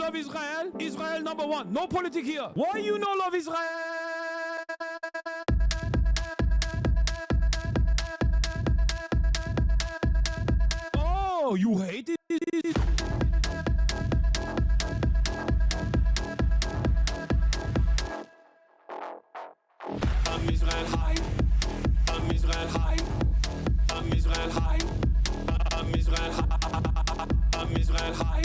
love Israel? Israel number one. No politics here. Why you no love Israel? Oh, you hate it? I'm Israel high. I'm Israel high. I'm Israel high. I'm Israel high. I'm Israel high.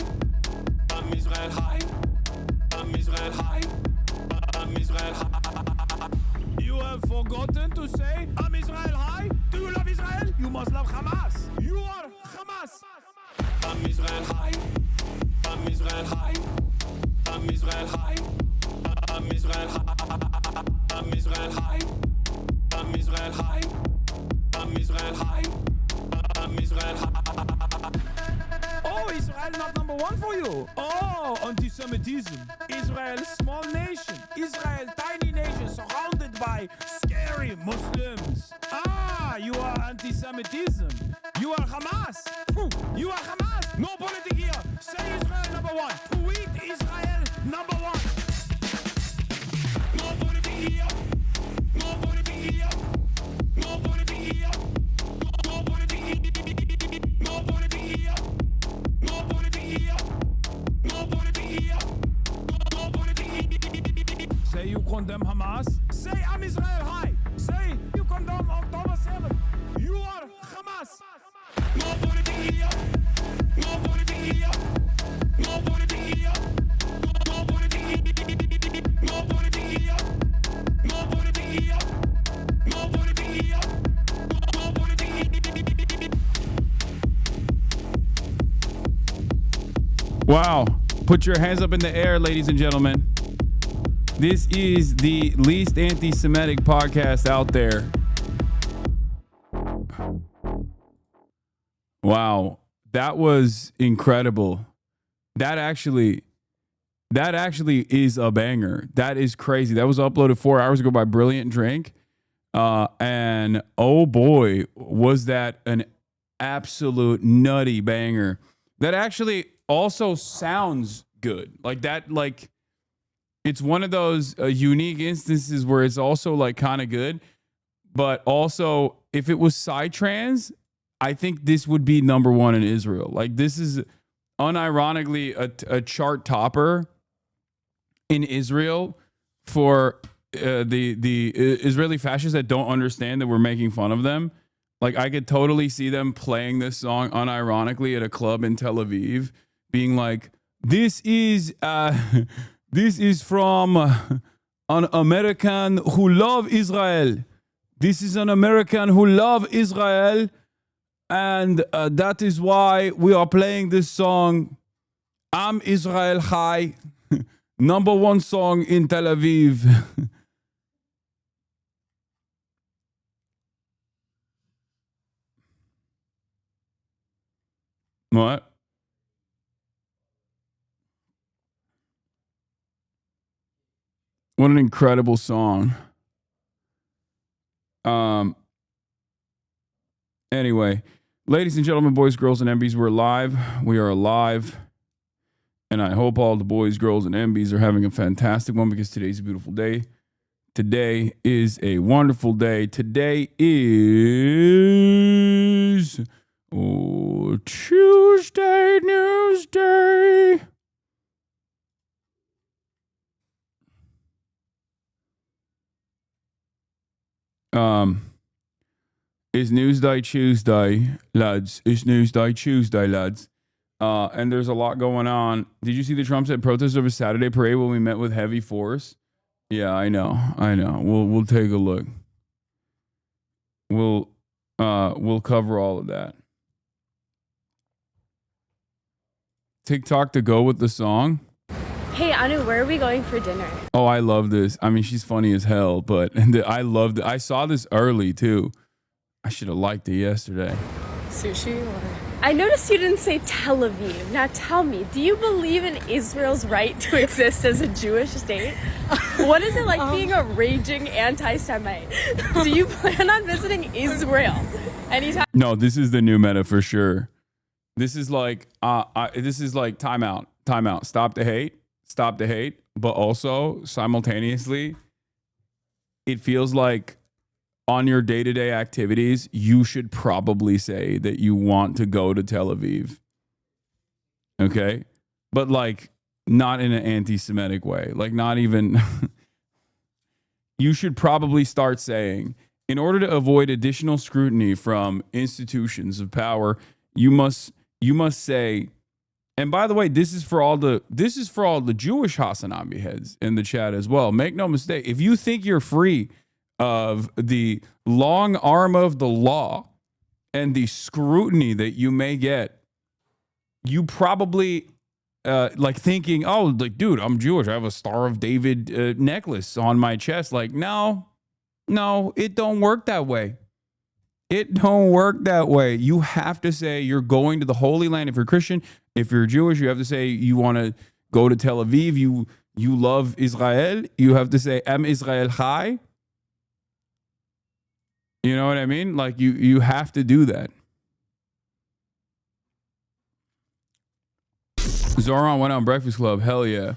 I'm Israel high. I'm Israel high. I'm Israel high. You have forgotten to say I'm Israel high? Do you love Israel? You must love Hamas. You are Hamas. I'm Israel high. I'm Israel high. I'm Israel high. I'm Israel high. I'm Israel high. I'm Israel high. I'm Israel high. I'm Israel high. Oh, Israel not number one for you. Oh, anti-Semitism. Israel, small nation. Israel, tiny nation surrounded by scary Muslims. Ah, you are anti-Semitism. You are Hamas. You are Hamas. No politics here. Say Israel number one. Tweet Israel number one. No politics here. No politics here. No politics here. No politics here. No politics here. No politics here. No politics here. No politics here. Say you condemn Hamas. Say I'm Israel high. Say you condemn October 7. You are Hamas. No politics here. No politics here. No politics here. No politics here. No politics here. No politics here. No politics here. No politics here. Wow. Put your hands up in the air, ladies and gentlemen. This is the least anti-Semitic podcast out there. Wow. That was incredible. That actually is a banger. That is crazy. That was uploaded 4 hours ago by Brilliant Drink. And oh boy, was that an absolute nutty banger. That actually also sounds good. Like that, like it's one of those unique instances where it's also like kind of good, but also if it was psytrance, I think this would be number one in Israel. Like this is unironically a chart topper in Israel for the Israeli fascists that don't understand that we're making fun of them. Like I could totally see them playing this song unironically at a club in Tel Aviv, being like, "This is from an American who love Israel. This is an American who love Israel." And that is why we are playing this song. I'm Israel High. Number one song in Tel Aviv. What? What an incredible song. Anyway, ladies and gentlemen, boys, girls, and MBs, we're live. We are alive. And I hope all the boys, girls, and MBs are having a fantastic one because today's a beautiful day. Today is a wonderful day. Today is Tuesday News Day. It's Newsday Tuesday, lads. It's Newsday Tuesday, lads. And there's a lot going on. Did you see the Trump said protest over Saturday parade when we met with heavy force? Yeah, I know. We'll take a look. We'll cover all of that. TikTok to go with the song. Hey, Anu, where are we going for dinner? Oh, I love this. I mean, she's funny as hell, but I loved it. I saw this early too. I should have liked it yesterday. Sushi or... I noticed you didn't say Tel Aviv. Now tell me, do you believe in Israel's right to exist as a Jewish state? What is it like being a raging anti-Semite? Do you plan on visiting Israel anytime? No, this is the new meta for sure. This is like, timeout. time out. Stop the hate. Stop the hate. But also, simultaneously, it feels like on your day-to-day activities, you should probably say that you want to go to Tel Aviv. Okay? But like, not in an anti-Semitic way. Like, not even... You should probably start saying, in order to avoid additional scrutiny from institutions of power, you must say, and by the way, this is for all the Jewish Hasanabi heads in the chat as well. Make no mistake, if you think you're free of the long arm of the law and the scrutiny that you may get, you probably like thinking, oh, like, dude, I'm Jewish. I have a Star of David necklace on my chest. Like, no, it don't work that way. It don't work that way. You have to say you're going to the Holy Land. If you're Christian, if you're Jewish, you have to say you want to go to Tel Aviv. You love Israel. You have to say Am Israel Chai. You know what I mean? Like you have to do that. Zoran went on Breakfast Club. Hell yeah.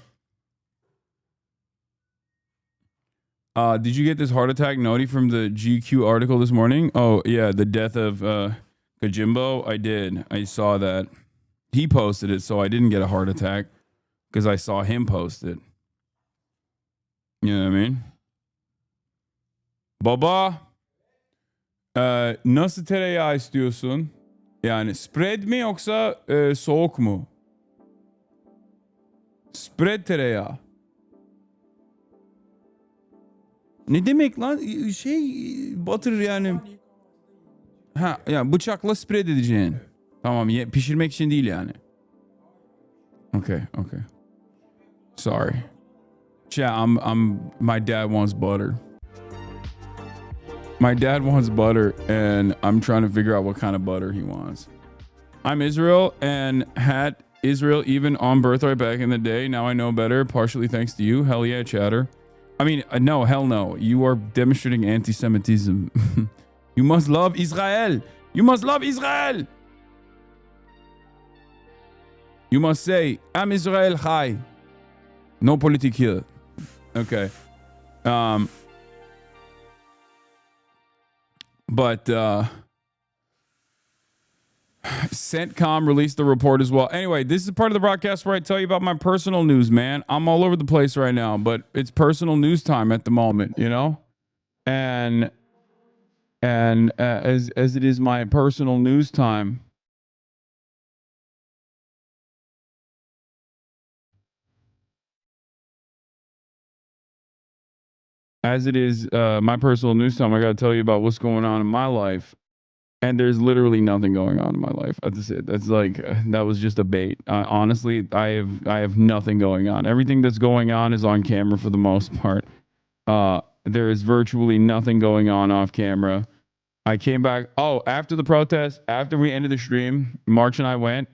Did you get this heart attack noti from the GQ article this morning? Oh, yeah, the death of Kajimbo. I did. I saw that. He posted it, so I didn't get a heart attack because I saw him post it. You know what I mean? Baba, nasıl tereyağı istiyorsun? Yani spread mi yoksa soğuk mu? Spread tereyağı. Ne demek lan? Butter yani. Ha, yani bıçakla spread edeceksin. Tamam, pişirmek için değil yani. Okay. Sorry. Chat, my dad wants butter. My dad wants butter, and I'm trying to figure out what kind of butter he wants. I'm Israel and had Israel even on birthright back in the day. Now I know better, partially thanks to you. Hell yeah, chatter. I mean, no, hell no. You are demonstrating anti-Semitism. You must love Israel. You must love Israel. You must say, Am Israel Chai. No politic here. Okay. But CENTCOM released the report as well. Anyway, this is part of the broadcast where I tell you about my personal news, man. I'm all over the place right now, but it's personal news time at the moment, you know? And as it is my personal news time, as it is my personal news time, I got to tell you about what's going on in my life. And there's literally nothing going on in my life. That's it. That's like that was just a bait. Honestly, I have nothing going on. Everything that's going on is on camera for the most part. There is virtually nothing going on off camera. I came back. Oh, after the protest, after we ended the stream, March and I went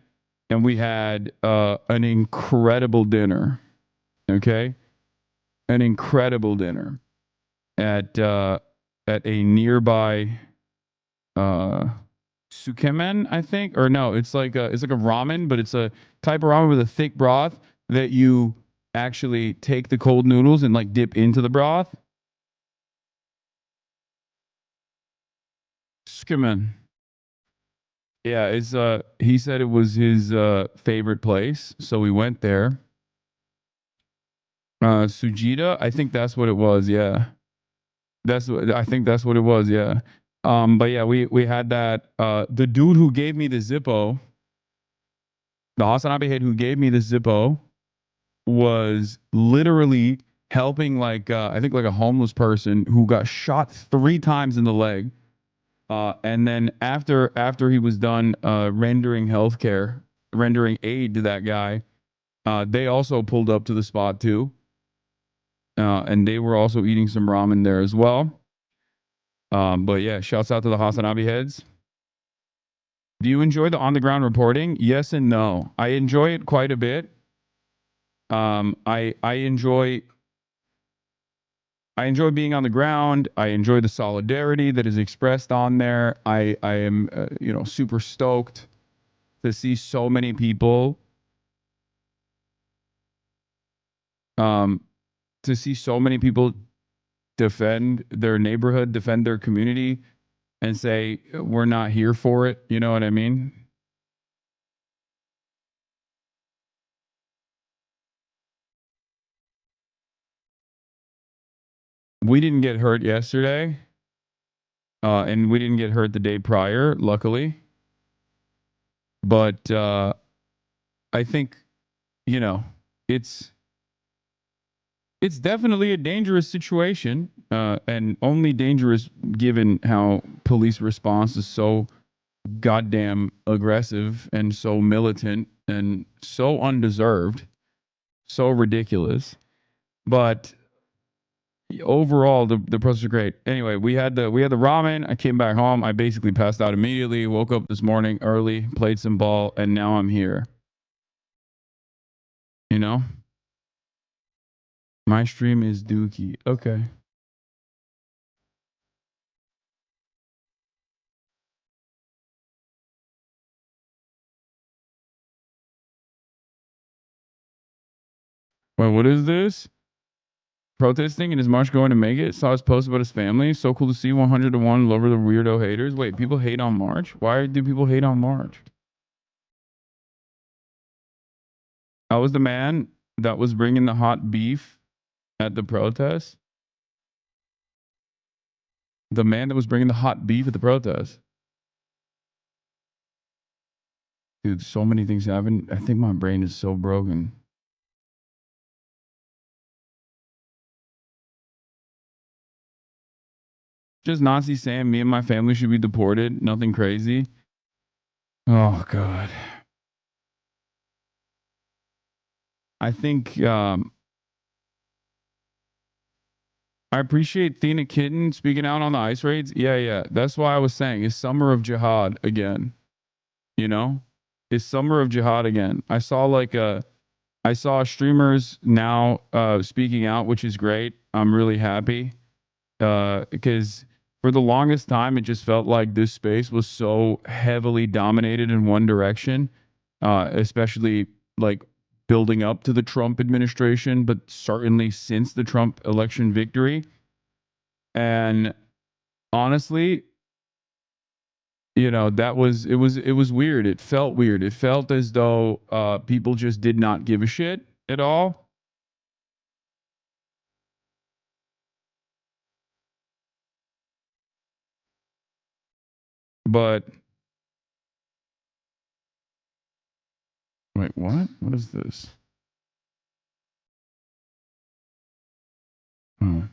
and we had an incredible dinner. Okay, an incredible dinner at a nearby sukemen, I think, or no, it's like a ramen, but it's a type of ramen with a thick broth that you actually take the cold noodles and like dip into the broth. Sukemen. Yeah, it's he said it was his favorite place, so we went there. Sujita, I think that's what it was. Yeah, I think that's what it was. Yeah. But yeah, we had that. The dude who gave me the Zippo, the Hasanabi head who gave me the Zippo, was literally helping like I think like a homeless person who got shot 3 times in the leg. And then after he was done rendering aid to that guy, they also pulled up to the spot too. And they were also eating some ramen there as well. But yeah, shouts out to the Hasanabi heads. Do you enjoy the on-the-ground reporting? Yes and no. I enjoy it quite a bit. I enjoy being on the ground. I enjoy the solidarity that is expressed on there. I am super stoked to see so many people To see so many people defend their neighborhood, defend their community, and say, we're not here for it. You know what I mean? We didn't get hurt yesterday, and we didn't get hurt the day prior, luckily. But I think, you know, it's definitely a dangerous situation, and only dangerous given how police response is so goddamn aggressive and so militant and so undeserved, so ridiculous. But overall, the process are great. Anyway, we had the ramen. I came back home. I basically passed out immediately. Woke up this morning early, played some ball, and now I'm here. You know, my stream is dookie. Okay. Wait, what is this? Protesting and is March going to make it? Saw his post about his family. So cool to see 100 to 1 over the weirdo haters. Wait, people hate on March? Why do people hate on March? I was the man that was bringing the hot beef at the protest. The man that was bringing the hot beef at the protest. Dude, so many things happen. I think my brain is so broken. Just Nazi saying me and my family should be deported. Nothing crazy. Oh, God. I think I appreciate Thina Kitten speaking out on the ice raids. Yeah. That's why I was saying it's summer of jihad again. You know? It's summer of jihad again. I saw streamers now speaking out, which is great. I'm really happy. Because for the longest time it just felt like this space was so heavily dominated in one direction, especially like building up to the Trump administration, but certainly since the Trump election victory. And honestly, it was weird. It felt weird. It felt as though people just did not give a shit at all. But wait, what? What is this? Oh.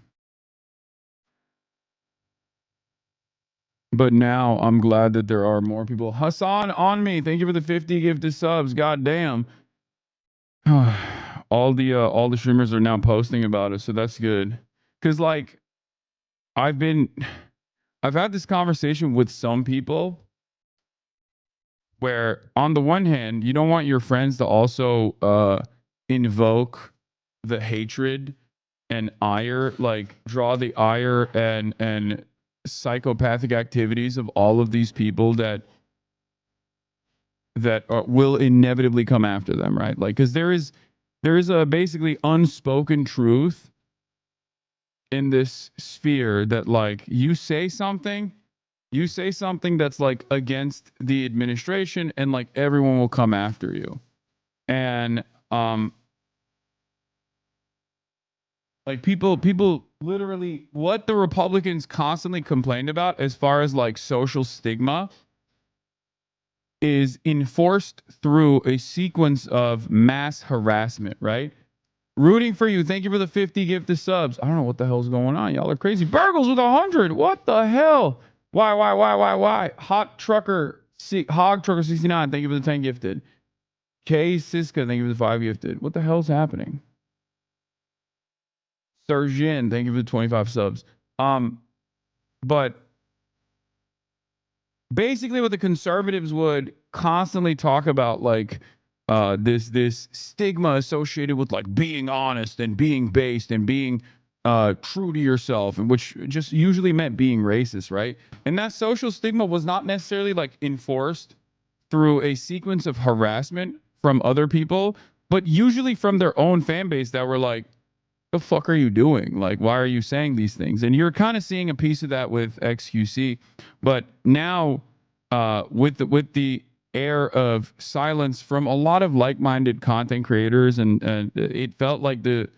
But now I'm glad that there are more people. Hasan on me. Thank you for the 50 gifted subs. God damn. all the streamers are now posting about it, so that's good. Cause like I've been I've had this conversation with some people where on the one hand, you don't want your friends to also invoke the hatred and ire, like draw the ire and psychopathic activities of all of these people that will inevitably come after them, right? Like, because there is a basically unspoken truth in this sphere that like you say something that's like against the administration, and like everyone will come after you, and like people literally what the Republicans constantly complained about as far as like social stigma is enforced through a sequence of mass harassment, right? Rooting for you. Thank you for the 50 gifted subs. I don't know what the hell's going on. Y'all are crazy. Burgles with 100. What the hell? Why? Hog Trucker 69. Thank you for the 10 gifted. K Siska. Thank you for the 5 gifted. What the hell's happening? Surgeon. Thank you for the 25 subs. But basically what the conservatives would constantly talk about, like this stigma associated with like being honest and being based and being true to yourself, and which just usually meant being racist, right? And that social stigma was not necessarily like enforced through a sequence of harassment from other people, but usually from their own fan base that were like, the fuck are you doing? Like, why are you saying these things? And you're kind of seeing a piece of that with XQC, but now with the air of silence from a lot of like-minded content creators, and it felt like the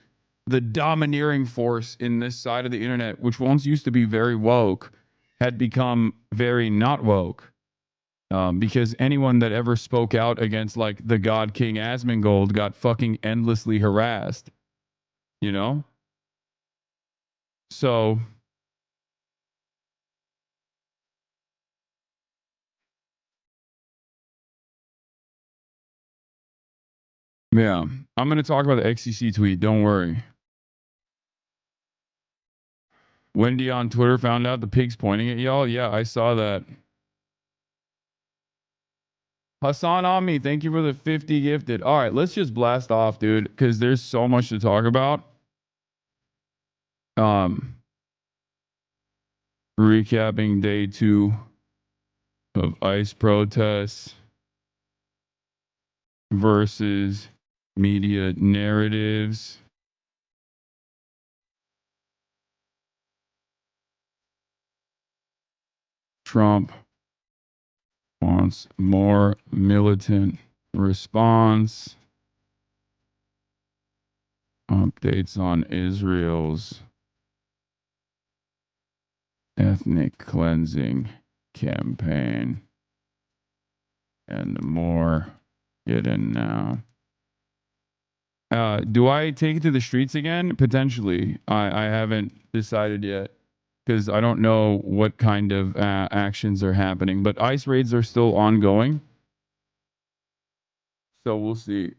domineering force in this side of the internet, which once used to be very woke, had become very not woke. Because anyone that ever spoke out against like the God King Asmongold got fucking endlessly harassed. You know? So yeah, I'm gonna talk about the XCC tweet. Don't worry. Wendy on Twitter found out the pig's pointing at y'all. Yeah, I saw that. Hasanabi, thank you for the 50 gifted. All right, let's just blast off, dude, because there's so much to talk about. Recapping day 2 of ICE protests versus media narratives. Trump wants more militant response. Updates on Israel's ethnic cleansing campaign. And more. Get in now. Do I take it to the streets again? Potentially. I haven't decided yet, because I don't know what kind of actions are happening. But ICE raids are still ongoing. So we'll see.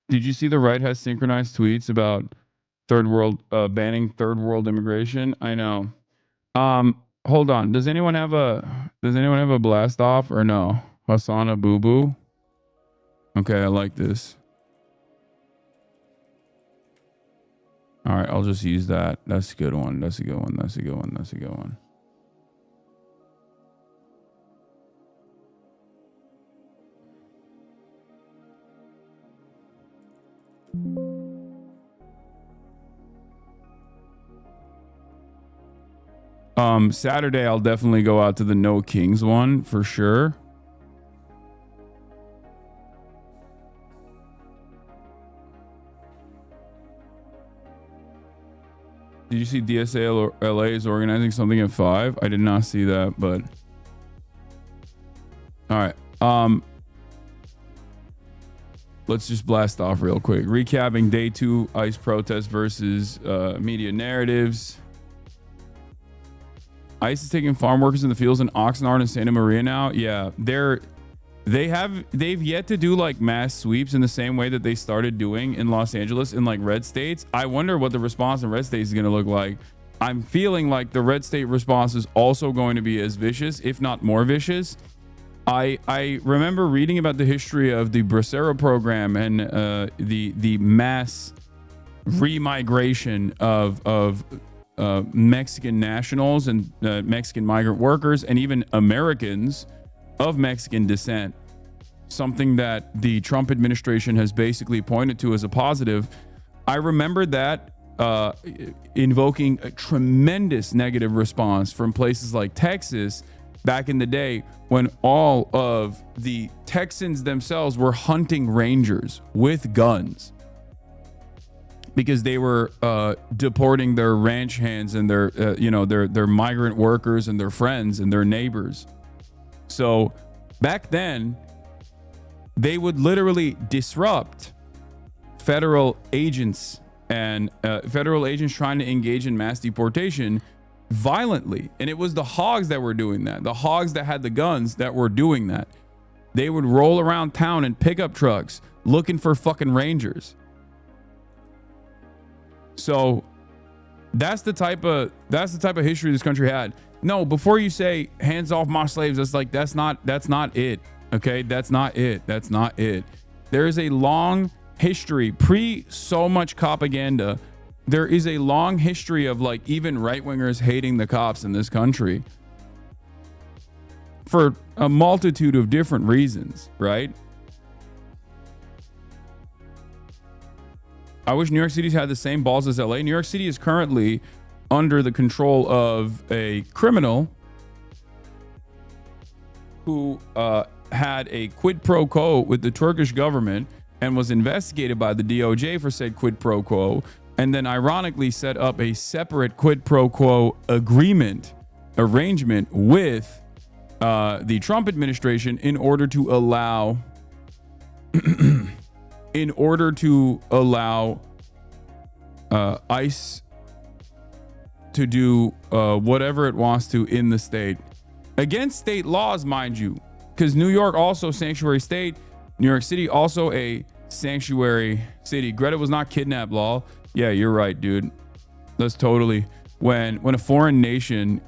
Did you see the right has synchronized tweets about third world banning third world immigration? I know. Hold on. Does anyone have a blast off or no? Hasana Boo Boo. Okay, I like this. All right, I'll just use that. That's a good one. That's a good one. That's a good one. That's a good one. Saturday I'll definitely go out to the No Kings one for sure. Did you see DSA LA is organizing something at 5? I did not see that, but all right. Let's just blast off real quick. Recapping day 2 ICE protests versus media narratives. ICE is taking farm workers in the fields in Oxnard and Santa Maria now. Yeah, they've yet to do like mass sweeps in the same way that they started doing in Los Angeles in like red states. I wonder what the response in red states is going to look like. I'm feeling like the red state response is also going to be as vicious, if not more vicious. I remember reading about the history of the Bracero program and the mass remigration of Mexican nationals and Mexican migrant workers and even Americans of Mexican descent. Something that the Trump administration has basically pointed to as a positive. I remember that invoking a tremendous negative response from places like Texas back in the day when all of the Texans themselves were hunting rangers with guns because they were deporting their ranch hands and their their migrant workers and their friends and their neighbors. So back then they would literally disrupt federal agents and federal agents trying to engage in mass deportation violently. And it was the hogs that were doing that. The hogs that had the guns that were doing that. They would roll around town in pickup trucks looking for fucking rangers. So that's the type of history this country had. No, before you say hands off my slaves, that's not it. Okay, that's not it. That's not it. There is a long history pre so much propaganda. There is a long history of like even right wingers hating the cops in this country for a multitude of different reasons, right? I wish New York City's had the same balls as LA. New York City is currently under the control of a criminal who had a quid pro quo with the Turkish government and was investigated by the DOJ for said quid pro quo, and then ironically set up a separate quid pro quo arrangement with the Trump administration in order to allow ICE to do whatever it wants to in the state against state laws, mind you, because New York also sanctuary state, New York City also a sanctuary city. GRETA was not kidnap law. Yeah, you're right, dude. That's totally when a foreign nation,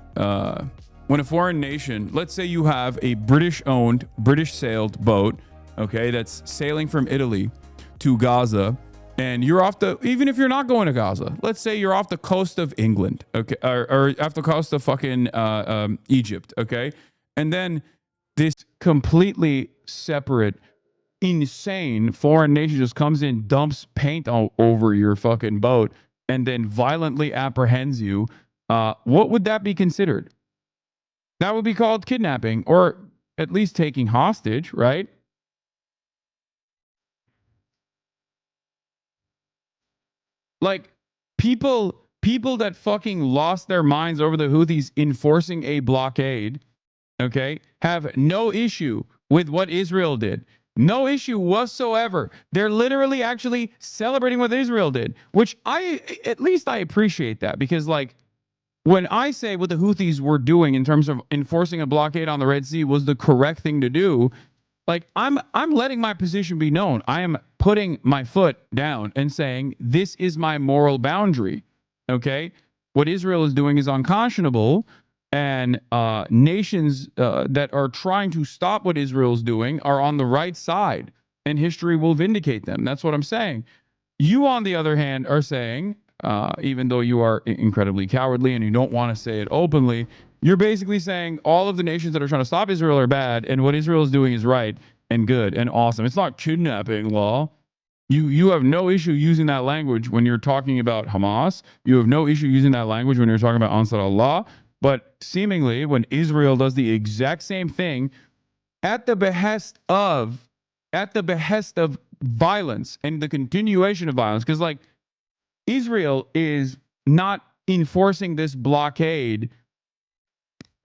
let's say you have a British-owned, British-sailed boat, okay, that's sailing from Italy to Gaza, and you're off the, even if you're not going to Gaza, let's say you're off the coast of England, okay, or off the coast of fucking Egypt, okay, and then this completely separate, insane foreign nation just comes in, dumps paint all over your fucking boat, and then violently apprehends you. What would that be considered? That would be called kidnapping, or at least taking hostage, right? Like people that fucking lost their minds over the Houthis enforcing a blockade, okay, have no issue with what Israel did. No issue whatsoever. They're literally actually celebrating what Israel did, which at least I appreciate that, because like when I say what the Houthis were doing in terms of enforcing a blockade on the Red Sea was the correct thing to do, like I'm letting my position be known. I am putting my foot down and saying this is my moral boundary. Okay, what Israel is doing is unconscionable, and nations that are trying to stop what Israel is doing are on the right side, and history will vindicate them. That's what I'm saying. You, on the other hand, are saying, even though you are incredibly cowardly and you don't want to say it openly, you're basically saying all of the nations that are trying to stop Israel are bad, and what Israel is doing is right and good and awesome. It's not kidnapping law. You have no issue using that language when you're talking about Hamas. You have no issue using that language when you're talking about Ansar Allah. But seemingly, when Israel does the exact same thing at the behest of violence and the continuation of violence, because like Israel is not enforcing this blockade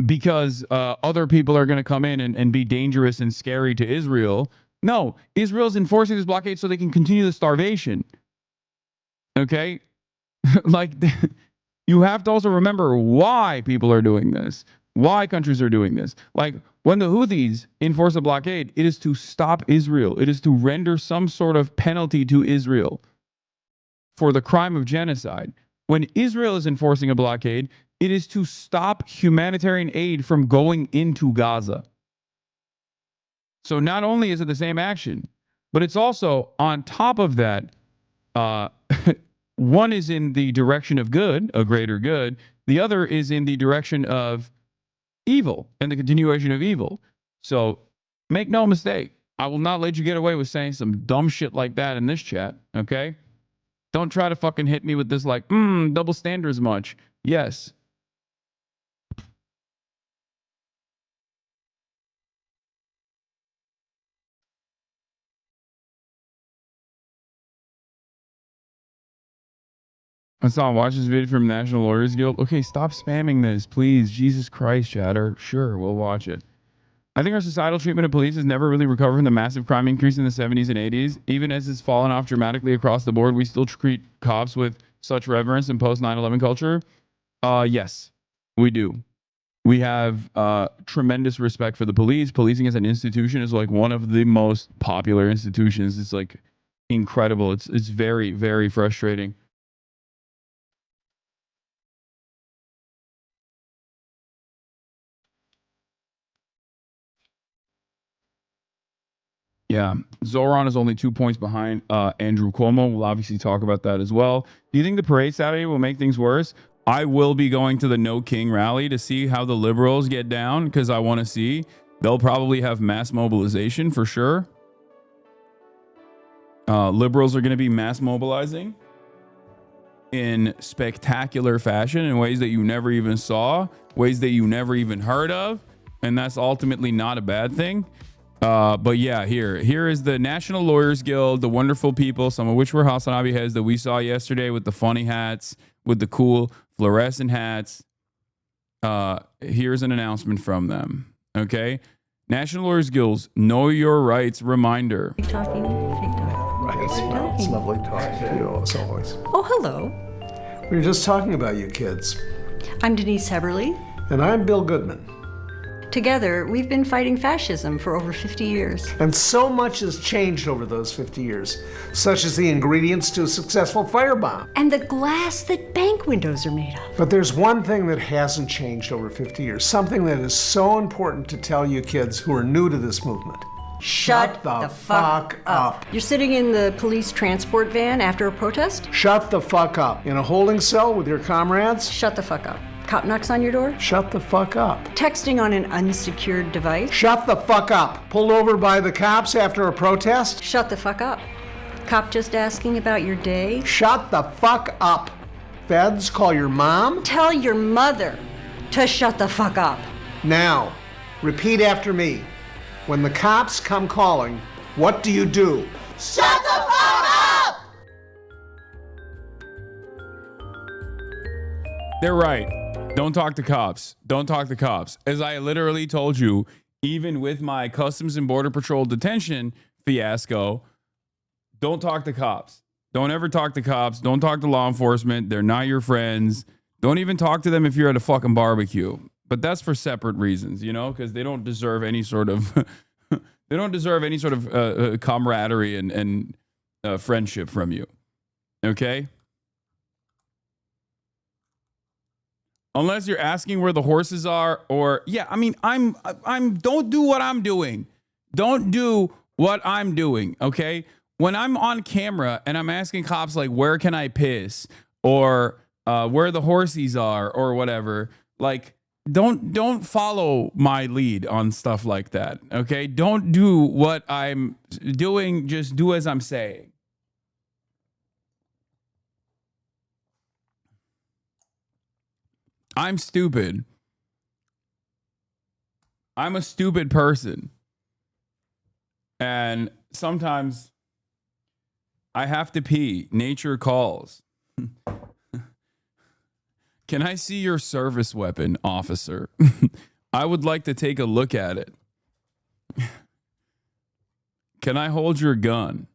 because other people are going to come in and be dangerous and scary to Israel. No, Israel's enforcing this blockade so they can continue the starvation. Okay? Like, you have to also remember why people are doing this, why countries are doing this. Like, when the Houthis enforce a blockade, it is to stop Israel. It is to render some sort of penalty to Israel for the crime of genocide. When Israel is enforcing a blockade, it is to stop humanitarian aid from going into Gaza. So not only is it the same action, but it's also on top of that, one is in the direction of good, a greater good. The other is in the direction of evil and the continuation of evil. So make no mistake, I will not let you get away with saying some dumb shit like that in this chat, okay? Don't try to fucking hit me with this like, double standards much. Yes. Hassan, watch this video from National Lawyers Guild. Okay, stop spamming this, please. Jesus Christ, chatter. Sure, we'll watch it. I think our societal treatment of police has never really recovered from the massive crime increase in the 70s and 80s. Even as it's fallen off dramatically across the board, we still treat cops with such reverence in post 9/11 culture. Yes, we do. We have tremendous respect for the police. Policing as an institution is like one of the most popular institutions. It's like incredible. It's very, very frustrating. Yeah, Zoran is only 2 points behind Andrew Cuomo. We'll obviously talk about that as well. Do you think the parade Saturday will make things worse? I will be going to the No King rally to see how the liberals get down, because I want to see. They'll probably have mass mobilization for sure. Liberals are going to be mass mobilizing in spectacular fashion in ways that you never even saw, ways that you never even heard of. And that's ultimately not a bad thing. But yeah, here is the National Lawyers Guild, the wonderful people, some of which were Hasanabi heads that we saw yesterday with the funny hats, with the cool fluorescent hats. Here's an announcement from them. Okay. National Lawyers Guild, know your rights reminder. Talking. Right. It's lovely talking to you as always. Oh, hello. We were just talking about you kids. I'm Denise Heberly. And I'm Bill Goodman. Together, we've been fighting fascism for over 50 years. And so much has changed over those 50 years, such as the ingredients to a successful firebomb. And the glass that bank windows are made of. But there's one thing that hasn't changed over 50 years, something that is so important to tell you kids who are new to this movement. Shut the fuck up. You're sitting in the police transport van after a protest? Shut the fuck up. In a holding cell with your comrades? Shut the fuck up. Cop knocks on your door? Shut the fuck up. Texting on an unsecured device? Shut the fuck up. Pulled over by the cops after a protest? Shut the fuck up. Cop just asking about your day? Shut the fuck up. Feds, call your mom? Tell your mother to shut the fuck up. Now, repeat after me. When the cops come calling, what do you do? Shut the fuck up! They're right. Don't talk to cops. Don't talk to cops. As I literally told you, even with my Customs and Border Patrol detention fiasco, don't talk to cops. Don't ever talk to cops. Don't talk to law enforcement. They're not your friends. Don't even talk to them if you're at a fucking barbecue. But that's for separate reasons, you know, because they don't deserve any sort of they don't deserve any sort of camaraderie and friendship from you. Okay? Unless you're asking where the horses are, or yeah, I mean, I'm don't do what I'm doing. Don't do what I'm doing, okay? When I'm on camera and I'm asking cops like, where can I piss, or where the horsies are, or whatever, like, don't follow my lead on stuff like that, okay? Don't do what I'm doing. Just do as I'm saying. I'm stupid. I'm a stupid person. And sometimes I have to pee. Nature calls. Can I see your service weapon, officer? I would like to take a look at it. Can I hold your gun?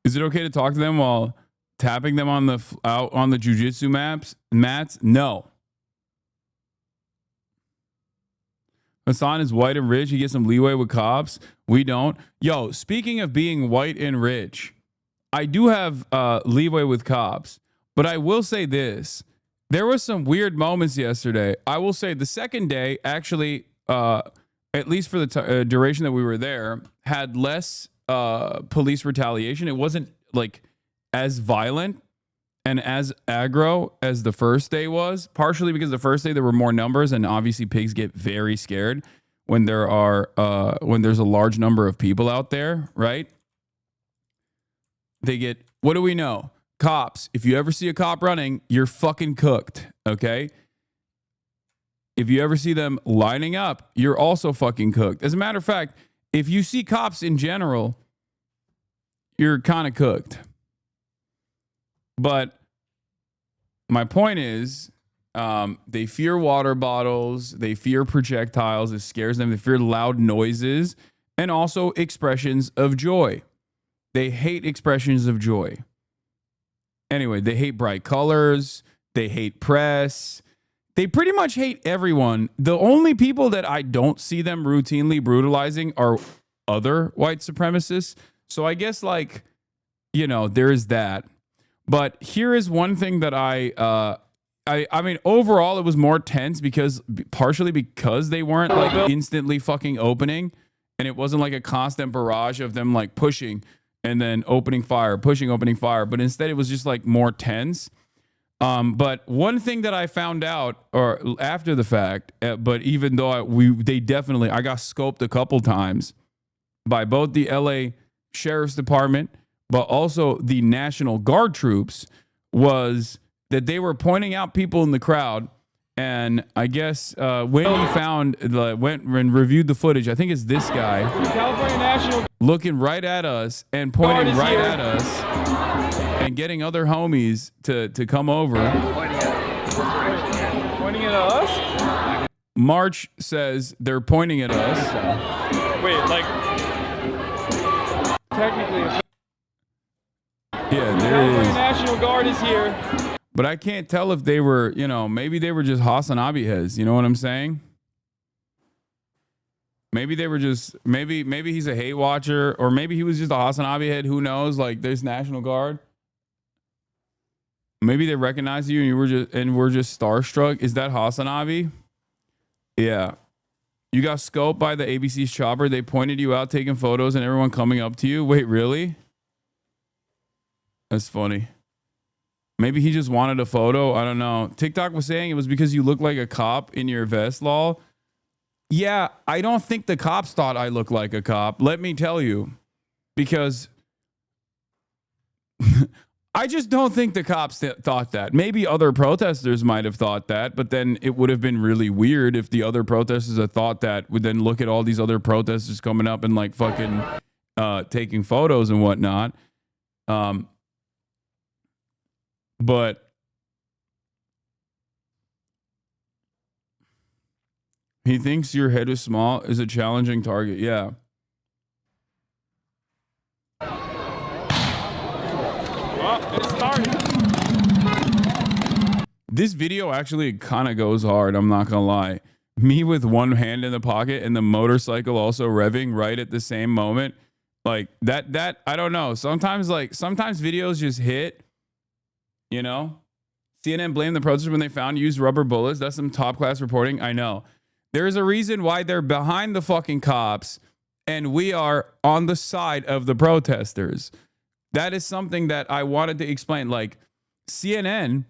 Is it okay to talk to them while tapping them on the out on the jujitsu mats? No. Hasan is white and rich. He gets some leeway with cops. We don't. Yo, speaking of being white and rich, I do have leeway with cops, but I will say this. There was some weird moments yesterday. I will say the second day, actually, at least for the duration that we were there, had less police retaliation. It wasn't like as violent and as aggro as the first day was, partially because the first day there were more numbers, and obviously pigs get very scared when there are when there's a large number of people out there, right? They get, what do we know? Cops. If you ever see a cop running, you're fucking cooked, okay? If you ever see them lining up, you're also fucking cooked. As a matter of fact, if you see cops in general, you're kind of cooked. But my point is, they fear water bottles, they fear projectiles, it scares them, they fear loud noises, and also expressions of joy. They hate expressions of joy. Anyway, they hate bright colors, they hate press, they pretty much hate everyone. The only people that I don't see them routinely brutalizing are other white supremacists. So I guess, like, you know, there is that. But here is one thing that I mean, overall, it was more tense because partially because they weren't like instantly fucking opening, and it wasn't like a constant barrage of them like pushing and then opening fire, pushing, opening fire. But instead, it was just like more tense. But one thing that I found out, or after the fact, but even though I got scoped a couple times by both the LA Sheriff's Department, but also the National Guard troops, was that they were pointing out people in the crowd. And I guess when he went and reviewed the footage, I think it's this guy California National looking right at us and pointing right at us and getting other homies to come over. pointing at us. March says they're pointing at us. Wait, like technically, Yeah, there California it is. National Guard is here. But I can't tell if they were, maybe they were just Hasanabi heads. You know what I'm saying? Maybe they were just, maybe he's a hate watcher, or maybe he was just a Hasanabi head. Who knows? Like, there's National Guard. Maybe they recognize you and we're just starstruck. Is that Hasanabi? Yeah. You got scoped by the ABC's chopper. They pointed you out taking photos and everyone coming up to you. Wait, really? That's funny. Maybe he just wanted a photo. I don't know. TikTok was saying it was because you look like a cop in your vest, lol. Yeah, I don't think the cops thought I looked like a cop. Let me tell you. Because I just don't think the cops thought that. Maybe other protesters might have thought that, but then it would have been really weird if the other protesters had thought that, would then look at all these other protesters coming up and like fucking taking photos and whatnot. But he thinks your head is small is a challenging target. Yeah. Well, it started. This video actually kind of goes hard. I'm not going to lie. Me with one hand in the pocket and the motorcycle also revving right at the same moment. Like that, I don't know. Sometimes videos just hit. CNN blamed the protesters when they found used rubber bullets. That's some top class reporting. I know. There's a reason why they're behind the fucking cops and we are on the side of the protesters. That is something that I wanted to explain. Like, CNN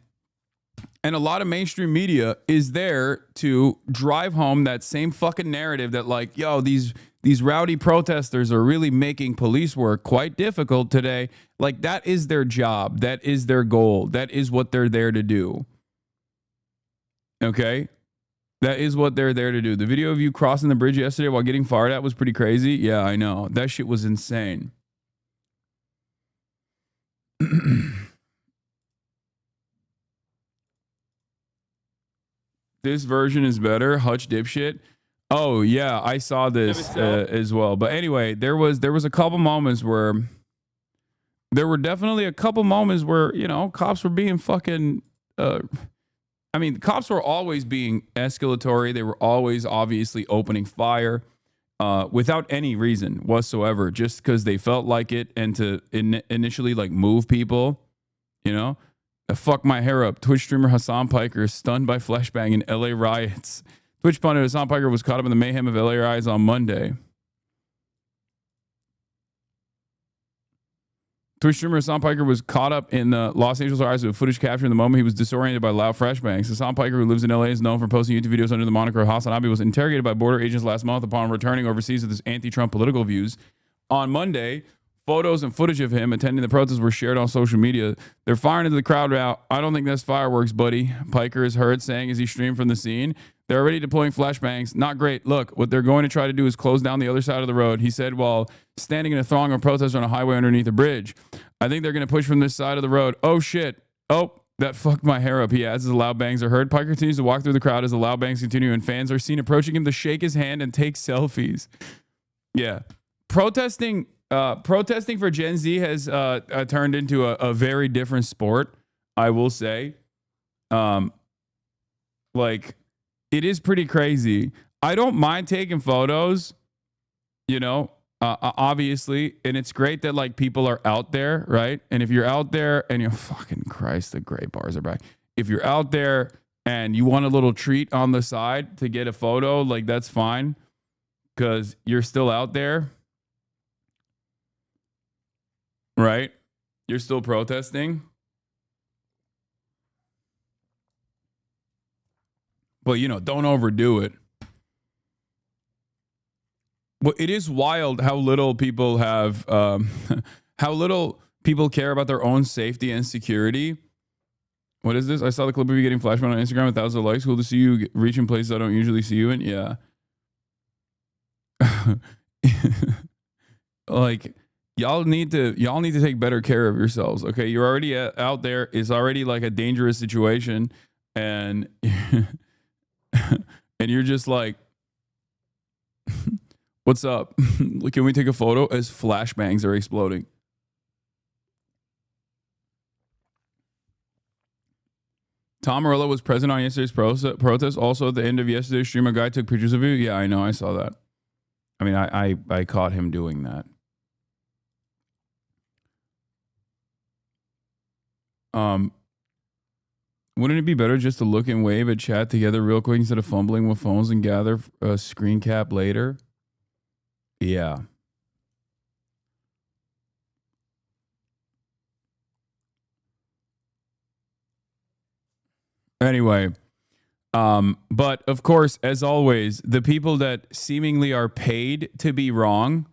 and a lot of mainstream media is there to drive home that same fucking narrative that, like, yo, these rowdy protesters are really making police work quite difficult today. Like, that is their job. That is their goal. That is what they're there to do. Okay? That is what they're there to do. The video of you crossing the bridge yesterday while getting fired at was pretty crazy. Yeah, I know. That shit was insane. This version is better. Hutch dipshit. Oh yeah, I saw this as well. But anyway, there was a couple moments where cops were being fucking. Cops were always being escalatory. They were always obviously opening fire without any reason whatsoever, just because they felt like it and to initially like move people. Fuck my hair up. Twitch streamer Hasan Piker is stunned by flashbang in LA riots. Twitch pundit Hasan Piker was caught up in the mayhem of LA riots on Monday. Twitch streamer Hasan Piker was caught up in the Los Angeles riots with footage captured in the moment he was disoriented by loud flashbangs. Hasan Piker, who lives in LA, is known for posting YouTube videos under the moniker Hasanabi, was interrogated by border agents last month upon returning overseas with his anti-Trump political views. On Monday, photos and footage of him attending the protests were shared on social media. They're firing into the crowd now. I don't think that's fireworks, buddy. Piker is heard saying as he streamed from the scene. They're already deploying flashbangs. Not great. Look, what they're going to try to do is close down the other side of the road, he said while standing in a throng of protesters on a highway underneath a bridge. I think they're going to push from this side of the road. Oh, shit. Oh, that fucked my hair up, he adds as the loud bangs are heard. Piker continues to walk through the crowd as the loud bangs continue and fans are seen approaching him to shake his hand and take selfies. Yeah. Protesting for Gen Z has turned into a very different sport, I will say. It is pretty crazy. I don't mind taking photos, obviously, and it's great that like people are out there, right? And if you're out there and you're fucking Christ, the gray bars are back. If you're out there and you want a little treat on the side to get a photo, like that's fine because you're still out there. Right? You're still protesting. But, you know, don't overdo it. Well, it is wild how little people have, how little people care about their own safety and security. What is this? I saw the clip of you getting flashback on Instagram with thousands of likes. Cool to see you reaching places I don't usually see you in. Yeah. Like, y'all need to take better care of yourselves. Okay. You're already out there. It's already like a dangerous situation. And, and you're just like, what's up? Can we take a photo as flashbangs are exploding? Tom Morello was present on yesterday's protest. Also, at the end of yesterday's stream, a guy took pictures of you. Yeah, I know. I saw that. I mean, I caught him doing that. Wouldn't it be better just to look and wave at chat together real quick instead of fumbling with phones and gather a screen cap later? Yeah. Anyway, but of course, as always, the people that seemingly are paid to be wrong,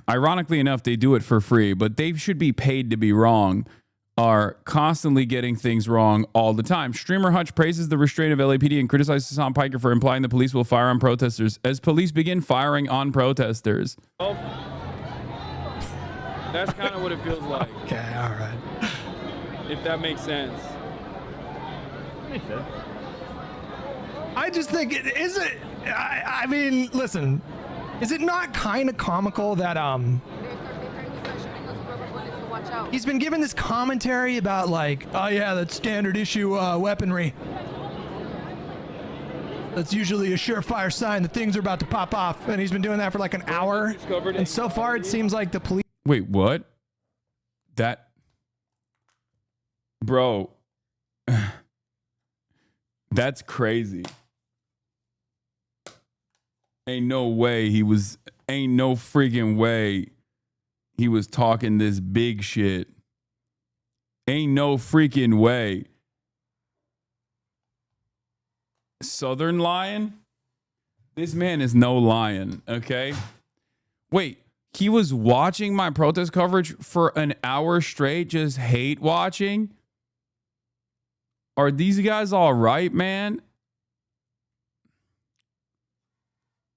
ironically enough, they do it for free, but they should be paid to be wrong, are constantly getting things wrong all the time. Streamer Hutch praises the restraint of LAPD and criticizes Hassan Piker for implying the police will fire on protesters as police begin firing on protesters. Oh. That's kind of what it feels like. Okay, all right. If that makes sense. I just think is it. I mean, listen, is it not kind of comical that he's been given this commentary about like, oh yeah, that's standard issue weaponry. That's usually a surefire sign that things are about to pop off, and he's been doing that for like an hour. And so far, it seems like the police. Wait, what? That, bro. That's crazy. Ain't no freaking way he was talking this big shit. Ain't no freaking way. Southern lion? This man is no lion, okay? Wait, he was watching my protest coverage for an hour straight, just hate watching? Are these guys all right, man?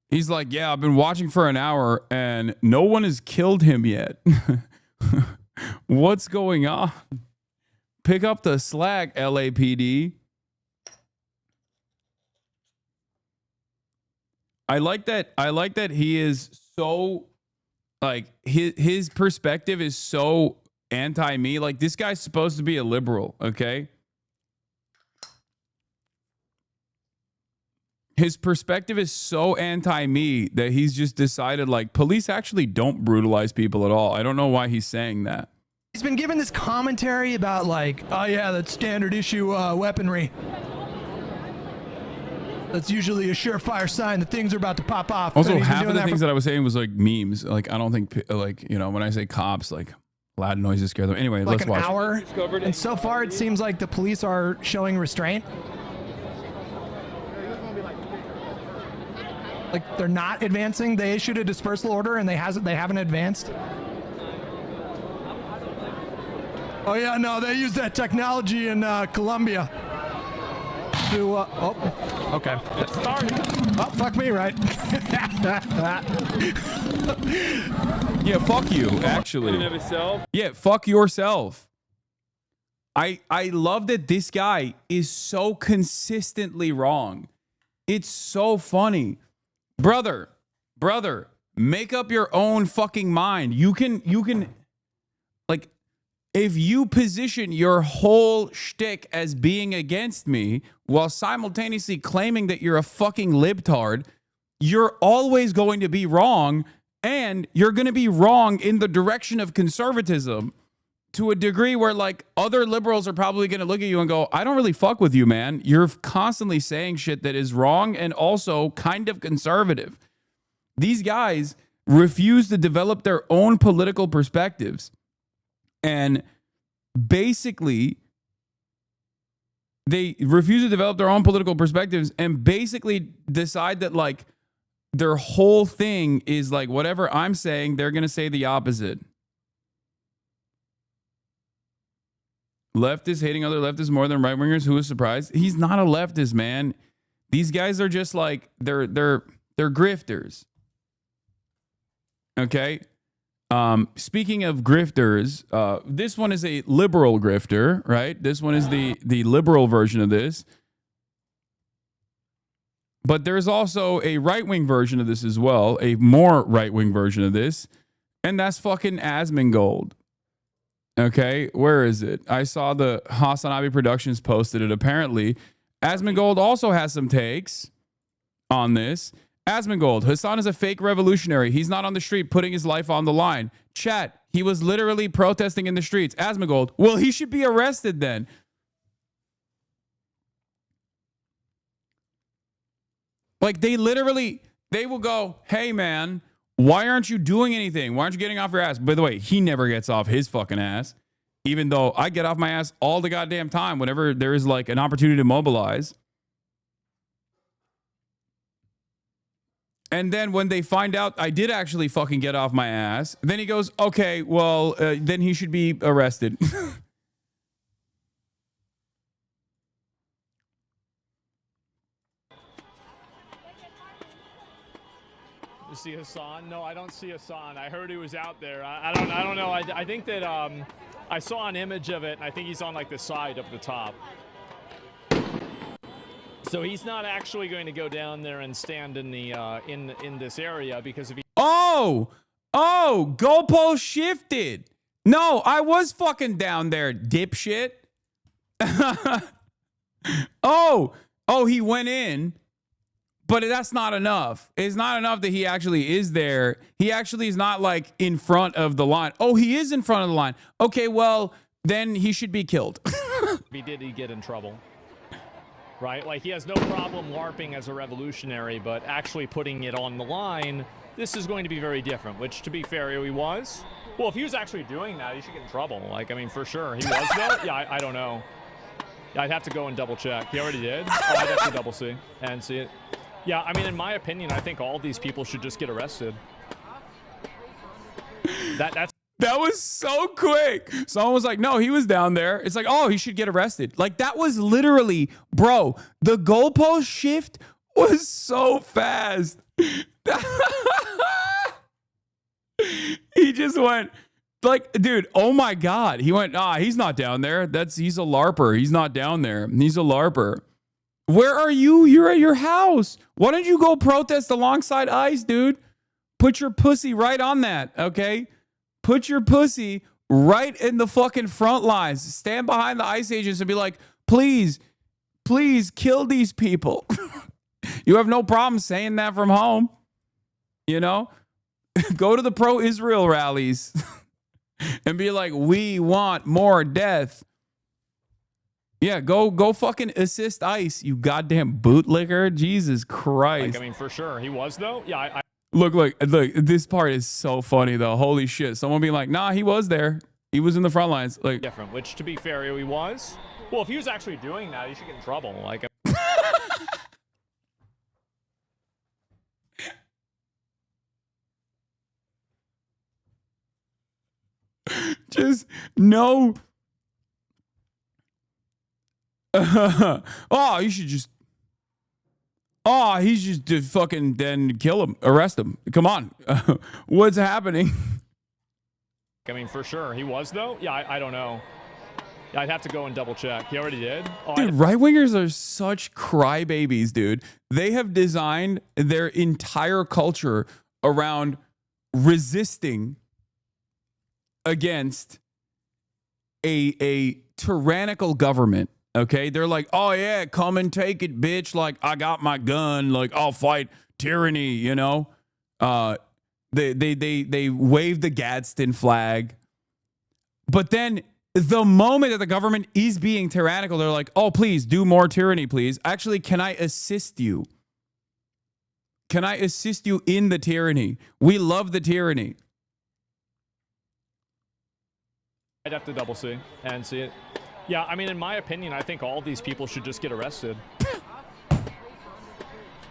He's like, yeah, I've been watching for an hour and no one has killed him yet. What's going on? Pick up the slack, LAPD. I like that he is so, like, his perspective is so anti-me. Like, this guy's supposed to be a liberal, okay? His perspective is so anti-me that he's just decided, like, police actually don't brutalize people at all. I don't know why he's saying that. He's been given this commentary about like, oh yeah, that's standard issue weaponry. That's usually a surefire sign that things are about to pop off. Also, half of the things that I was saying was like memes. Like, I don't think, like, you know, when I say cops, like, loud noises scare them. Anyway, like let's watch. Like an hour, and so far it seems like the police are showing restraint. Like, they're not advancing. They issued a dispersal order and they haven't advanced. Oh yeah, no, they use that technology in Colombia. To, oh, okay. Oh, fuck me, right? Yeah, fuck you, actually. Yeah, fuck yourself. I love that this guy is so consistently wrong. It's so funny. Brother, make up your own fucking mind. You can, like, if you position your whole shtick as being against me while simultaneously claiming that you're a fucking libtard, you're always going to be wrong, and you're going to be wrong in the direction of conservatism to a degree where, like, other liberals are probably going to look at you and go, I don't really fuck with you, man. You're constantly saying shit that is wrong and also kind of conservative. These guys refuse to develop their own political perspectives. And basically, They refuse to develop their own political perspectives and basically decide that like their whole thing is like whatever I'm saying, they're going to say the opposite. Leftists hating other leftists more than right wingers. Who is surprised? He's not a leftist, man. These guys are just like they're grifters. Okay. Speaking of grifters, this one is a liberal grifter, right? This one is the liberal version of this. But there's also a right-wing version of this as well, a more right-wing version of this, and that's fucking Asmongold. Okay, where is it? I saw the Hasanabi Productions posted it. Apparently, Asmongold also has some takes on this. Asmongold, Hasan is a fake revolutionary. He's not on the street putting his life on the line. Chat, he was literally protesting in the streets. Asmongold, well, he should be arrested then. Like they will go, hey man, why aren't you doing anything? Why aren't you getting off your ass? By the way, he never gets off his fucking ass, even though I get off my ass all the goddamn time whenever there is like an opportunity to mobilize. And then when they find out I did actually fucking get off my ass, then he goes, okay, well, then he should be arrested. You see Hasan? No, I don't see Hasan. I heard he was out there. I don't know. I think that I saw an image of it, and I think he's on like the side up the top. So he's not actually going to go down there and stand in the in this area because if he goalpost shifted. No, I was fucking down there, dipshit. He went in. But that's not enough. It's not enough that he actually is there. He actually is not like in front of the line. Oh, he is in front of the line. Okay, well, then he should be killed. if he did, he'd get in trouble. Right? Like he has no problem LARPing as a revolutionary, but actually putting it on the line, this is going to be very different, which to be fair, he was. Well, if he was actually doing that, he should get in trouble. Like, I mean, for sure. He was though? Yeah, I don't know. I'd have to go and double check. He already did? Oh, I'd have to double see and see it. Yeah, I mean, in my opinion, I think all these people should just get arrested. That was so quick. Someone was like, no, he was down there. It's like, oh, he should get arrested. Like, that was literally, bro, the goalpost shift was so fast. He just went, like, dude, oh my God. He went, he's not down there. He's a LARPer. He's not down there. He's a LARPer. Where are you? You're at your house. Why don't you go protest alongside ICE, dude? Put your pussy right on that, okay? Put your pussy right in the fucking front lines. Stand behind the ICE agents and be like, please, please kill these people. You have no problem saying that from home. You know? Go to the pro-Israel rallies and be like, we want more death. Yeah, go fucking assist ICE, you goddamn bootlicker. Jesus Christ. like, I mean, for sure. He was, though? Yeah, Look, this part is so funny, though. Holy shit. Someone being like, nah, he was there. He was in the front lines. Like, different, which, to be fair, he was. Well, if he was actually doing that, he should get in trouble. Like, just no. You should just. He's just fucking then kill him, arrest him. Come on, what's happening? I mean, for sure, he was though. Yeah, I don't know. I'd have to go and double check. He already did. Dude, right wingers are such crybabies, dude. They have designed their entire culture around resisting against a tyrannical government. Okay, they're like, oh yeah, come and take it, bitch. Like, I got my gun. Like, I'll fight tyranny. You know, they wave the Gadsden flag, but then the moment that the government is being tyrannical, they're like, oh, please do more tyranny, please. Actually, can I assist you? Can I assist you in the tyranny? We love the tyranny. I'd have to double see and see it. Yeah, I mean, in my opinion, I think all these people should just get arrested.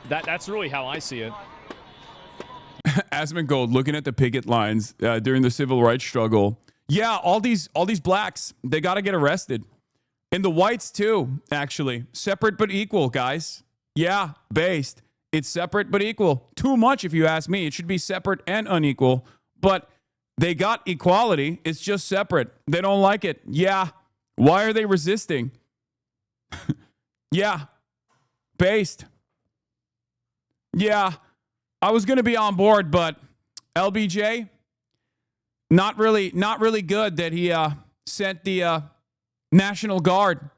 That's really how I see it. Asmongold looking at the picket lines during the civil rights struggle. Yeah, all these blacks, they got to get arrested. And the whites too, actually. Separate but equal, guys. Yeah, based. It's separate but equal. Too much, if you ask me. It should be separate and unequal. But they got equality. It's just separate. They don't like it. Yeah. Why are they resisting? Yeah. Based. Yeah. I was going to be on board, but LBJ, not really good that he sent the National Guard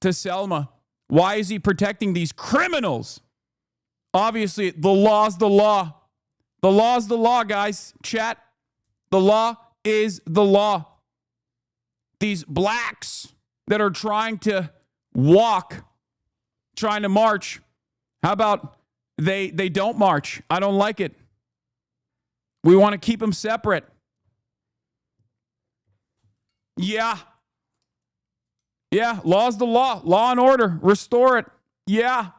to Selma. Why is he protecting these criminals? Obviously, the law's the law. The law's the law, guys. Chat. The law is the law. These blacks that are trying to walk, trying to march, how about they don't march? I don't like it. We want to keep them separate. Yeah. Yeah, law's the law. Law and order. Restore it. Yeah.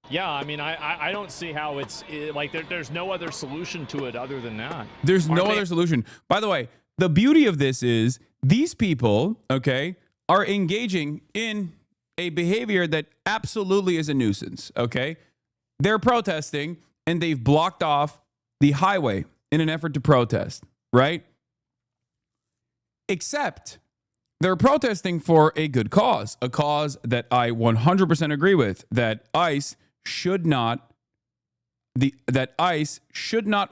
Yeah, I mean, I don't see how like there's no other solution to it other than that. There's no other solution. By the way, the beauty of this is these people, okay, are engaging in a behavior that absolutely is a nuisance, okay? They're protesting and they've blocked off the highway in an effort to protest, right? Except they're protesting for a good cause, a cause that I 100% agree with, that ICE should not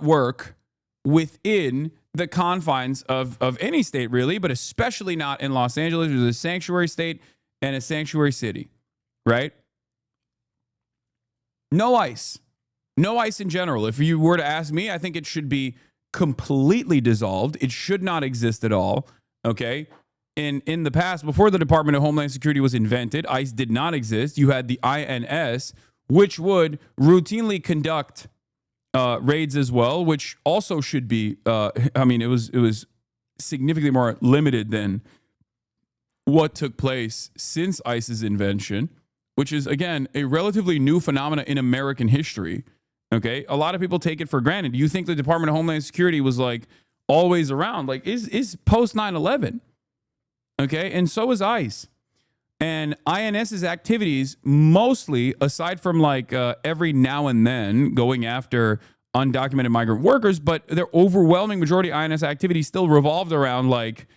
work within the confines of any state, really, but especially not in Los Angeles, which is a sanctuary state and a sanctuary city, right? No ICE. No ICE in general. If you were to ask me, I think it should be completely dissolved. It should not exist at all, okay? In the past, before the Department of Homeland Security was invented, ICE did not exist. You had the INS, which would routinely conduct raids as well, which also should be, it was significantly more limited than what took place since ICE's invention, which is, again, a relatively new phenomena in American history. Okay, a lot of people take it for granted. You think the Department of Homeland Security was like always around, like is post 9/11. Okay, and so is ICE. And INS's activities, mostly, aside from like every now and then going after undocumented migrant workers, but their overwhelming majority of INS activities still revolved around like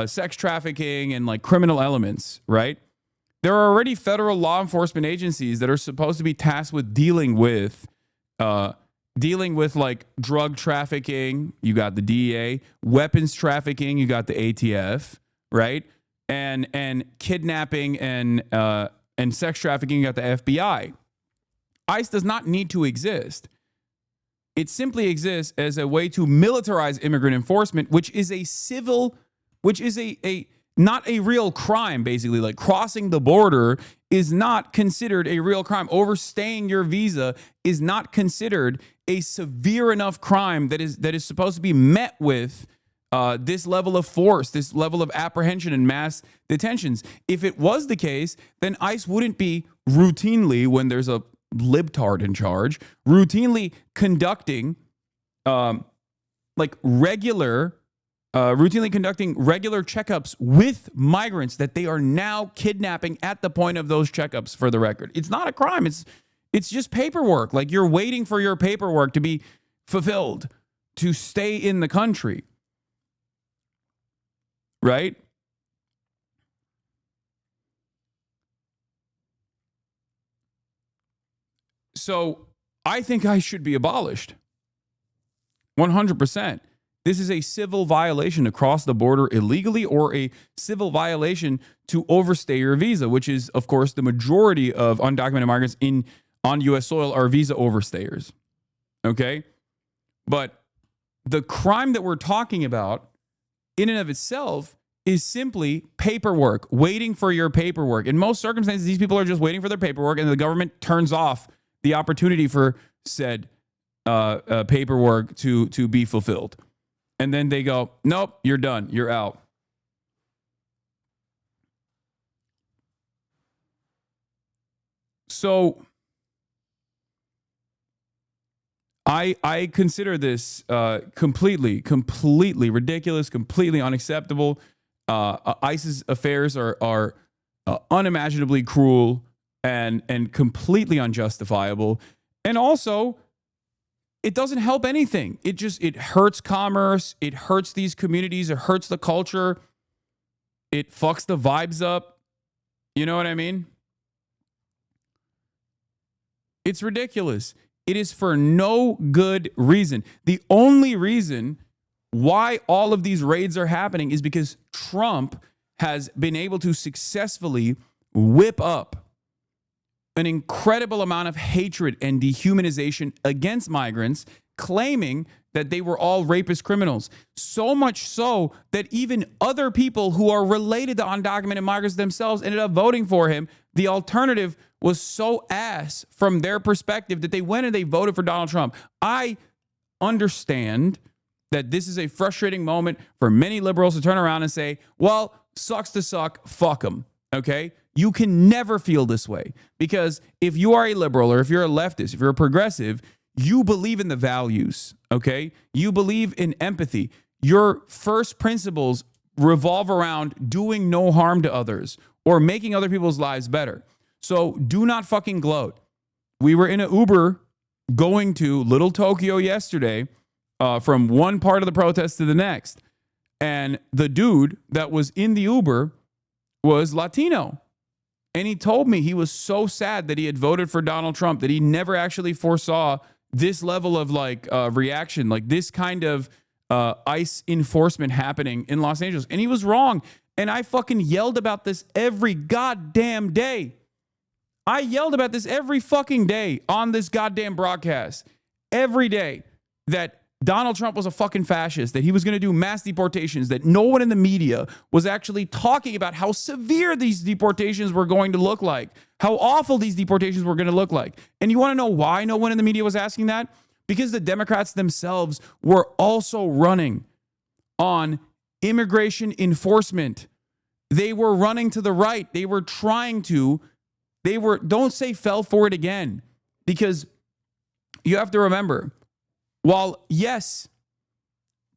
sex trafficking and like criminal elements, right? There are already federal law enforcement agencies that are supposed to be tasked with dealing with like drug trafficking. You got the DEA, weapons trafficking. You got the ATF, right? And kidnapping and sex trafficking. You got the FBI. ICE does not need to exist. It simply exists as a way to militarize immigrant enforcement, which is a civil, which is a not a real crime, basically. Like crossing the border is not considered a real crime. Overstaying your visa is not considered a severe enough crime that is supposed to be met with this level of force, this level of apprehension and mass detentions. If it was the case, then ICE wouldn't be routinely, when there's a libtard in charge, routinely conducting routinely conducting regular checkups with migrants that they are now kidnapping at the point of those checkups, for the record. It's not a crime. It's just paperwork. Like, you're waiting for your paperwork to be fulfilled to stay in the country. Right? So I think ICE should be abolished. 100%. This is a civil violation to cross the border illegally, or a civil violation to overstay your visa, which is, of course, the majority of undocumented migrants on U.S. soil are visa overstayers. Okay? But the crime that we're talking about in and of itself is simply paperwork, waiting for your paperwork. In most circumstances, these people are just waiting for their paperwork, and the government turns off the opportunity for said paperwork to be fulfilled. And then they go, nope, you're done. You're out. So I consider this completely ridiculous, completely unacceptable. ISIS affairs are unimaginably cruel and completely unjustifiable. And also, it doesn't help anything. It hurts commerce. It hurts these communities. It hurts the culture. It fucks the vibes up. You know what I mean? It's ridiculous. It is for no good reason. The only reason why all of these raids are happening is because Trump has been able to successfully whip up an incredible amount of hatred and dehumanization against migrants, claiming that they were all rapist criminals. So much so that even other people who are related to undocumented migrants themselves ended up voting for him. The alternative was so ass from their perspective that they went and they voted for Donald Trump. I understand that this is a frustrating moment for many liberals to turn around and say, well, sucks to suck, fuck them, okay? You can never feel this way because if you are a liberal or if you're a leftist, if you're a progressive, you believe in the values, okay? You believe in empathy. Your first principles revolve around doing no harm to others or making other people's lives better. So do not fucking gloat. We were in an Uber going to Little Tokyo yesterday from one part of the protest to the next. And the dude that was in the Uber was Latino. And he told me he was so sad that he had voted for Donald Trump, that he never actually foresaw this level of reaction, like this kind of ICE enforcement happening in Los Angeles. And he was wrong. And I fucking yelled about this every goddamn day. I yelled about this every fucking day on this goddamn broadcast. Every day that Donald Trump was a fucking fascist, that he was going to do mass deportations, that no one in the media was actually talking about how severe these deportations were going to look like, how awful these deportations were going to look like. And you want to know why no one in the media was asking that? Because the Democrats themselves were also running on immigration enforcement. They were running to the right. They were trying to, don't say fell for it again, because you have to remember, while yes,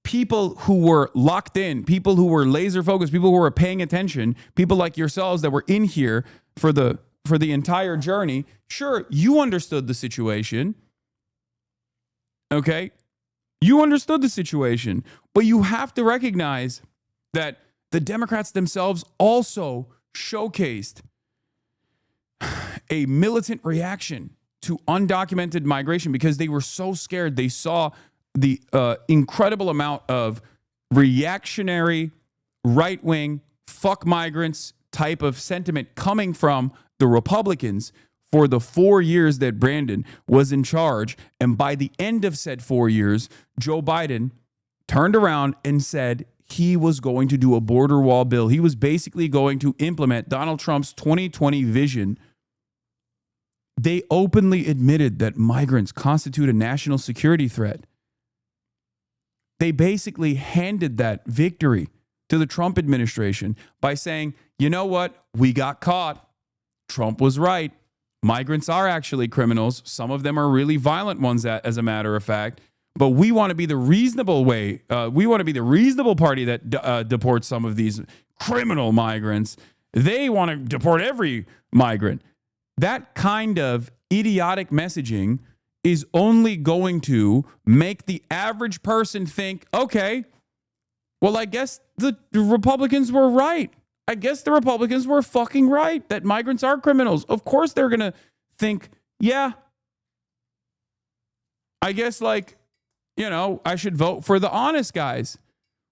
people who were locked in, people who were laser focused, people who were paying attention, people like yourselves that were in here for the entire journey, sure, you understood the situation. Okay? You understood the situation, but you have to recognize that the Democrats themselves also showcased a militant reaction to undocumented migration because they were so scared. They saw the incredible amount of reactionary, right-wing, fuck migrants type of sentiment coming from the Republicans for the 4 years that Brandon was in charge. And by the end of said 4 years, Joe Biden turned around and said he was going to do a border wall bill. He was basically going to implement Donald Trump's 2020 vision. They openly admitted that migrants constitute a national security threat. They basically handed that victory to the Trump administration by saying, you know what? We got caught. Trump was right. Migrants are actually criminals. Some of them are really violent ones, as a matter of fact. But we want to be the reasonable way. We want to be the reasonable party that deports some of these criminal migrants. They want to deport every migrant. That kind of idiotic messaging is only going to make the average person think, okay, well, I guess the Republicans were right. I guess the Republicans were fucking right that migrants are criminals. Of course they're going to think, yeah, I guess I should vote for the honest guys.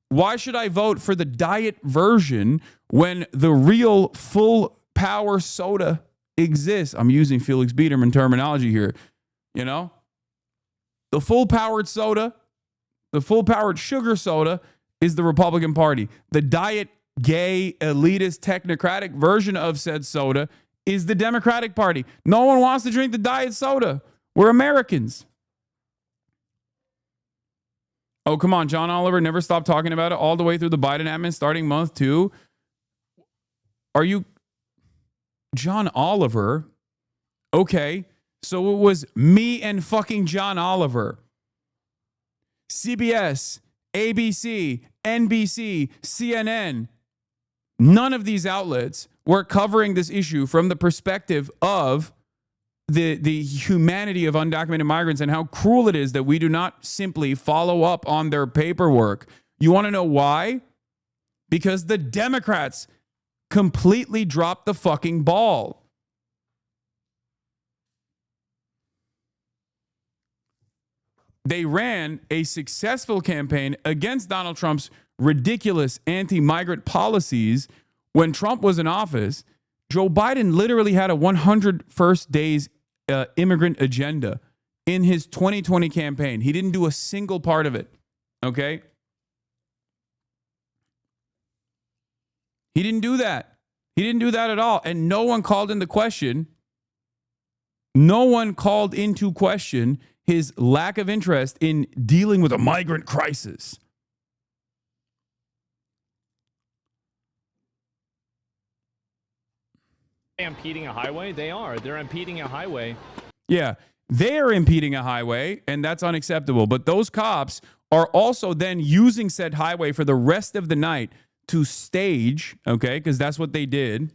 Why should I vote for the diet version when the real full power soda exists? I'm using Felix Biederman terminology here. The full powered soda, the full powered sugar soda is the Republican Party. The diet, gay, elitist, technocratic version of said soda is the Democratic Party. No one wants to drink the diet soda. We're Americans. Oh, come on. John Oliver never stopped talking about it all the way through the Biden admin starting month 2. Are you John Oliver? Okay. So it was me and fucking John Oliver. CBS, ABC, NBC, CNN. None of these outlets were covering this issue from the perspective of the humanity of undocumented migrants and how cruel it is that we do not simply follow up on their paperwork. You want to know why? Because the Democrats completely dropped the fucking ball. They ran a successful campaign against Donald Trump's ridiculous anti-migrant policies when Trump was in office. Joe Biden literally had a 100 first days immigrant agenda in his 2020 campaign. He didn't do a single part of it. Okay? He didn't do that. He didn't do that at all. And no one called into question. No one called into question his lack of interest in dealing with a migrant crisis. Impeding a highway? They are. They're impeding a highway. Yeah, they are impeding a highway, and that's unacceptable. But those cops are also then using said highway for the rest of the night to stage, okay, because that's what they did.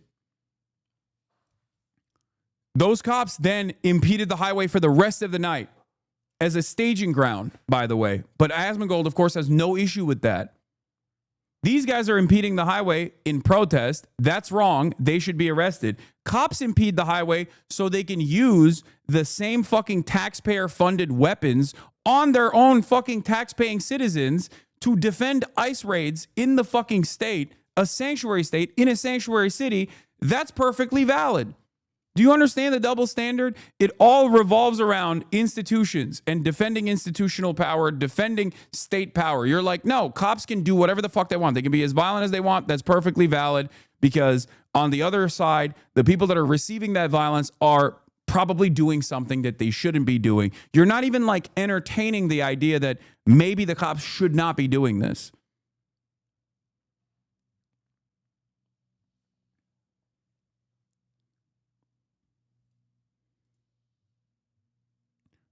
Those cops then impeded the highway for the rest of the night as a staging ground, by the way. But Asmongold, of course, has no issue with that. These guys are impeding the highway in protest. That's wrong. They should be arrested. Cops impede the highway so they can use the same fucking taxpayer-funded weapons on their own fucking tax-paying citizens to defend ICE raids in the fucking state, a sanctuary state in a sanctuary city. That's perfectly valid. Do you understand the double standard? It all revolves around institutions and defending institutional power, defending state power. You're like, no, cops can do whatever the fuck they want. They can be as violent as they want. That's perfectly valid because on the other side, the people that are receiving that violence are probably doing something that they shouldn't be doing. You're not even like entertaining the idea that maybe the cops should not be doing this.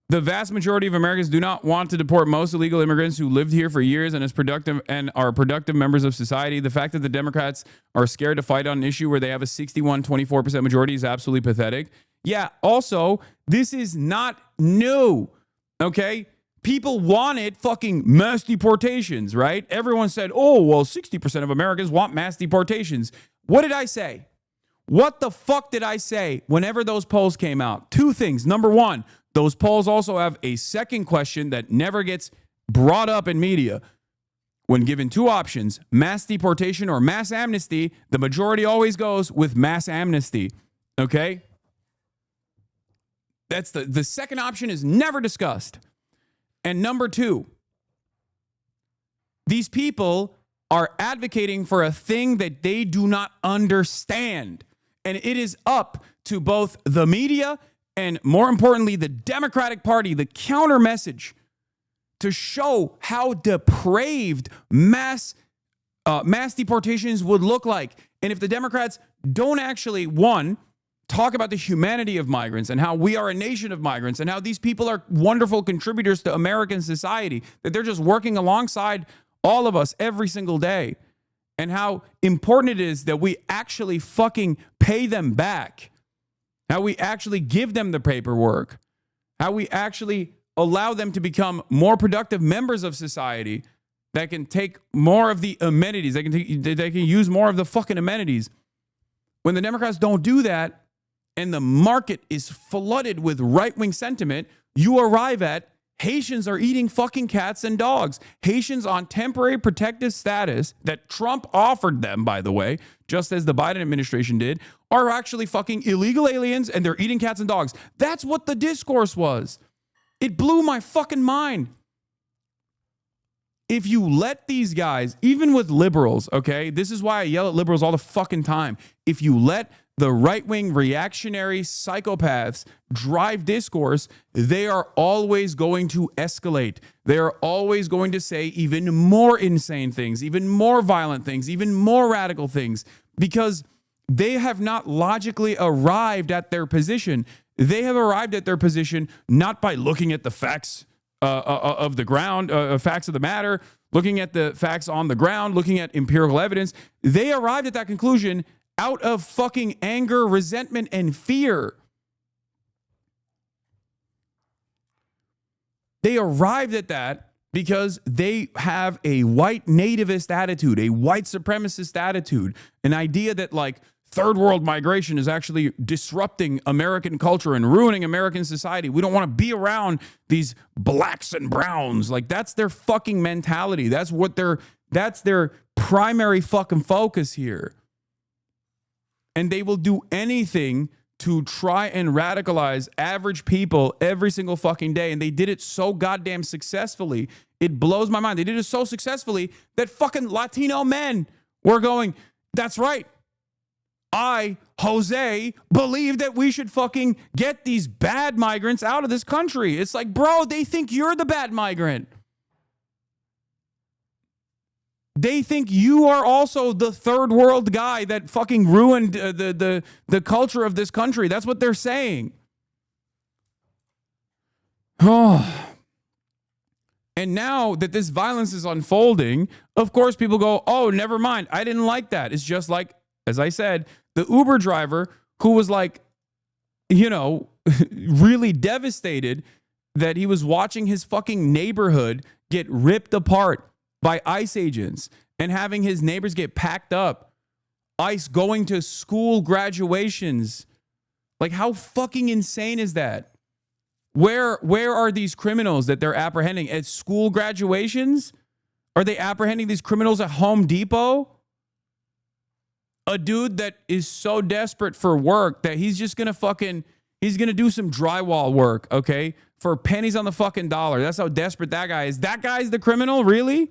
The vast majority of Americans do not want to deport most illegal immigrants who lived here for years and are productive members of society. The fact that the Democrats are scared to fight on an issue where they have a 61-24% majority is absolutely pathetic. Yeah, also, this is not new, okay? People wanted fucking mass deportations, right? Everyone said, oh, well, 60% of Americans want mass deportations. What did I say? What the fuck did I say whenever those polls came out? Two things. Number one, those polls also have a second question that never gets brought up in media. When given two options, mass deportation or mass amnesty, the majority always goes with mass amnesty. Okay? That's the second option is never discussed. And number two, these people are advocating for a thing that they do not understand. And it is up to both the media and more importantly, the Democratic Party, the counter message to show how depraved mass deportations would look like. And if the Democrats don't actually, one, talk about the humanity of migrants and how we are a nation of migrants and how these people are wonderful contributors to American society, that they're just working alongside all of us every single day, and how important it is that we actually fucking pay them back. How we actually give them the paperwork, how we actually allow them to become more productive members of society that can take more of the amenities. They can use more of the fucking amenities. When the Democrats don't do that and the market is flooded with right-wing sentiment, you arrive at Haitians are eating fucking cats and dogs. Haitians on temporary protective status that Trump offered them, by the way, just as the Biden administration did, are actually fucking illegal aliens and they're eating cats and dogs. That's what the discourse was. It blew my fucking mind. If you let these guys, even with liberals, okay, this is why I yell at liberals all the fucking time. If you let the right-wing reactionary psychopaths drive discourse, they are always going to escalate. They are always going to say even more insane things, even more violent things, even more radical things, because they have not logically arrived at their position. They have arrived at their position not by looking at the facts of the ground, facts of the matter, looking at the facts on the ground, looking at empirical evidence. They arrived at that conclusion out of fucking anger, resentment, and fear. They arrived at that because they have a white nativist attitude, a white supremacist attitude, an idea that like third world migration is actually disrupting American culture and ruining American society. We don't want to be around these blacks and browns. Like that's their fucking mentality. That's their primary fucking focus here. And they will do anything to try and radicalize average people every single fucking day. And they did it so goddamn successfully. It blows my mind. They did it so successfully that fucking Latino men were going, that's right. I, Jose, believe that we should fucking get these bad migrants out of this country. It's like, bro, they think you're the bad migrant. They think you are also the third world guy that fucking ruined the culture of this country. That's what they're saying. Oh. And now that this violence is unfolding, of course, people go, oh, never mind. I didn't like that. It's just like, as I said, the Uber driver who was like, you know, really devastated that he was watching his fucking neighborhood get ripped apart by ICE agents and having his neighbors get packed up. ICE going to school graduations. Like, how fucking insane is that? Where are these criminals that they're apprehending? At school graduations? Are they apprehending these criminals at Home Depot? A dude that is so desperate for work that he's just going to he's going to do some drywall work, okay? For pennies on the fucking dollar. That's how desperate that guy is. That guy's the criminal? Really?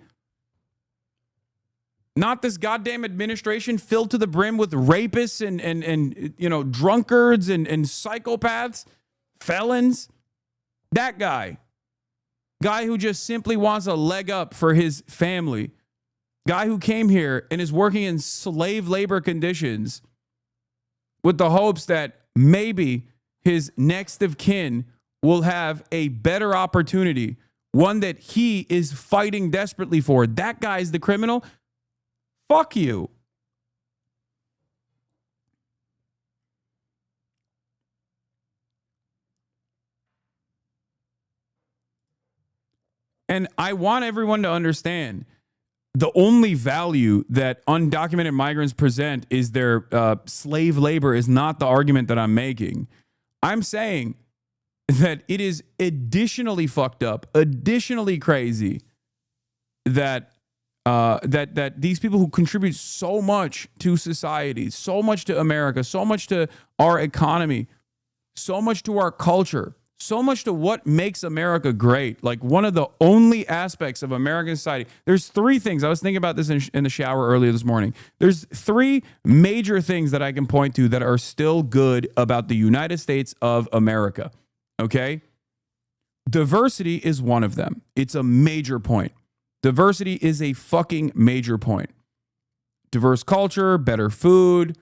Not this goddamn administration filled to the brim with rapists and you know, drunkards and psychopaths, felons. That guy who just simply wants a leg up for his family. Guy who came here and is working in slave labor conditions with the hopes that maybe his next of kin will have a better opportunity, one that he is fighting desperately for. That guy's the criminal. Fuck you. And I want everyone to understand the only value that undocumented migrants present is their slave labor is not the argument that I'm making. I'm saying that it is additionally fucked up, additionally crazy that that these people who contribute so much to society, so much to America, so much to our economy, so much to our culture, so much to what makes America great. Like one of the only aspects of American society. There's three things. I was thinking about this in the shower earlier this morning. There's three major things that I can point to that are still good about the United States of America. Okay? Diversity is one of them. It's a major point. Diversity is a fucking major point. Diverse culture, better food,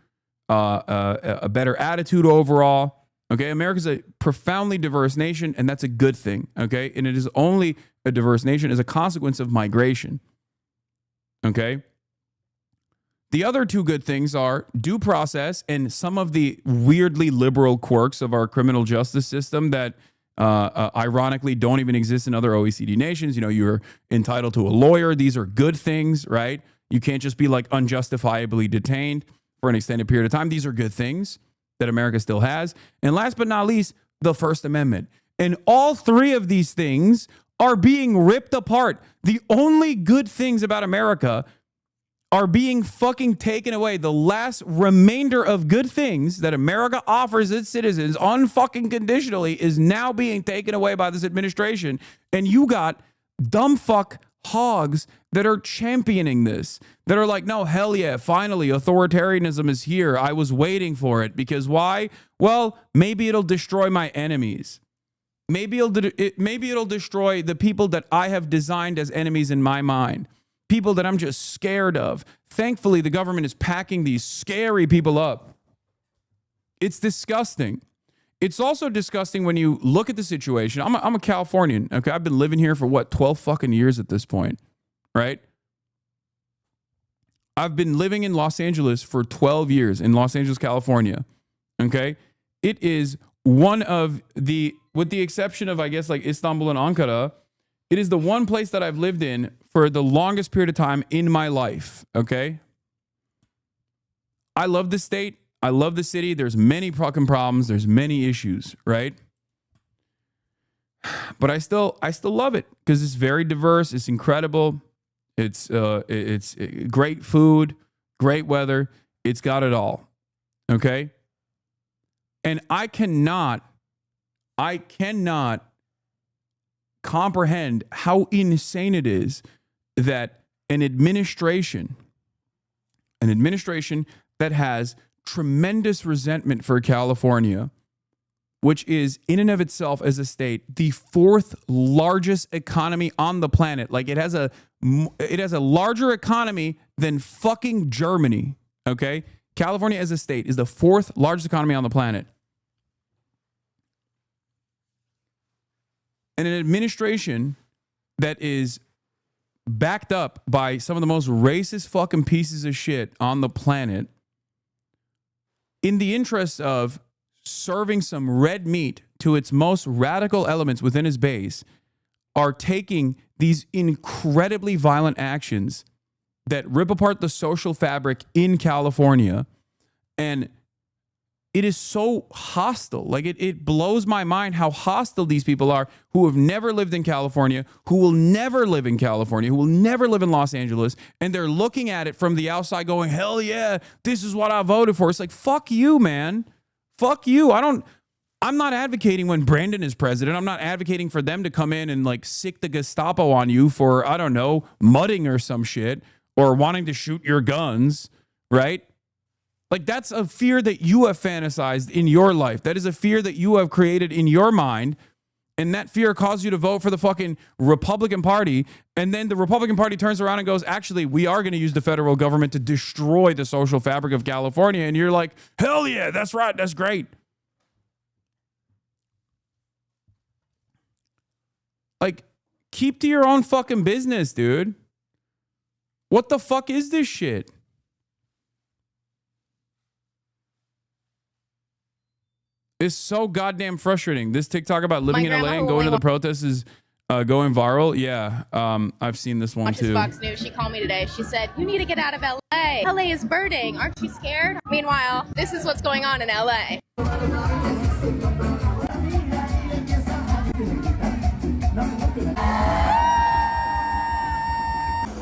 a better attitude overall. Okay, America's a profoundly diverse nation, and that's a good thing. Okay, and it is only a diverse nation as a consequence of migration. Okay. The other two good things are due process and some of the weirdly liberal quirks of our criminal justice system that ironically don't even exist in other OECD nations. You know, you're entitled to a lawyer. These are good things, right? You can't just be like unjustifiably detained for an extended period of time. These are good things that America still has. And last but not least, the First Amendment. And all three of these things are being ripped apart. The only good things about America are being fucking taken away. The last remainder of good things that America offers its citizens unfucking conditionally is now being taken away by this administration. And you got dumb fuck hogs that are championing this, that are like, no, hell yeah, finally, authoritarianism is here. I was waiting for it. Because why? Well, maybe it'll destroy my enemies. Maybe it'll destroy the people that I have designed as enemies in my mind. People that I'm just scared of. Thankfully, the government is packing these scary people up. It's disgusting. It's also disgusting when you look at the situation. I'm a Californian, okay? I've been living here for, what, 12 fucking years at this point, right? I've been living in Los Angeles for 12 years, in Los Angeles, California, okay? It is one of the, with the exception of, I guess, like Istanbul and Ankara, it is the one place that I've lived in for the longest period of time in my life, okay? I love the state. I love the city. There's many fucking problems. There's many issues, right? But I still love it because it's very diverse. It's incredible. It's great food, great weather. It's got it all, okay? And I cannot comprehend how insane it is that an administration that has tremendous resentment for California, which is in and of itself as a state the fourth largest economy on the planet. Like it has a larger economy than fucking Germany, okay? California as a state is the fourth largest economy on the planet. And an administration that is backed up by some of the most racist fucking pieces of shit on the planet, in the interest of serving some red meat to its most radical elements within his base, are taking these incredibly violent actions that rip apart the social fabric in California. And it is so hostile. Like it blows my mind how hostile these people are who have never lived in California, who will never live in California, who will never live in Los Angeles. And they're looking at it from the outside going, hell yeah, this is what I voted for. It's like, fuck you, man. Fuck you. I'm not advocating when Brandon is president. I'm not advocating for them to come in and like sick the Gestapo on you for, I don't know, mudding or some shit or wanting to shoot your guns, right? Like that's a fear that you have fantasized in your life. That is a fear that you have created in your mind. And that fear caused you to vote for the fucking Republican Party. And then the Republican Party turns around and goes, actually, we are going to use the federal government to destroy the social fabric of California. And you're like, hell yeah, that's right. That's great. Like, keep to your own fucking business, dude. What the fuck is this shit? It's so goddamn frustrating. This TikTok about living in LA and going to the protests is going viral. Yeah, I've seen this one too. Fox News. She called me today. She said, you need to get out of LA. LA is burning. Aren't you scared? Meanwhile, this is what's going on in LA.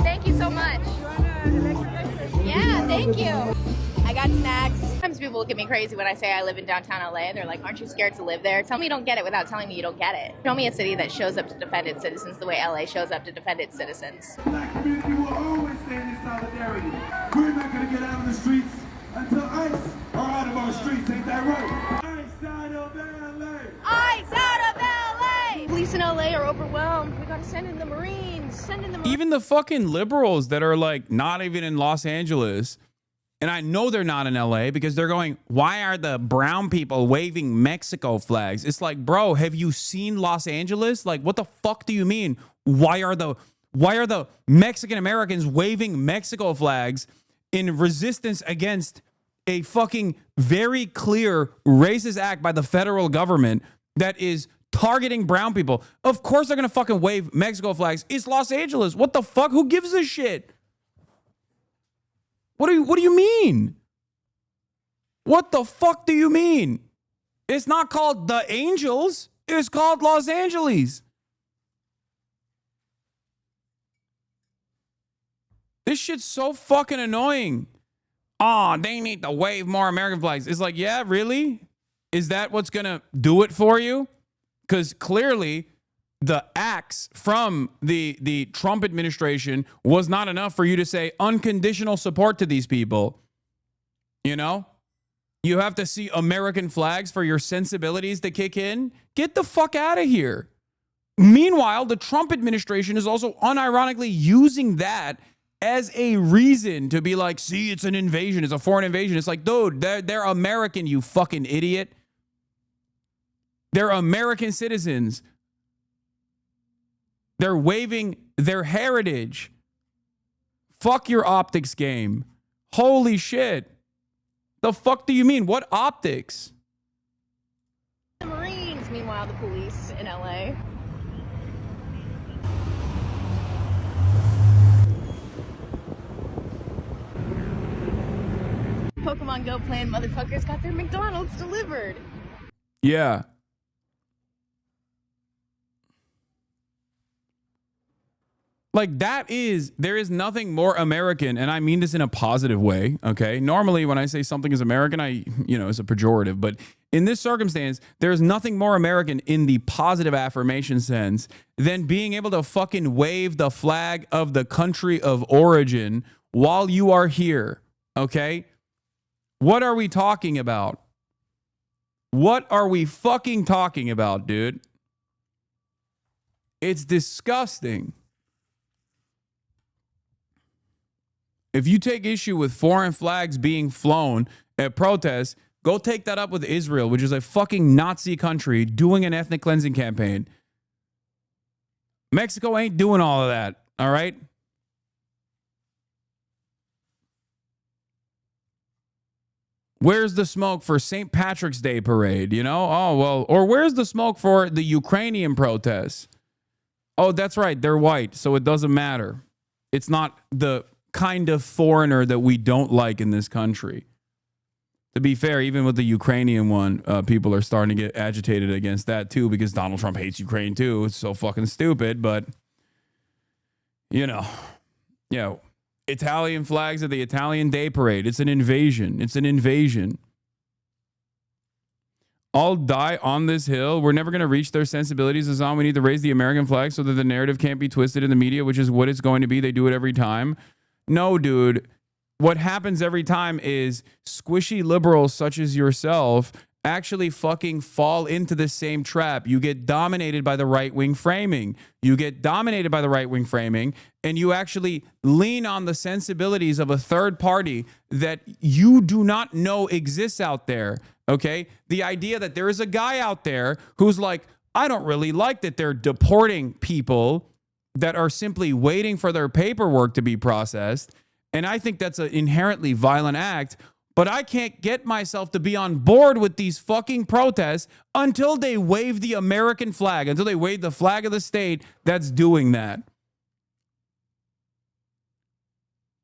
Thank you so much. Yeah, thank you. I got snacks. Sometimes people look at me crazy when I say I live in downtown LA, and they're like, aren't you scared to live there? Tell me you don't get it without telling me you don't get it. Show me a city that shows up to defend its citizens the way LA shows up to defend its citizens. Black community will always stand in solidarity. We're not going to get out of the streets until ICE are out of our streets. Ain't that right? ICE out of LA! ICE out of LA! Police in LA are overwhelmed. We gotta send in the Marines. Send in the Marines. Even the fucking liberals that are like not even in Los Angeles, and I know they're not in LA because they're going, why are the brown people waving Mexico flags? It's like, bro, have you seen Los Angeles? Like, what the fuck do you mean? Why are the Mexican Americans waving Mexico flags in resistance against a fucking very clear racist act by the federal government that is targeting brown people? Of course they're gonna fucking wave Mexico flags. It's Los Angeles. What the fuck? Who gives a shit? What do you mean? What the fuck do you mean? It's not called the Angels. It's called Los Angeles. This shit's so fucking annoying. Oh, they need to wave more American flags. It's like, yeah, really? Is that what's going to do it for you? Because clearly the acts from the Trump administration was not enough for you to say unconditional support to these people. You know? You have to see American flags for your sensibilities to kick in? Get the fuck out of here. Meanwhile, the Trump administration is also unironically using that as a reason to be like, see, it's an invasion. It's a foreign invasion. It's like, dude, they're American, you fucking idiot. They're American citizens. They're waving their heritage. Fuck your optics game. Holy shit. The fuck do you mean? What optics? The Marines, meanwhile, the police in LA. Pokemon Go playing motherfuckers got their McDonald's delivered. Yeah. Like there is nothing more American, and I mean this in a positive way, okay? Normally when I say something is American, it's a pejorative, but in this circumstance, there's nothing more American in the positive affirmation sense than being able to fucking wave the flag of the country of origin while you are here, okay? What are we talking about? What are we fucking talking about, dude? It's disgusting. If you take issue with foreign flags being flown at protests, go take that up with Israel, which is a fucking Nazi country doing an ethnic cleansing campaign. Mexico ain't doing all of that, all right? Where's the smoke for St. Patrick's Day parade, you know? Oh, well, or where's the smoke for the Ukrainian protests? Oh, that's right, they're white, so it doesn't matter. It's not the kind of foreigner that we don't like in this country. To be fair, even with the Ukrainian one, people are starting to get agitated against that too because Donald Trump hates Ukraine too. It's so fucking stupid, but Italian flags at the Italian Day Parade. It's an invasion. It's an invasion. All die on this hill. We're never going to reach their sensibilities, Hasan. We need to raise the American flag so that the narrative can't be twisted in the media, which is what it's going to be. They do it every time. No, dude. What happens every time is squishy liberals such as yourself actually fucking fall into the same trap. You get dominated by the right-wing framing. You get dominated by the right-wing framing, and you actually lean on the sensibilities of a third party that you do not know exists out there, okay? The idea that there is a guy out there who's like, I don't really like that they're deporting people that are simply waiting for their paperwork to be processed, and I think that's an inherently violent act, but I can't get myself to be on board with these fucking protests until they wave the American flag, until they wave the flag of the state that's doing that.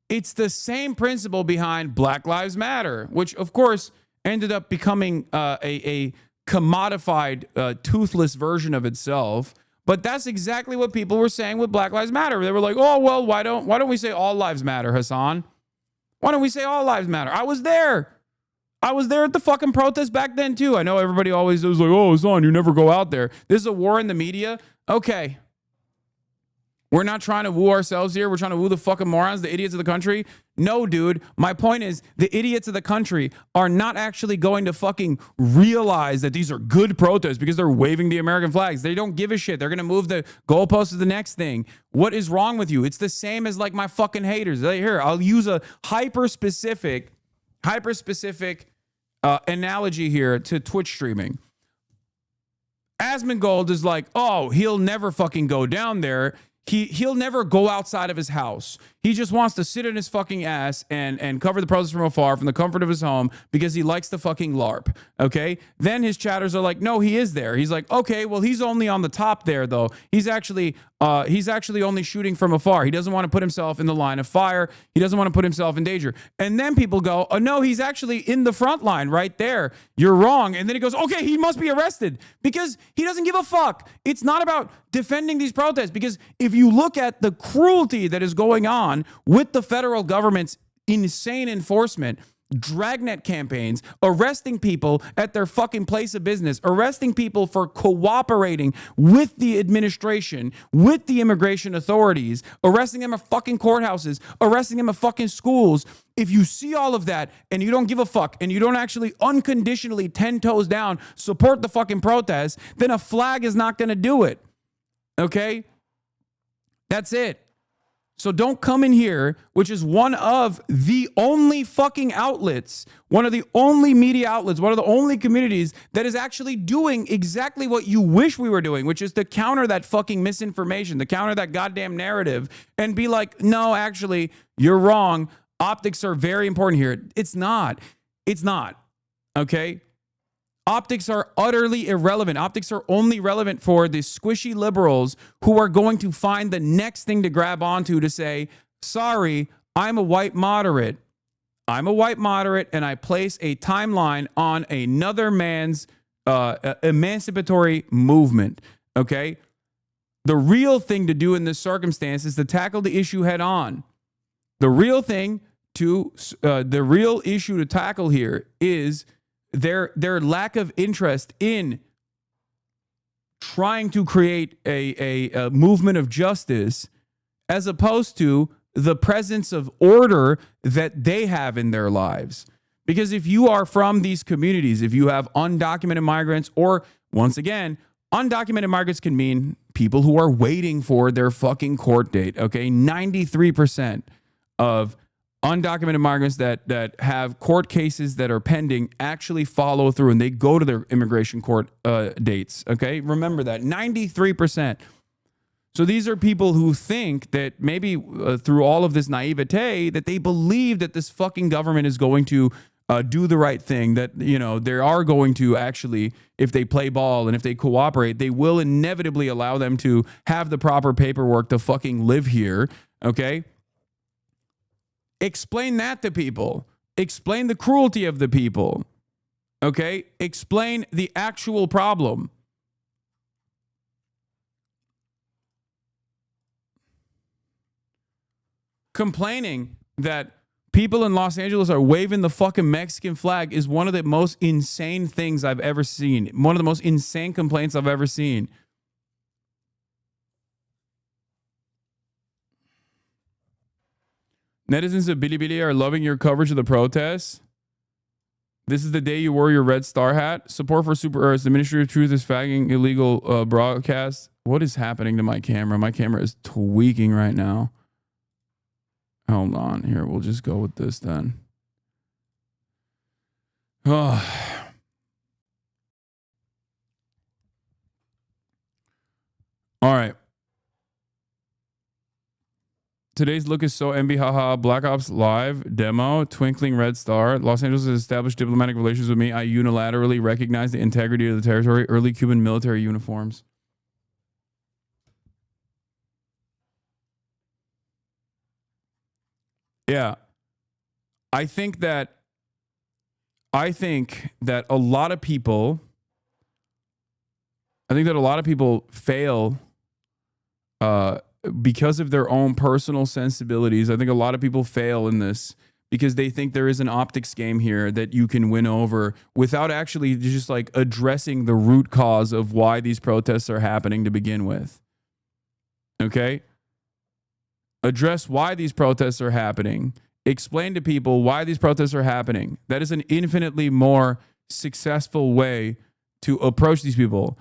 It's the same principle behind Black Lives Matter, which, of course, ended up becoming a commodified, toothless version of itself. But that's exactly what people were saying with Black Lives Matter. They were like, oh, well, why don't we say all lives matter, Hasan? Why don't we say all lives matter? I was there. I was there at the fucking protest back then, too. I know everybody always was like, oh, Hasan, you never go out there. This is a war in the media. Okay. We're not trying to woo ourselves here. We're trying to woo the fucking morons, the idiots of the country. No, dude. My point is the idiots of the country are not actually going to fucking realize that these are good protests because they're waving the American flags. They don't give a shit. They're going to move the goalpost to the next thing. What is wrong with you? It's the same as like my fucking haters. Here, I'll use a hyper-specific analogy here to Twitch streaming. Asmongold is like, oh, he'll never fucking go down there. He'll never go outside of his house. He just wants to sit in his fucking ass and cover the protest from afar from the comfort of his home because he likes the fucking LARP, okay? Then his chatters are like, no, he is there. He's like, okay, well, he's only on the top there, though. He's actually only shooting from afar. He doesn't want to put himself in the line of fire. He doesn't want to put himself in danger. And then people go, oh, no, he's actually in the front line right there. You're wrong. And then he goes, okay, he must be arrested because he doesn't give a fuck. It's not about defending these protests because if you look at the cruelty that is going on with the federal government's insane enforcement, dragnet campaigns, arresting people at their fucking place of business, arresting people for cooperating with the administration, with the immigration authorities, arresting them at fucking courthouses, arresting them at fucking schools. If you see all of that and you don't give a fuck and you don't actually unconditionally 10 toes down support the fucking protest, then a flag is not going to do it. Okay? That's it. So don't come in here, which is one of the only fucking outlets, one of the only media outlets, one of the only communities that is actually doing exactly what you wish we were doing, which is to counter that fucking misinformation, to counter that goddamn narrative and be like, no, actually, you're wrong. Optics are very important here. It's not. It's not. Okay? Optics are utterly irrelevant. Optics are only relevant for the squishy liberals who are going to find the next thing to grab onto to say, sorry, I'm a white moderate. I'm a white moderate, and I place a timeline on another man's emancipatory movement. Okay? The real thing to do in this circumstance is to tackle the issue head on. The real thing the real issue to tackle here is their lack of interest in trying to create a movement of justice, as opposed to the presence of order that they have in their lives. Because if you are from these communities, if you have undocumented migrants, or once again, undocumented migrants can mean people who are waiting for their fucking court date. Okay, 93% of undocumented migrants that have court cases that are pending actually follow through and they go to their immigration court dates. Okay, remember that 93%. So these are people who think that maybe through all of this naivete that they believe that this fucking government is going to do the right thing, that, you know, they are going to actually, if they play ball and if they cooperate, they will inevitably allow them to have the proper paperwork to fucking live here. Okay. Explain that to people. Explain the cruelty of the people. Okay? Explain the actual problem. Complaining that people in Los Angeles are waving the fucking Mexican flag is one of the most insane things I've ever seen. One of the most insane complaints I've ever seen. Netizens of Bilibili are loving your coverage of the protests. This is the day you wore your red star hat. Support for Super Earths. The Ministry of Truth is fagging illegal broadcasts. What is happening to my camera? My camera is tweaking right now. Hold on. Here, we'll just go with this then. Oh. All right. Today's look is so MB, haha. Black Ops Live demo, twinkling red star. Los Angeles has established diplomatic relations with me. I unilaterally recognize the integrity of the territory. Early Cuban military uniforms. Yeah. I think that a lot of people fail because of their own personal sensibilities. I think a lot of people fail in this because they think there is an optics game here that you can win over without actually just like addressing the root cause of why these protests are happening to begin with. Okay? Address why these protests are happening. Explain to people why these protests are happening. That is an infinitely more successful way to approach these people.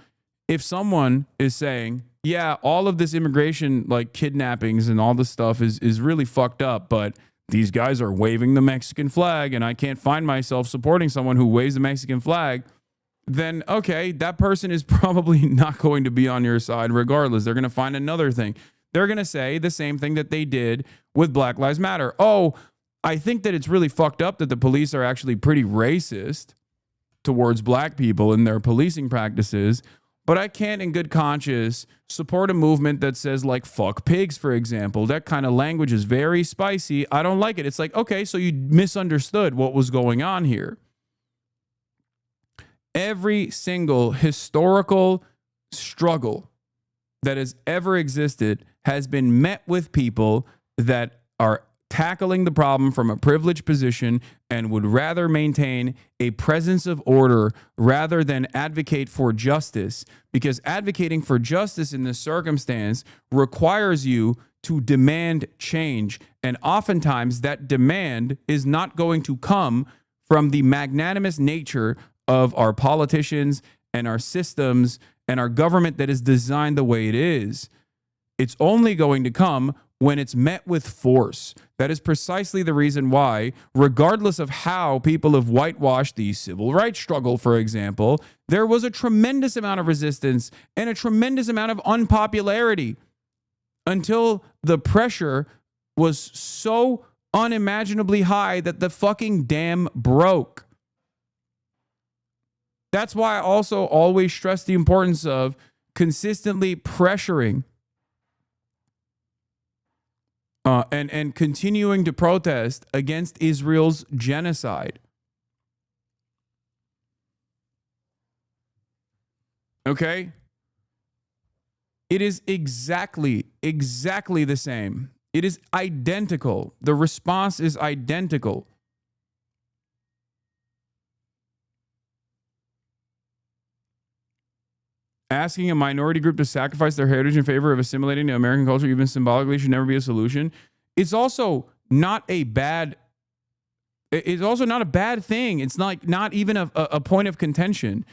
If someone is saying, yeah, all of this immigration, like kidnappings and all this stuff is really fucked up, but these guys are waving the Mexican flag and I can't find myself supporting someone who waves the Mexican flag, then okay, that person is probably not going to be on your side regardless. They're going to find another thing. They're going to say the same thing that they did with Black Lives Matter. Oh, I think that it's really fucked up that the police are actually pretty racist towards black people in their policing practices, but I can't in good conscience support a movement that says like fuck pigs, for example. That kind of language is very spicy. I don't like it. It's like, okay, so you misunderstood what was going on here. Every single historical struggle that has ever existed has been met with people that are tackling the problem from a privileged position and would rather maintain a presence of order rather than advocate for justice, because advocating for justice in this circumstance requires you to demand change. And oftentimes that demand is not going to come from the magnanimous nature of our politicians and our systems and our government that is designed the way it is. It's only going to come when it's met with force. That is precisely the reason why, regardless of how people have whitewashed the civil rights struggle, for example, there was a tremendous amount of resistance and a tremendous amount of unpopularity until the pressure was so unimaginably high that the fucking dam broke. That's why I also always stress the importance of consistently pressuring and continuing to protest against Israel's genocide. Okay? It is exactly the same. It is identical. The response is identical. Asking a minority group to sacrifice their heritage in favor of assimilating to American culture, even symbolically, should never be a solution. It's also not a bad. It's also not a bad thing. It's not even a point of contention.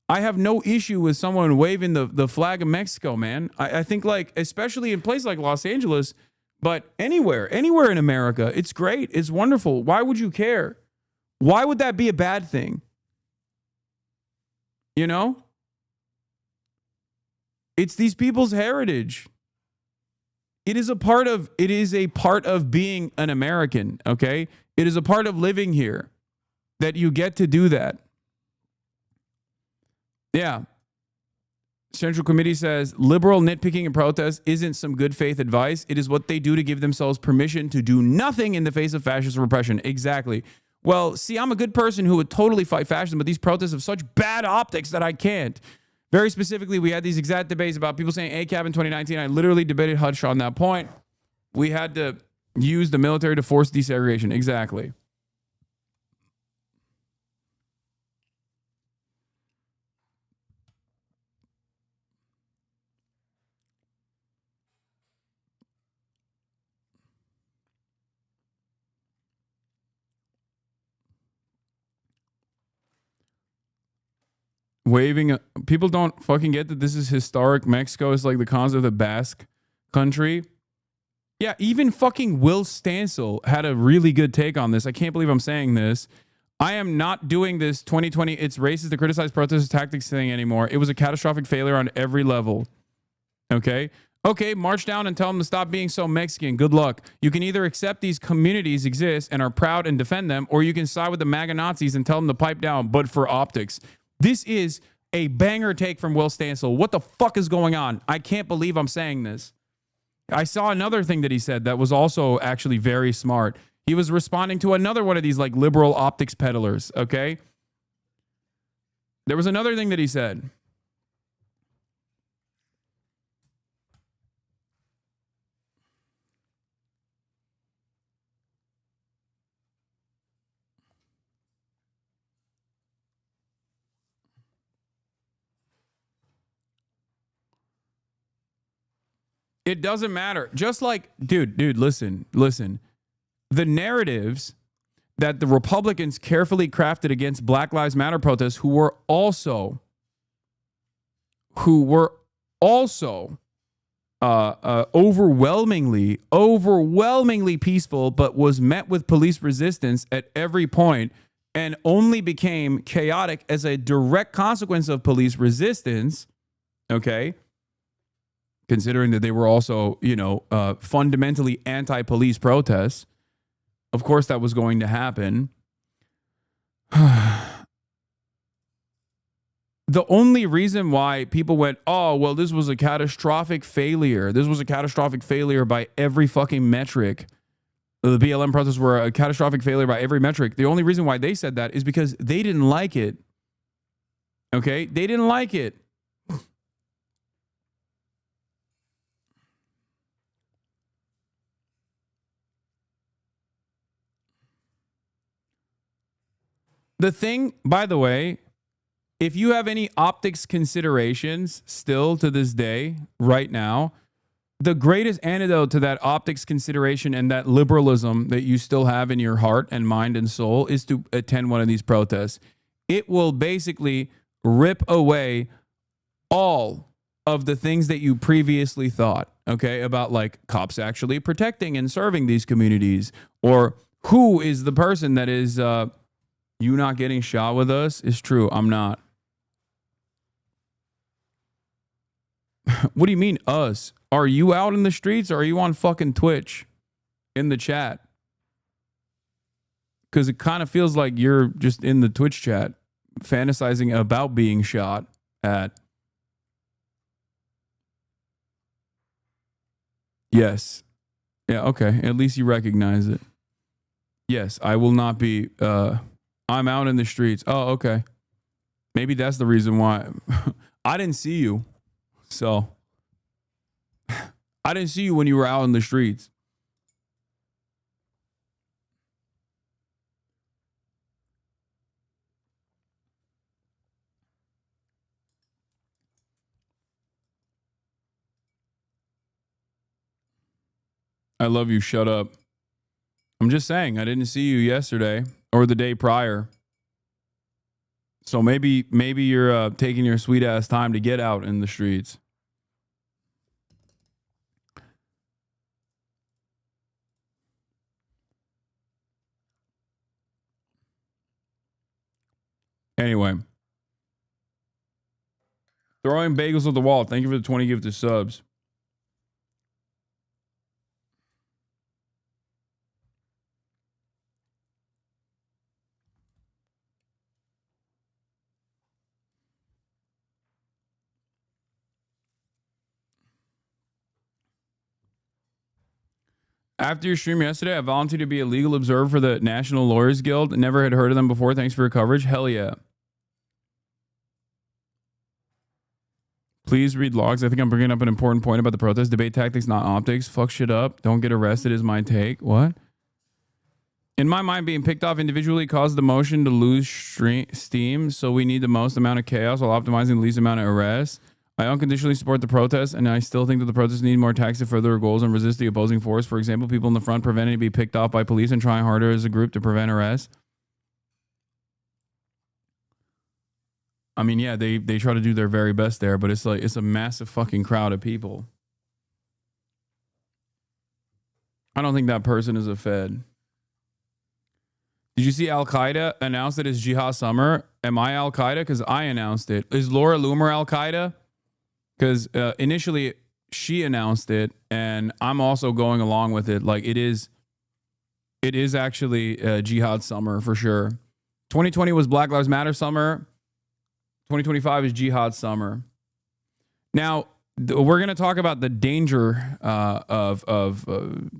I have no issue with someone waving the flag of Mexico, man. I think, like, especially in places like Los Angeles, but anywhere in America, it's great. It's wonderful. Why would you care? Why would that be a bad thing? You know? It's these people's heritage. It is a part of being an American, okay? It is a part of living here that you get to do that. Yeah. Central Committee says liberal nitpicking and protest isn't some good faith advice. It is what they do to give themselves permission to do nothing in the face of fascist repression. Exactly. Well, see, I'm a good person who would totally fight fascism, but these protests have such bad optics that I can't. Very specifically, we had these exact debates about people saying ACAB in 2019. I literally debated Hutch on that point. We had to use the military to force desegregation. Exactly. People don't fucking get that this is historic. Mexico is like the cons of the Basque country. Yeah, even fucking Will Stancil had a really good take on this. I can't believe I'm saying this. I am not doing this 2020 it's racist to criticize protest tactics thing anymore. It was a catastrophic failure on every level. Okay, march down and tell them to stop being so Mexican. Good luck. You can either accept these communities exist and are proud and defend them, or you can side with the MAGA Nazis and tell them to pipe down, but for optics. This is a banger take from Will Stancil. What the fuck is going on? I can't believe I'm saying this. I saw another thing that he said that was also actually very smart. He was responding to another one of these like liberal optics peddlers, okay? There was another thing that he said. It doesn't matter. Just like, dude, listen. The narratives that the Republicans carefully crafted against Black Lives Matter protests, who were also overwhelmingly peaceful, but was met with police resistance at every point and only became chaotic as a direct consequence of police resistance, okay? Considering that they were also, fundamentally anti-police protests. Of course, that was going to happen. The only reason why people went, oh, well, this was a catastrophic failure. This was a catastrophic failure by every fucking metric. The BLM protests were a catastrophic failure by every metric. The only reason why they said that is because they didn't like it. Okay? They didn't like it. the thing, by the way, if you have any optics considerations still to this day, right now, the greatest antidote to that optics consideration and that liberalism that you still have in your heart and mind and soul is to attend one of these protests. It will basically rip away all of the things that you previously thought, okay, about like cops actually protecting and serving these communities, or who is the person that is you not getting shot with us is true. I'm not. What do you mean us? Are you out in the streets or are you on fucking Twitch in the chat? Because it kind of feels like you're just in the Twitch chat fantasizing about being shot at. Yes. Yeah, okay. At least you recognize it. Yes, I will not be I'm out in the streets. Oh, okay. Maybe that's the reason why. I didn't see you. So I didn't see you when you were out in the streets. I love you. Shut up. I'm just saying, I didn't see you yesterday or the day prior. So maybe you're taking your sweet ass time to get out in the streets. Anyway. Throwing bagels at the wall. Thank you for the 20 gifted subs. After your stream yesterday, I volunteered to be a legal observer for the National Lawyers Guild. Never had heard of them before. Thanks for your coverage. Hell yeah. Please read logs. I think I'm bringing up an important point about the protest. Debate tactics, not optics. Fuck shit up. Don't get arrested is my take. What? In my mind, being picked off individually caused the motion to lose steam, so we need the most amount of chaos while optimizing the least amount of arrests. I unconditionally support the protest, and I still think that the protests need more tactics to further their goals and resist the opposing force. For example, people in the front preventing to be picked off by police and trying harder as a group to prevent arrests. I mean, yeah, they try to do their very best there, but it's like it's a massive fucking crowd of people. I don't think that person is a Fed. Did you see Al Qaeda announce that it's Jihad Summer? Am I Al Qaeda? Because I announced it. Is Laura Loomer Al Qaeda? Because initially she announced it, and I'm also going along with it. Like it is actually Jihad Summer for sure. 2020 was Black Lives Matter Summer. 2025 is Jihad Summer. Now we're going to talk about the danger of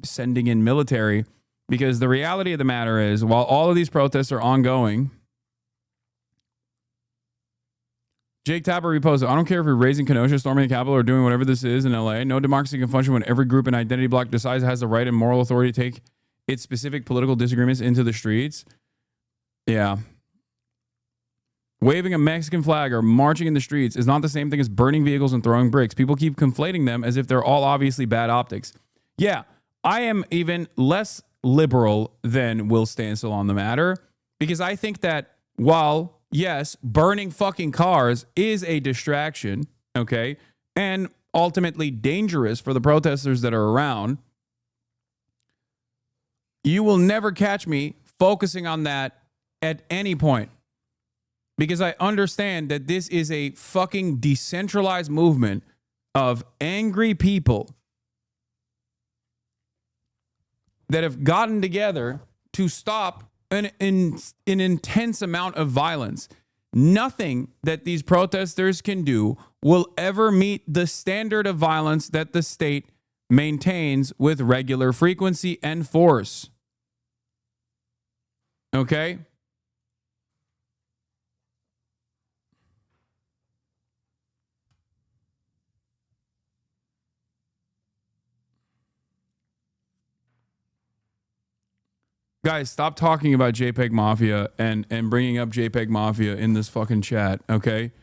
sending in military, because the reality of the matter is, while all of these protests are ongoing. Jake Tapper reposted, I don't care if you're raising Kenosha, storming the Capitol, or doing whatever this is in LA. No democracy can function when every group and identity bloc decides it has the right and moral authority to take its specific political disagreements into the streets. Yeah. Waving a Mexican flag or marching in the streets is not the same thing as burning vehicles and throwing bricks. People keep conflating them as if they're all obviously bad optics. Yeah, I am even less liberal than Will Stansel on the matter, because I think that while yes, burning fucking cars is a distraction, okay, and ultimately dangerous for the protesters that are around, you will never catch me focusing on that at any point, because I understand that this is a fucking decentralized movement of angry people that have gotten together to stop an intense amount of violence. Nothing that these protesters can do will ever meet the standard of violence that the state maintains with regular frequency and force. Okay? Guys, stop talking about JPEG Mafia and bringing up JPEG Mafia in this fucking chat, okay?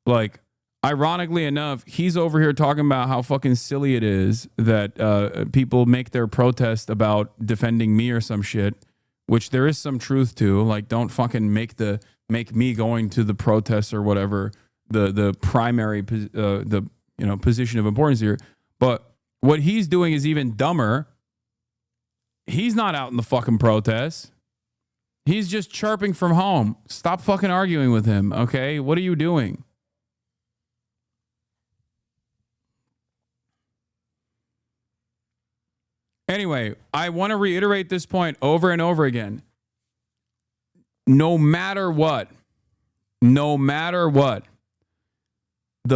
Like, ironically enough, he's over here talking about how fucking silly it is that people make their protest about defending me or some shit, which there is some truth to. Like, don't fucking make me going to the protests or whatever the primary position of importance here. But what he's doing is even dumber. He's not out in the fucking protests. He's just chirping from home. Stop fucking arguing with him, okay? What are you doing? Anyway, I want to reiterate this point over and over again. No matter what, the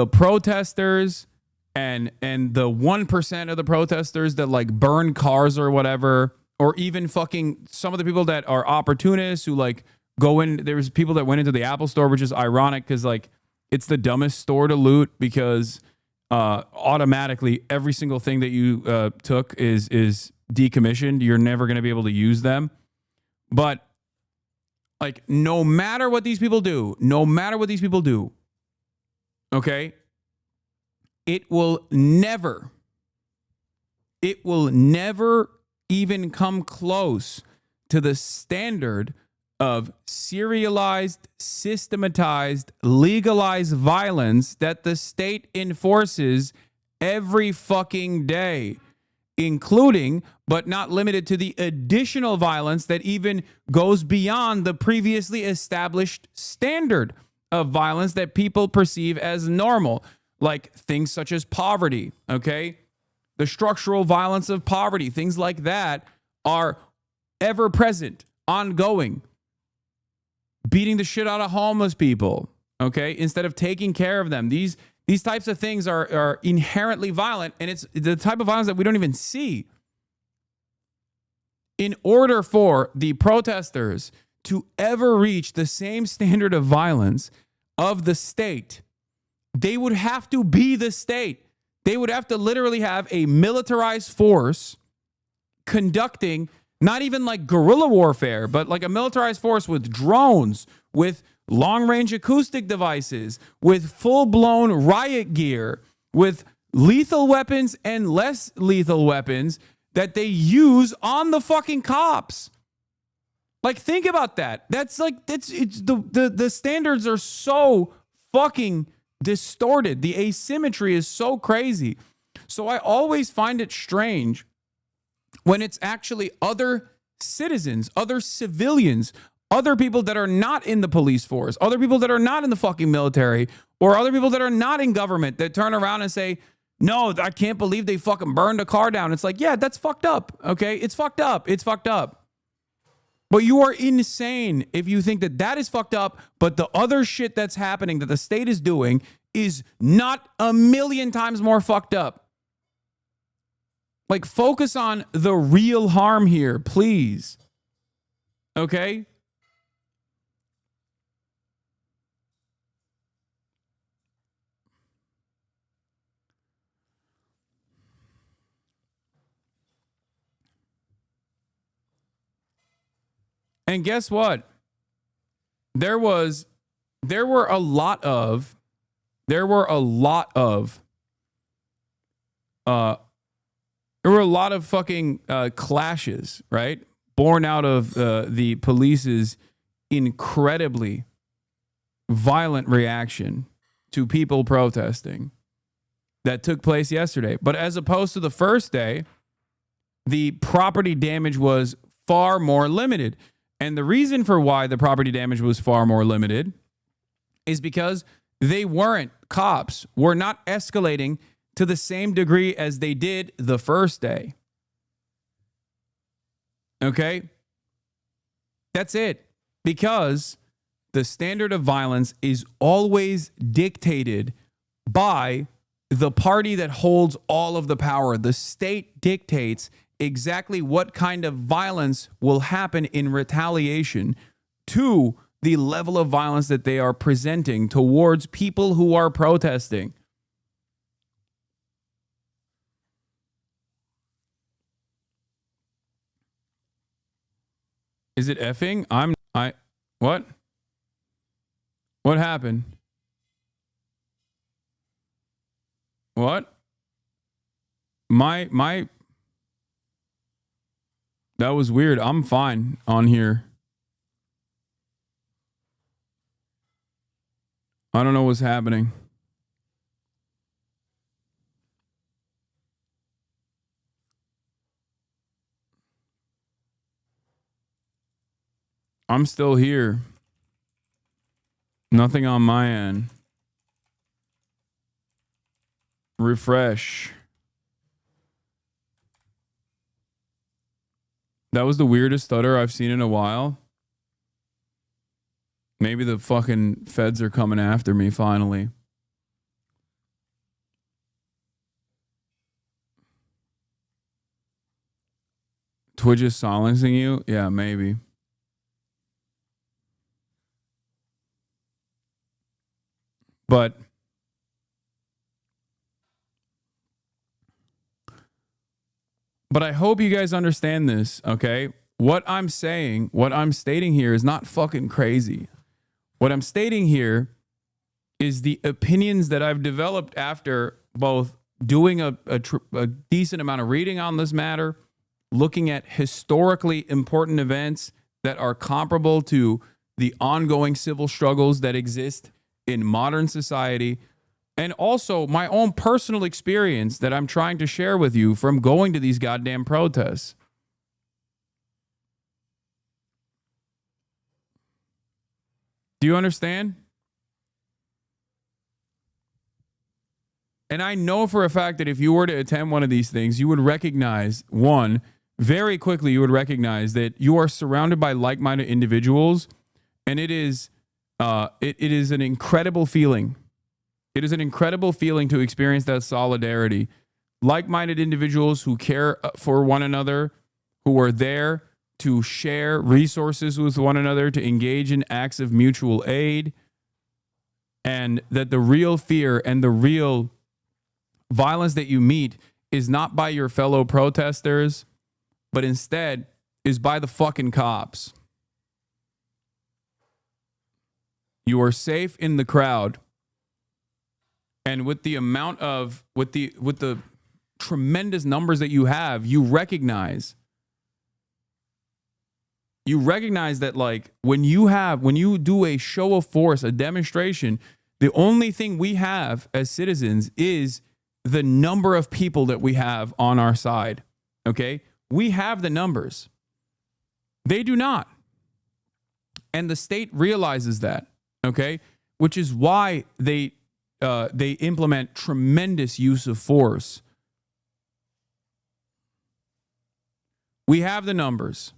protesters and the 1% of the protesters that like burn cars or whatever, or even fucking some of the people that are opportunists who like go in, there's people that went into the Apple store, which is ironic because like it's the dumbest store to loot because automatically every single thing that you took is decommissioned. You're never going to be able to use them. But like, no matter what these people do, okay, it will never even come close to the standard of serialized, systematized, legalized violence that the state enforces every fucking day, including, but not limited to, the additional violence that even goes beyond the previously established standard of violence that people perceive as normal, like things such as poverty, okay? The structural violence of poverty, things like that are ever present, ongoing. Beating the shit out of homeless people, okay? Instead of taking care of them. These types of things are inherently violent, and it's the type of violence that we don't even see. In order for the protesters to ever reach the same standard of violence of the state, they would have to be the state. They would have to literally have a militarized force conducting not even like guerrilla warfare, but like a militarized force with drones, with long-range acoustic devices, with full-blown riot gear, with lethal weapons and less lethal weapons that they use on the fucking cops. Like, think about that. That's like, it's the standards are so fucking distorted. The asymmetry is so crazy. So I always find it strange when it's actually other citizens, other civilians, other people that are not in the police force, other people that are not in the fucking military, or other people that are not in government that turn around and say, no, I can't believe they fucking burned a car down. It's like, yeah, that's fucked up. Okay. It's fucked up. It's fucked up. But you are insane if you think that that is fucked up, but the other shit that's happening that the state is doing is not a million times more fucked up. Like, focus on the real harm here, please. Okay? And guess what? There were a lot of fucking clashes, right? Born out of the police's incredibly violent reaction to people protesting that took place yesterday. But as opposed to the first day, the property damage was far more limited. And the reason for why the property damage was far more limited is because cops were not escalating to the same degree as they did the first day. Okay? That's it. Because the standard of violence is always dictated by the party that holds all of the power. The state dictates exactly what kind of violence will happen in retaliation to the level of violence that they are presenting towards people who are protesting. Is it effing? What? What happened? What? My that was weird. I'm fine on here. I don't know what's happening. I'm still here. Nothing on my end. Refresh. That was the weirdest stutter I've seen in a while. Maybe the fucking feds are coming after me finally. Twitch is silencing you? Yeah, maybe. But I hope you guys understand this, okay? What I'm saying, what I'm stating here is not fucking crazy. What I'm stating here is the opinions that I've developed after both doing a decent amount of reading on this matter, looking at historically important events that are comparable to the ongoing civil struggles that exist in modern society, and also my own personal experience that I'm trying to share with you from going to these goddamn protests. Do you understand? And I know for a fact that if you were to attend one of these things, you would recognize, one, very quickly you would recognize that you are surrounded by like-minded individuals, and it is an incredible feeling. It is an incredible feeling to experience that solidarity. Like-minded individuals who care for one another, who are there to share resources with one another, to engage in acts of mutual aid, and that the real fear and the real violence that you meet is not by your fellow protesters, but instead is by the fucking cops. You are safe in the crowd. And with the amount of, with the tremendous numbers that you have, you recognize that, like, when you do a show of force, a demonstration, the only thing we have as citizens is the number of people that we have on our side. Okay? We have the numbers. They do not. And the state realizes that. Okay? Which is why they implement tremendous use of force. We have the numbers.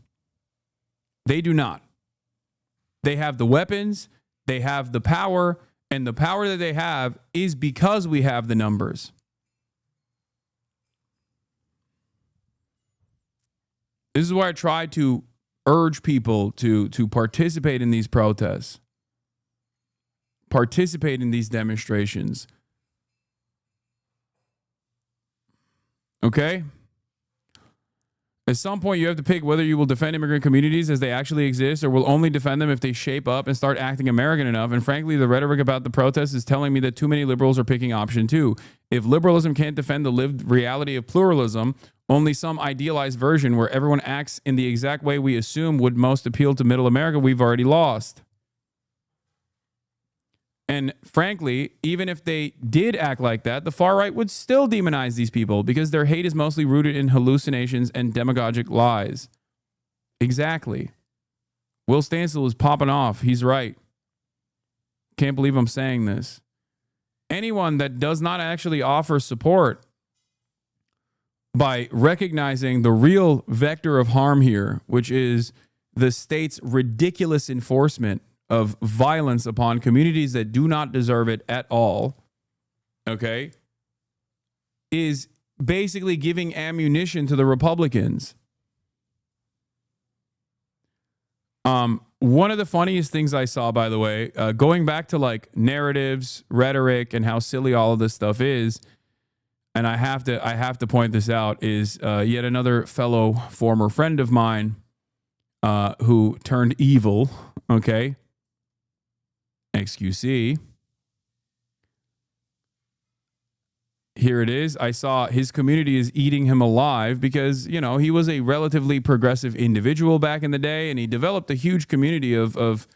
They do not. They have the weapons, they have the power, and the power that they have is because we have the numbers. This is why I try to urge people to participate in these protests. Participate in these demonstrations. Okay? At some point, you have to pick whether you will defend immigrant communities as they actually exist, or will only defend them if they shape up and start acting American enough. And frankly, the rhetoric about the protests is telling me that too many liberals are picking option 2. If liberalism can't defend the lived reality of pluralism, only some idealized version where everyone acts in the exact way we assume would most appeal to middle America, we've already lost. And frankly, even if they did act like that, the far right would still demonize these people because their hate is mostly rooted in hallucinations and demagogic lies. Exactly. Will Stancil is popping off. He's right. Can't believe I'm saying this. Anyone that does not actually offer support by recognizing the real vector of harm here, which is the state's ridiculous enforcement of violence upon communities that do not deserve it at all, okay, is basically giving ammunition to the Republicans. One of the funniest things I saw, by the way, going back to like narratives, rhetoric, and how silly all of this stuff is, and I have to point this out, is yet another fellow former friend of mine, who turned evil, okay? XQC. Here it is. I saw his community is eating him alive because, you know, he was a relatively progressive individual back in the day, and he developed a huge community of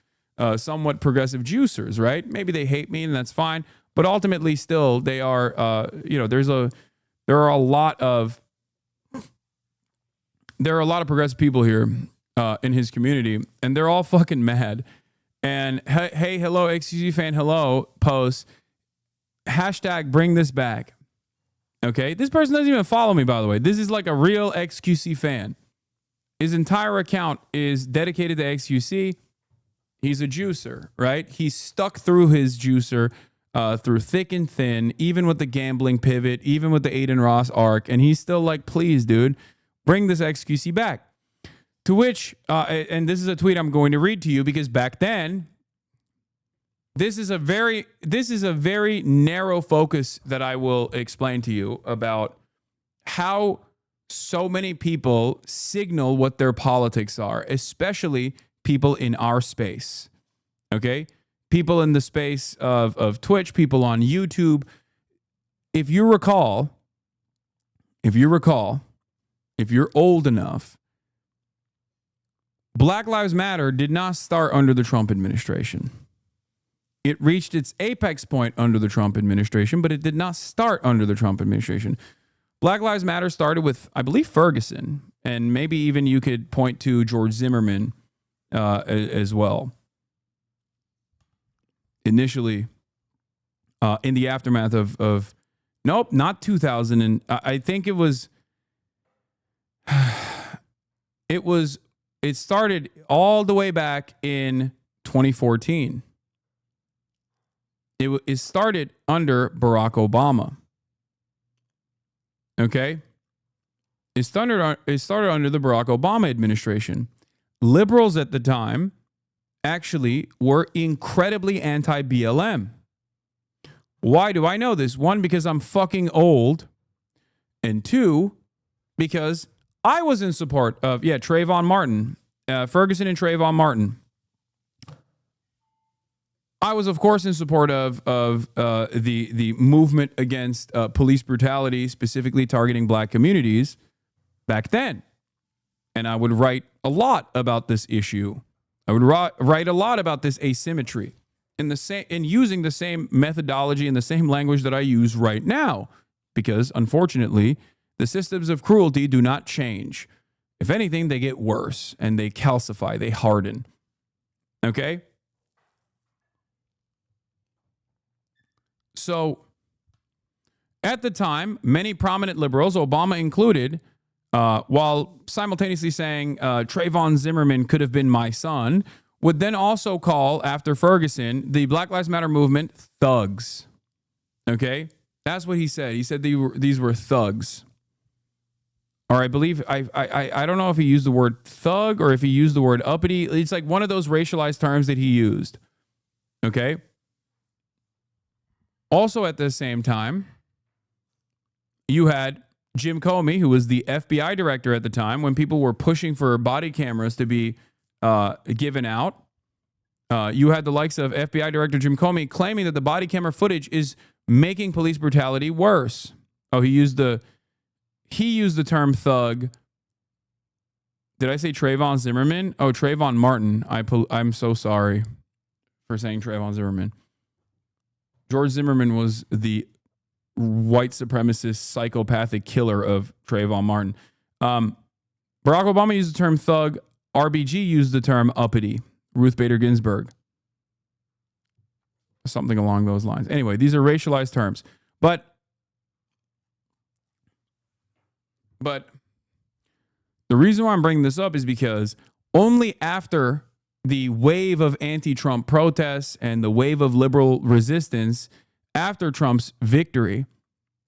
somewhat progressive juicers, right? Maybe they hate me, and that's fine. But ultimately, still, they are, there are a lot of progressive people here in his community, and they're all fucking mad. And hey, hello, XQC fan, hello, post, hashtag bring this back. Okay, this person doesn't even follow me, by the way. This is like a real XQC fan. His entire account is dedicated to XQC. He's a juicer, right? He's stuck through his juicer through thick and thin, even with the gambling pivot, even with the Aiden Ross arc, and he's still like, please, dude, bring this XQC back. To which, and this is a tweet I'm going to read to you because back then, this is a very narrow focus that I will explain to you about how so many people signal what their politics are, especially people in our space. Okay? People in the space of Twitch, people on YouTube. If you recall, if you're old enough, Black Lives Matter did not start under the Trump administration. It reached its apex point under the Trump administration, but it did not start under the Trump administration. Black Lives Matter started with, I believe, Ferguson, and maybe even you could point to George Zimmerman as well. Initially, in the aftermath of nope, not 2000, and I think it was, it started all the way back in 2014. It started under Barack Obama. Okay? It started under the Barack Obama administration. Liberals at the time actually were incredibly anti-BLM. Why do I know this? One, because I'm fucking old. And two, because I was in support of, Trayvon Martin, Ferguson and Trayvon Martin. I was, of course, in support of the movement against police brutality, specifically targeting black communities back then. And I would write a lot about this issue. I would write a lot about this asymmetry in using the same methodology and the same language that I use right now. Because, unfortunately, the systems of cruelty do not change. If anything, they get worse and they calcify, they harden. Okay? So, at the time, many prominent liberals, Obama included, while simultaneously saying Trayvon Zimmerman could have been my son, would then also call, after Ferguson, the Black Lives Matter movement thugs. Okay? That's what he said. He said these were thugs. Or I believe, I don't know if he used the word thug or if he used the word uppity. It's like one of those racialized terms that he used. Okay? Also at the same time, you had Jim Comey, who was the FBI director at the time, when people were pushing for body cameras to be given out. You had the likes of FBI Director Jim Comey claiming that the body camera footage is making police brutality worse. Oh, he used the term thug. Did I say Trayvon Zimmerman? Oh, Trayvon Martin. I'm so sorry for saying Trayvon Zimmerman. George Zimmerman was the white supremacist psychopathic killer of Trayvon Martin. Barack Obama used the term thug. RBG used the term uppity. Ruth Bader Ginsburg. Something along those lines. Anyway, these are racialized terms. But the reason why I'm bringing this up is because only after the wave of anti-Trump protests and the wave of liberal resistance after Trump's victory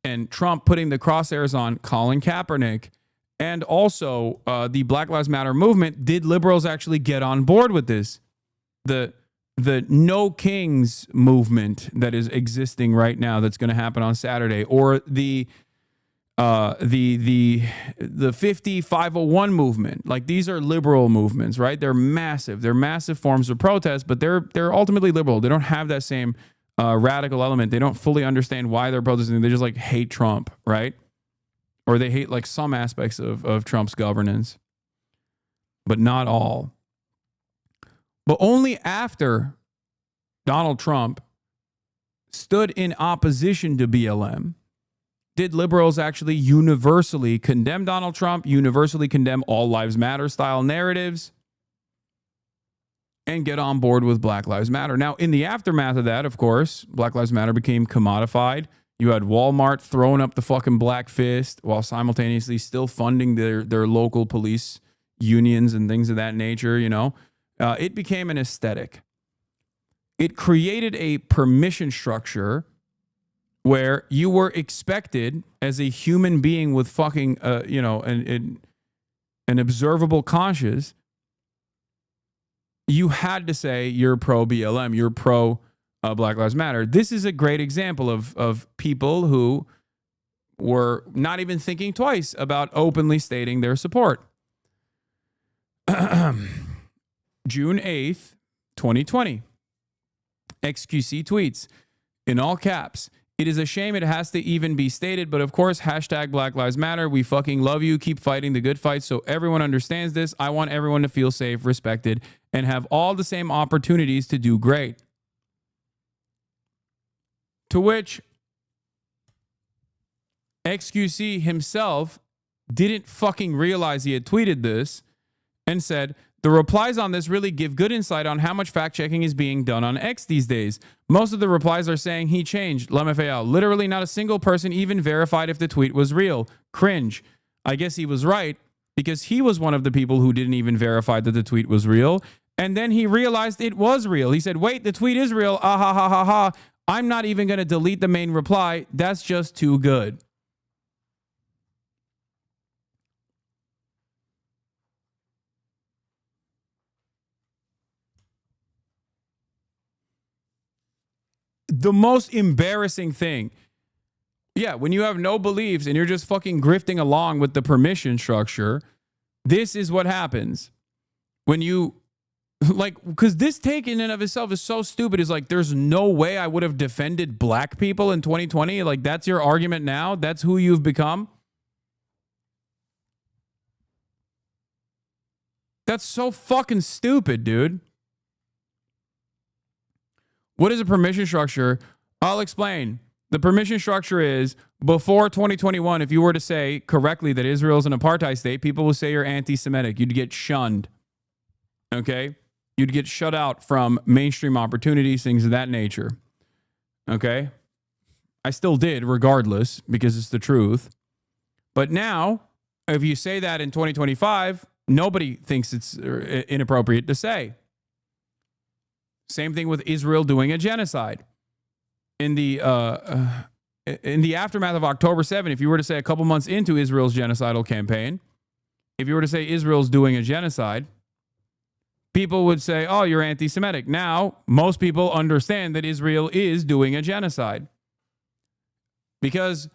and Trump putting the crosshairs on Colin Kaepernick and also the Black Lives Matter movement, did liberals actually get on board with this? The No Kings movement that is existing right now that's going to happen on Saturday, or the the 501 movement. Like, these are liberal movements, right? They're massive. They're massive forms of protest, but they're ultimately liberal. They don't have that same radical element. They don't fully understand why they're protesting. They just like hate Trump, right? Or they hate like some aspects of Trump's governance, but not all. But only after Donald Trump stood in opposition to BLM did liberals actually universally condemn Donald Trump, universally condemn all lives matter style narratives, and get on board with Black Lives Matter. Now, in the aftermath of that, of course, Black Lives Matter became commodified. You had Walmart throwing up the fucking black fist while simultaneously still funding their local police unions and things of that nature, you know. It became an aesthetic. It created a permission structure where you were expected as a human being with fucking, an observable conscience, you had to say you're pro BLM, you're pro Black Lives Matter. This is a great example of people who were not even thinking twice about openly stating their support. June 8th, 2020. XQC tweets, in all caps, "It is a shame it has to even be stated, but of course, hashtag Black Lives Matter. We fucking love you. Keep fighting the good fight so everyone understands this. I want everyone to feel safe, respected, and have all the same opportunities to do great." To which XQC himself didn't fucking realize he had tweeted this and said, "The replies on this really give good insight on how much fact-checking is being done on X these days. Most of the replies are saying he changed. LMFAO. Literally not a single person even verified if the tweet was real. Cringe. I guess he was right because he was one of the people who didn't even verify that the tweet was real. And then he realized it was real. He said, wait, the tweet is real. Ah, ha, ha, ha, ha. I'm not even going to delete the main reply. That's just too good." The most embarrassing thing, yeah, when you have no beliefs and you're just fucking grifting along with the permission structure, this is what happens. When you, like, because this take in and of itself is so stupid. It's like, there's no way I would have defended black people in 2020. Like, that's your argument now? That's who you've become? That's so fucking stupid, dude. What is a permission structure? I'll explain. The permission structure is, before 2021, if you were to say correctly that Israel is an apartheid state, people will say you're anti-Semitic. You'd get shunned. Okay? You'd get shut out from mainstream opportunities, things of that nature. Okay? I still did, regardless, because it's the truth. But now, if you say that in 2025, nobody thinks it's inappropriate to say. Same thing with Israel doing a genocide. In the aftermath of October 7, if you were to say a couple months into Israel's genocidal campaign, if you were to say Israel's doing a genocide, people would say, oh, you're anti-Semitic. Now, most people understand that Israel is doing a genocide. Because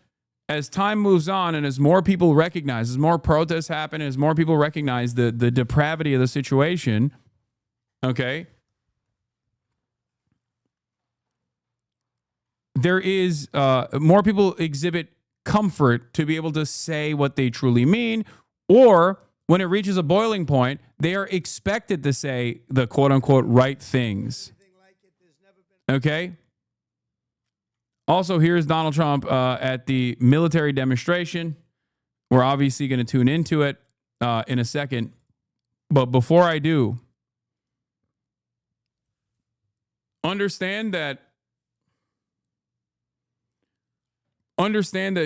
as time moves on and as more people recognize, as more protests happen, as more people recognize the depravity of the situation, okay, there is more people exhibit comfort to be able to say what they truly mean, or when it reaches a boiling point, they are expected to say the quote unquote right things. Okay. Also, here's Donald Trump at the military demonstration. We're obviously going to tune into it in a second. But before I do, understand that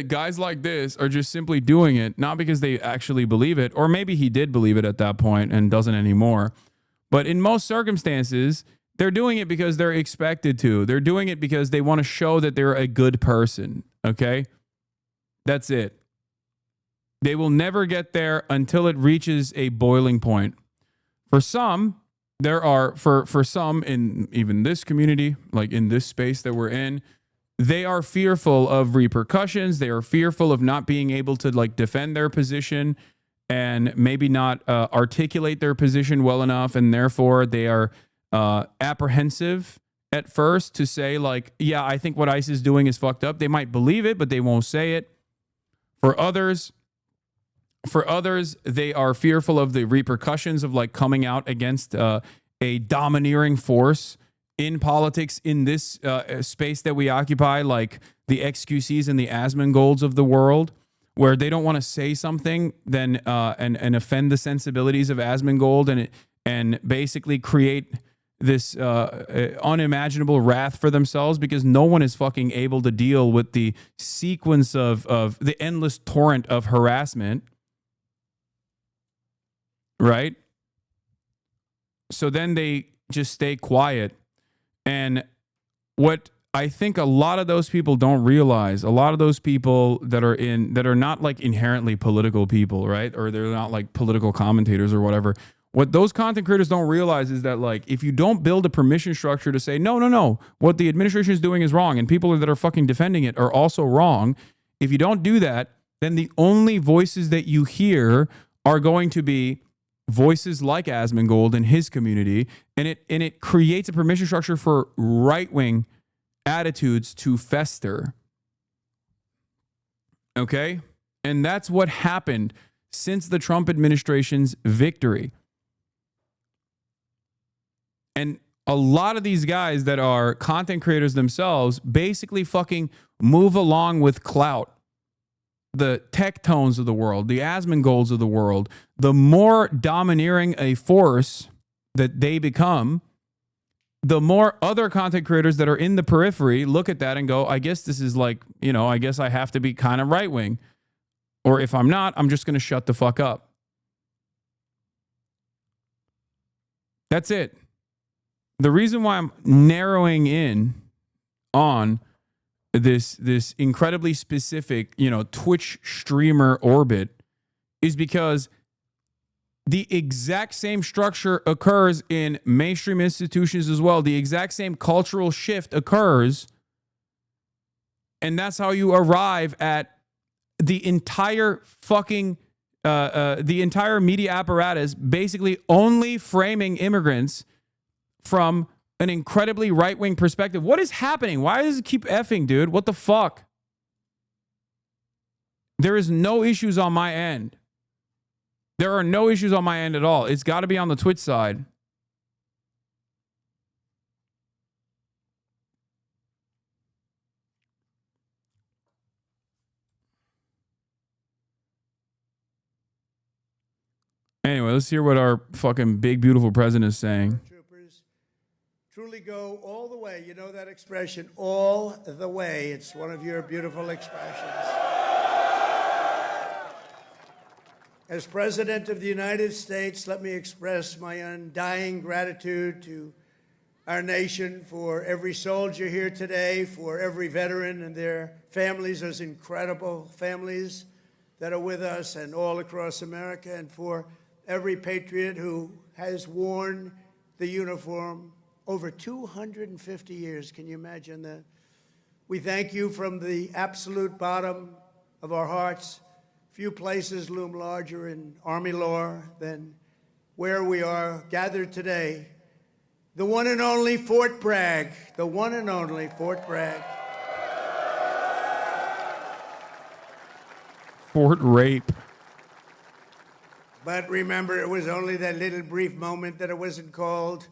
guys like this are just simply doing it, not because they actually believe it, or maybe he did believe it at that point and doesn't anymore. But in most circumstances, they're doing it because they're expected to. They're doing it because they want to show that they're a good person. Okay? That's it. They will never get there until it reaches a boiling point. For some, for some in even this community, like in this space that we're in, they are fearful of repercussions. They are fearful of not being able to like defend their position and maybe not articulate their position well enough. And therefore they are apprehensive at first to say like, yeah, I think what ICE is doing is fucked up. They might believe it, but they won't say it. For others, they are fearful of the repercussions of like coming out against a domineering force in politics in this space that we occupy, like the XQCs and the Asmengolds of the world, where they don't want to say something then and offend the sensibilities of Asmongold and basically create this unimaginable wrath for themselves because no one is fucking able to deal with the sequence of the endless torrent of harassment. Right? So then they just stay quiet. And what I think a lot of those people don't realize, a lot of those people that are not like inherently political people, right? Or they're not like political commentators or whatever. What those content creators don't realize is that like if you don't build a permission structure to say, no, what the administration is doing is wrong and people that are fucking defending it are also wrong. If you don't do that, then the only voices that you hear are going to be voices like Asmongold and his community, and it creates a permission structure for right-wing attitudes to fester. Okay? And that's what happened since the Trump administration's victory. And a lot of these guys that are content creators themselves basically fucking move along with clout. The Tectones of the world, the Asmengolds of the world, the more domineering a force that they become, the more other content creators that are in the periphery look at that and go, I guess this is like, I guess I have to be kind of right-wing. Or if I'm not, I'm just going to shut the fuck up. That's it. The reason why I'm narrowing in on this incredibly specific, Twitch streamer orbit is because the exact same structure occurs in mainstream institutions as well. The exact same cultural shift occurs. And that's how you arrive at the entire fucking, the entire media apparatus basically only framing immigrants from an incredibly right-wing perspective. What is happening? Why does it keep effing, dude? What the fuck? There is no issues on my end. There are no issues on my end at all. It's got to be on the Twitch side. Anyway, let's hear what our fucking big, beautiful president is saying. Truly go all the way. You know that expression, all the way. It's one of your beautiful expressions. As President of the United States, let me express my undying gratitude to our nation for every soldier here today, for every veteran and their families, those incredible families that are with us and all across America, and for every patriot who has worn the uniform over 250 years. Can you imagine that? We thank you from the absolute bottom of our hearts. Few places loom larger in Army lore than where we are gathered today. The one and only Fort Bragg. The one and only Fort Bragg. Fort Rape. But remember, it was only that little brief moment that it wasn't called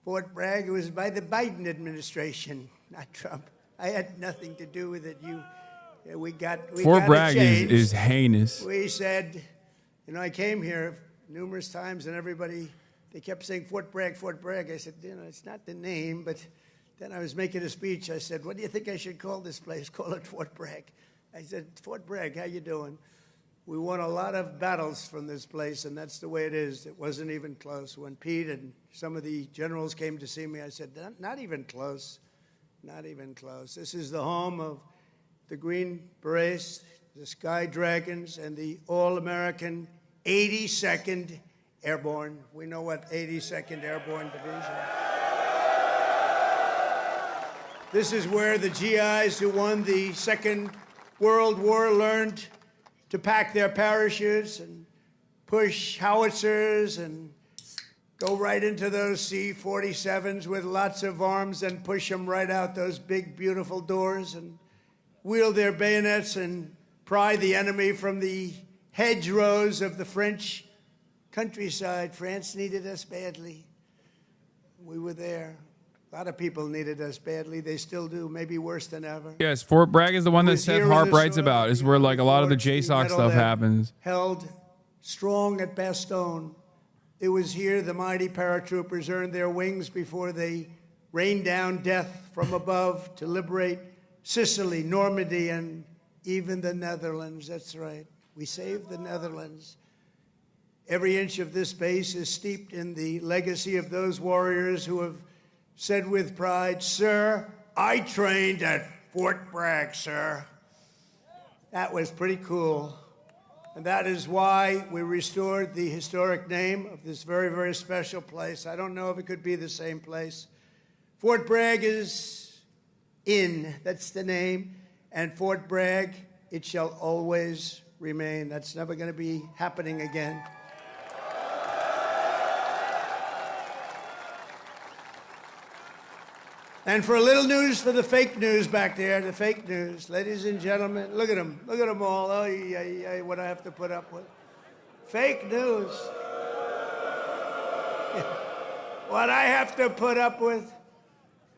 Fort Bragg. It was by the Biden administration, not Trump. I had nothing to do with it. We got Fort Bragg is heinous. We said, I came here numerous times and everybody, they kept saying Fort Bragg, Fort Bragg. I said, it's not the name, but then I was making a speech. I said, what do you think I should call this place? Call it Fort Bragg. I said, Fort Bragg, how you doing? We won a lot of battles from this place, and that's the way it is. It wasn't even close. When Pete and some of the generals came to see me, I said, not even close, not even close. This is the home of the Green Berets, the Sky Dragons, and the All-American 82nd Airborne. We know what 82nd Airborne Division. This is where the GIs who won the Second World War learned to pack their parachutes and push howitzers and go right into those C-47s with lots of arms and push them right out those big, beautiful doors and wield their bayonets and pry the enemy from the hedgerows of the French countryside. France needed us badly. We were there. A lot of people needed us badly. They still do, maybe worse than ever. Yes, Fort Bragg is the one that Seth Harp writes about. Is where like a lot of the JSOC stuff happens. Held strong at Bastogne. It was here the mighty paratroopers earned their wings before they rained down death from above to liberate Sicily, Normandy, and even the Netherlands. That's right. We saved the Netherlands. Every inch of this base is steeped in the legacy of those warriors who have said with pride, "Sir, I trained at Fort Bragg, sir." That was pretty cool. And that is why we restored the historic name of this very, very special place. I don't know if it could be the same place. Fort Bragg is in, that's the name. And Fort Bragg, it shall always remain. That's never going to be happening again. And for a little news for the fake news back there, the fake news. Ladies and gentlemen, look at them. Look at them all. Oh, yeah, what I have to put up with. Fake news. What I have to put up with.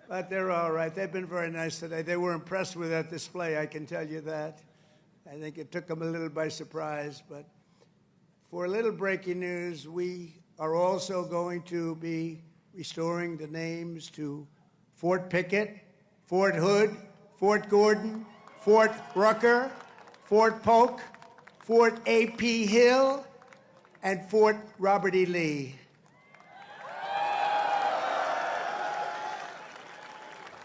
But they're all right. They've been very nice today. They were impressed with that display, I can tell you that. I think it took them a little by surprise. But for a little breaking news, we are also going to be restoring the names to Fort Pickett, Fort Hood, Fort Gordon, Fort Rucker, Fort Polk, Fort A.P. Hill, and Fort Robert E. Lee.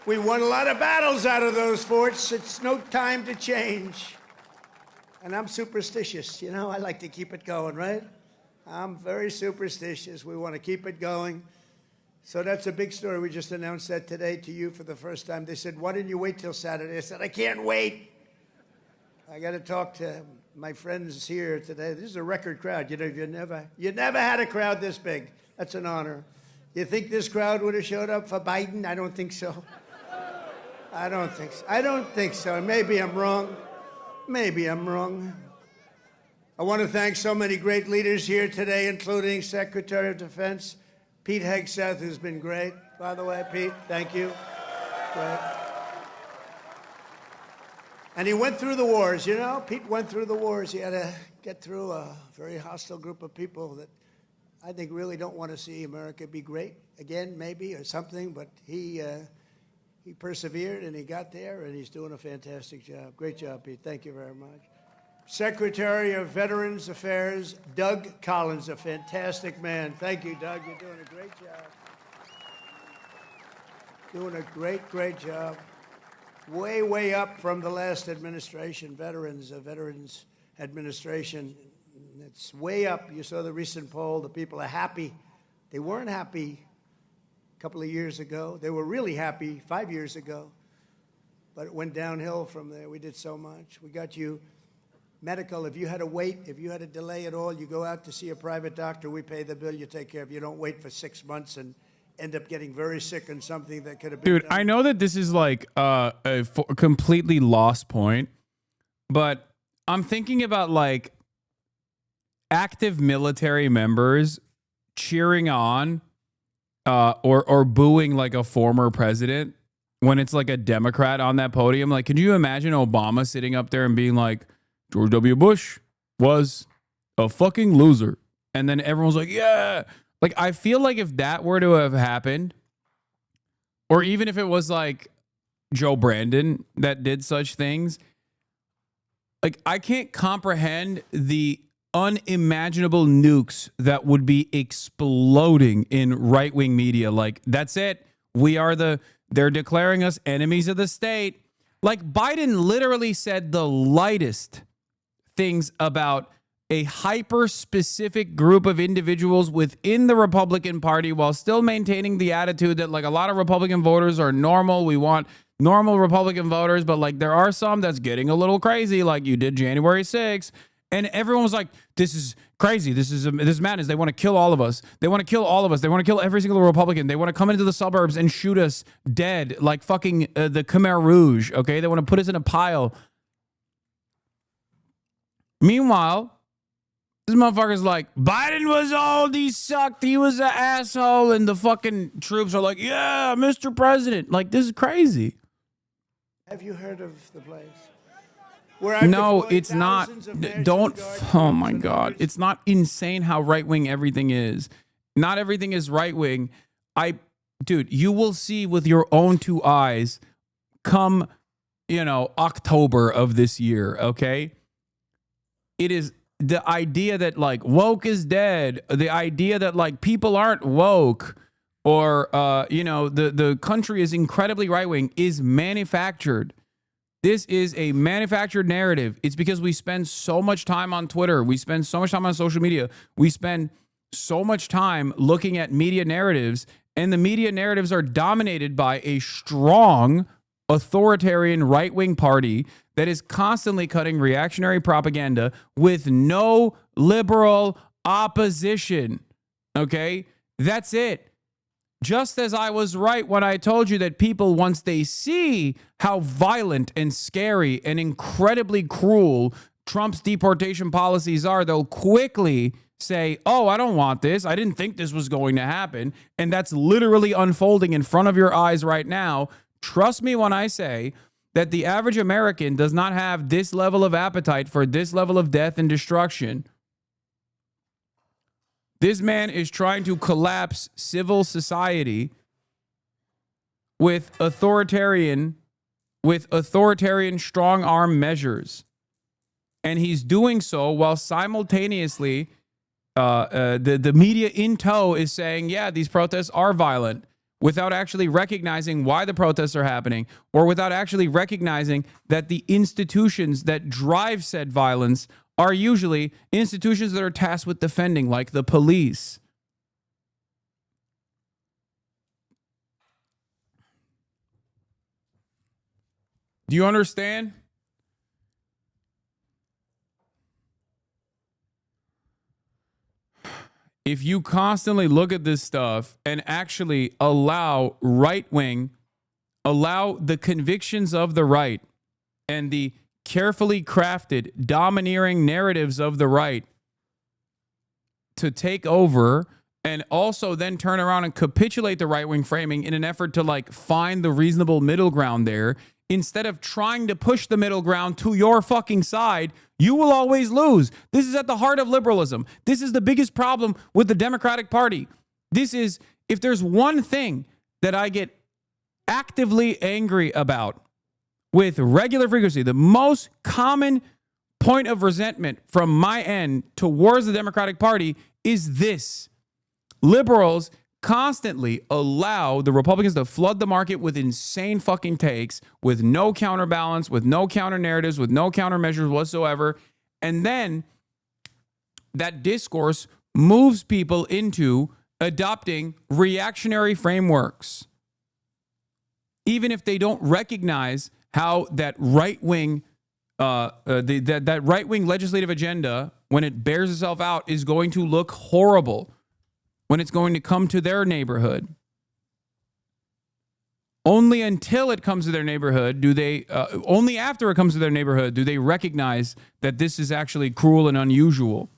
We won a lot of battles out of those forts. It's no time to change. And I'm superstitious. You know, I like to keep it going, right? I'm very superstitious. We want to keep it going. So that's a big story. We just announced that today to you for the first time. They said, "Why didn't you wait till Saturday?" I said, "I can't wait. I got to talk to my friends here today." This is a record crowd. You know, you never had a crowd this big. That's an honor. You think this crowd would have showed up for Biden? I don't think so. I don't think so. I don't think so. Maybe I'm wrong. Maybe I'm wrong. I want to thank so many great leaders here today, including Secretary of Defense Pete Hegseth, who's been great, by the way. Pete, thank you. Great. And he went through the wars, you know? Pete went through the wars. He had to get through a very hostile group of people that I think really don't want to see America be great again, maybe, or something. But he persevered, and he got there, and he's doing a fantastic job. Great job, Pete. Thank you very much. Secretary of Veterans Affairs, Doug Collins, a fantastic man. Thank you, Doug. You're doing a great job. Doing a great, great job. Way, way up from the last administration, Veterans Administration. It's way up. You saw the recent poll. The people are happy. They weren't happy a couple of years ago. They were really happy 5 years ago. But it went downhill from there. We did so much. We got you medical. If you had to wait, if you had to delay at all, you go out to see a private doctor, we pay the bill, you take care of it. You don't wait for 6 months and end up getting very sick on something that could have been Dude, done. I know that this is like a completely lost point, but I'm thinking about like active military members cheering on or booing like a former president when it's like a Democrat on that podium. Like, could you imagine Obama sitting up there and being like, George W. Bush was a fucking loser. And then everyone's like, yeah. Like, I feel like if that were to have happened, or even if it was like Joe Brandon that did such things, like, I can't comprehend the unimaginable nukes that would be exploding in right-wing media. Like, that's it. They're declaring us enemies of the state. Like, Biden literally said the lightest things about a hyper-specific group of individuals within the Republican Party while still maintaining the attitude that, like, a lot of Republican voters are normal. We want normal Republican voters, but like there are some that's getting a little crazy, like you did January 6th. And everyone was like, this is crazy. This is madness. They want to kill all of us. They want to kill all of us. They want to kill every single Republican. They want to come into the suburbs and shoot us dead like fucking the Khmer Rouge, okay? They want to put us in a pile. Meanwhile, this motherfucker's like, Biden was old. He sucked. He was an asshole. And the fucking troops are like, yeah, Mr. President. Like, this is crazy. Have you heard of the place? No, it's not. Don't. Oh my God. It's not insane how right wing everything is. Not everything is right wing. Dude, you will see with your own two eyes come, October of this year. Okay. It is the idea that like woke is dead. The idea that like people aren't woke or, the country is incredibly right wing is manufactured. This is a manufactured narrative. It's because we spend so much time on Twitter. We spend so much time on social media. We spend so much time looking at media narratives, and the media narratives are dominated by a strong authoritarian right-wing party that is constantly cutting reactionary propaganda with no liberal opposition. Okay? That's it. Just as I was right when I told you that people, once they see how violent and scary and incredibly cruel Trump's deportation policies are, they'll quickly say, oh, I don't want this. I didn't think this was going to happen. And that's literally unfolding in front of your eyes right now. Trust me when I say that the average American does not have this level of appetite for this level of death and destruction. This man is trying to collapse civil society with authoritarian strong arm measures. And he's doing so while simultaneously the media in tow is saying, yeah, these protests are violent, without actually recognizing why the protests are happening, or without actually recognizing that the institutions that drive said violence are usually institutions that are tasked with defending, like the police. Do you understand? If you constantly look at this stuff and actually allow the convictions of the right and the carefully crafted, domineering narratives of the right to take over, and also then turn around and capitulate the right-wing framing in an effort to like find the reasonable middle ground there, instead of trying to push the middle ground to your fucking side, you will always lose. This is at the heart of liberalism. This is the biggest problem with the Democratic Party. This is, if there's one thing that I get actively angry about with regular frequency, the most common point of resentment from my end towards the Democratic Party is this. Liberals constantly allow the Republicans to flood the market with insane fucking takes, with no counterbalance, with no counter narratives, with no countermeasures whatsoever. And then that discourse moves people into adopting reactionary frameworks, even if they don't recognize how that right-wing that right-wing legislative agenda, when it bears itself out, is going to look horrible when it's going to come to their neighborhood. Only until it comes to their neighborhood do they, only after it comes to their neighborhood do they recognize that this is actually cruel and unusual.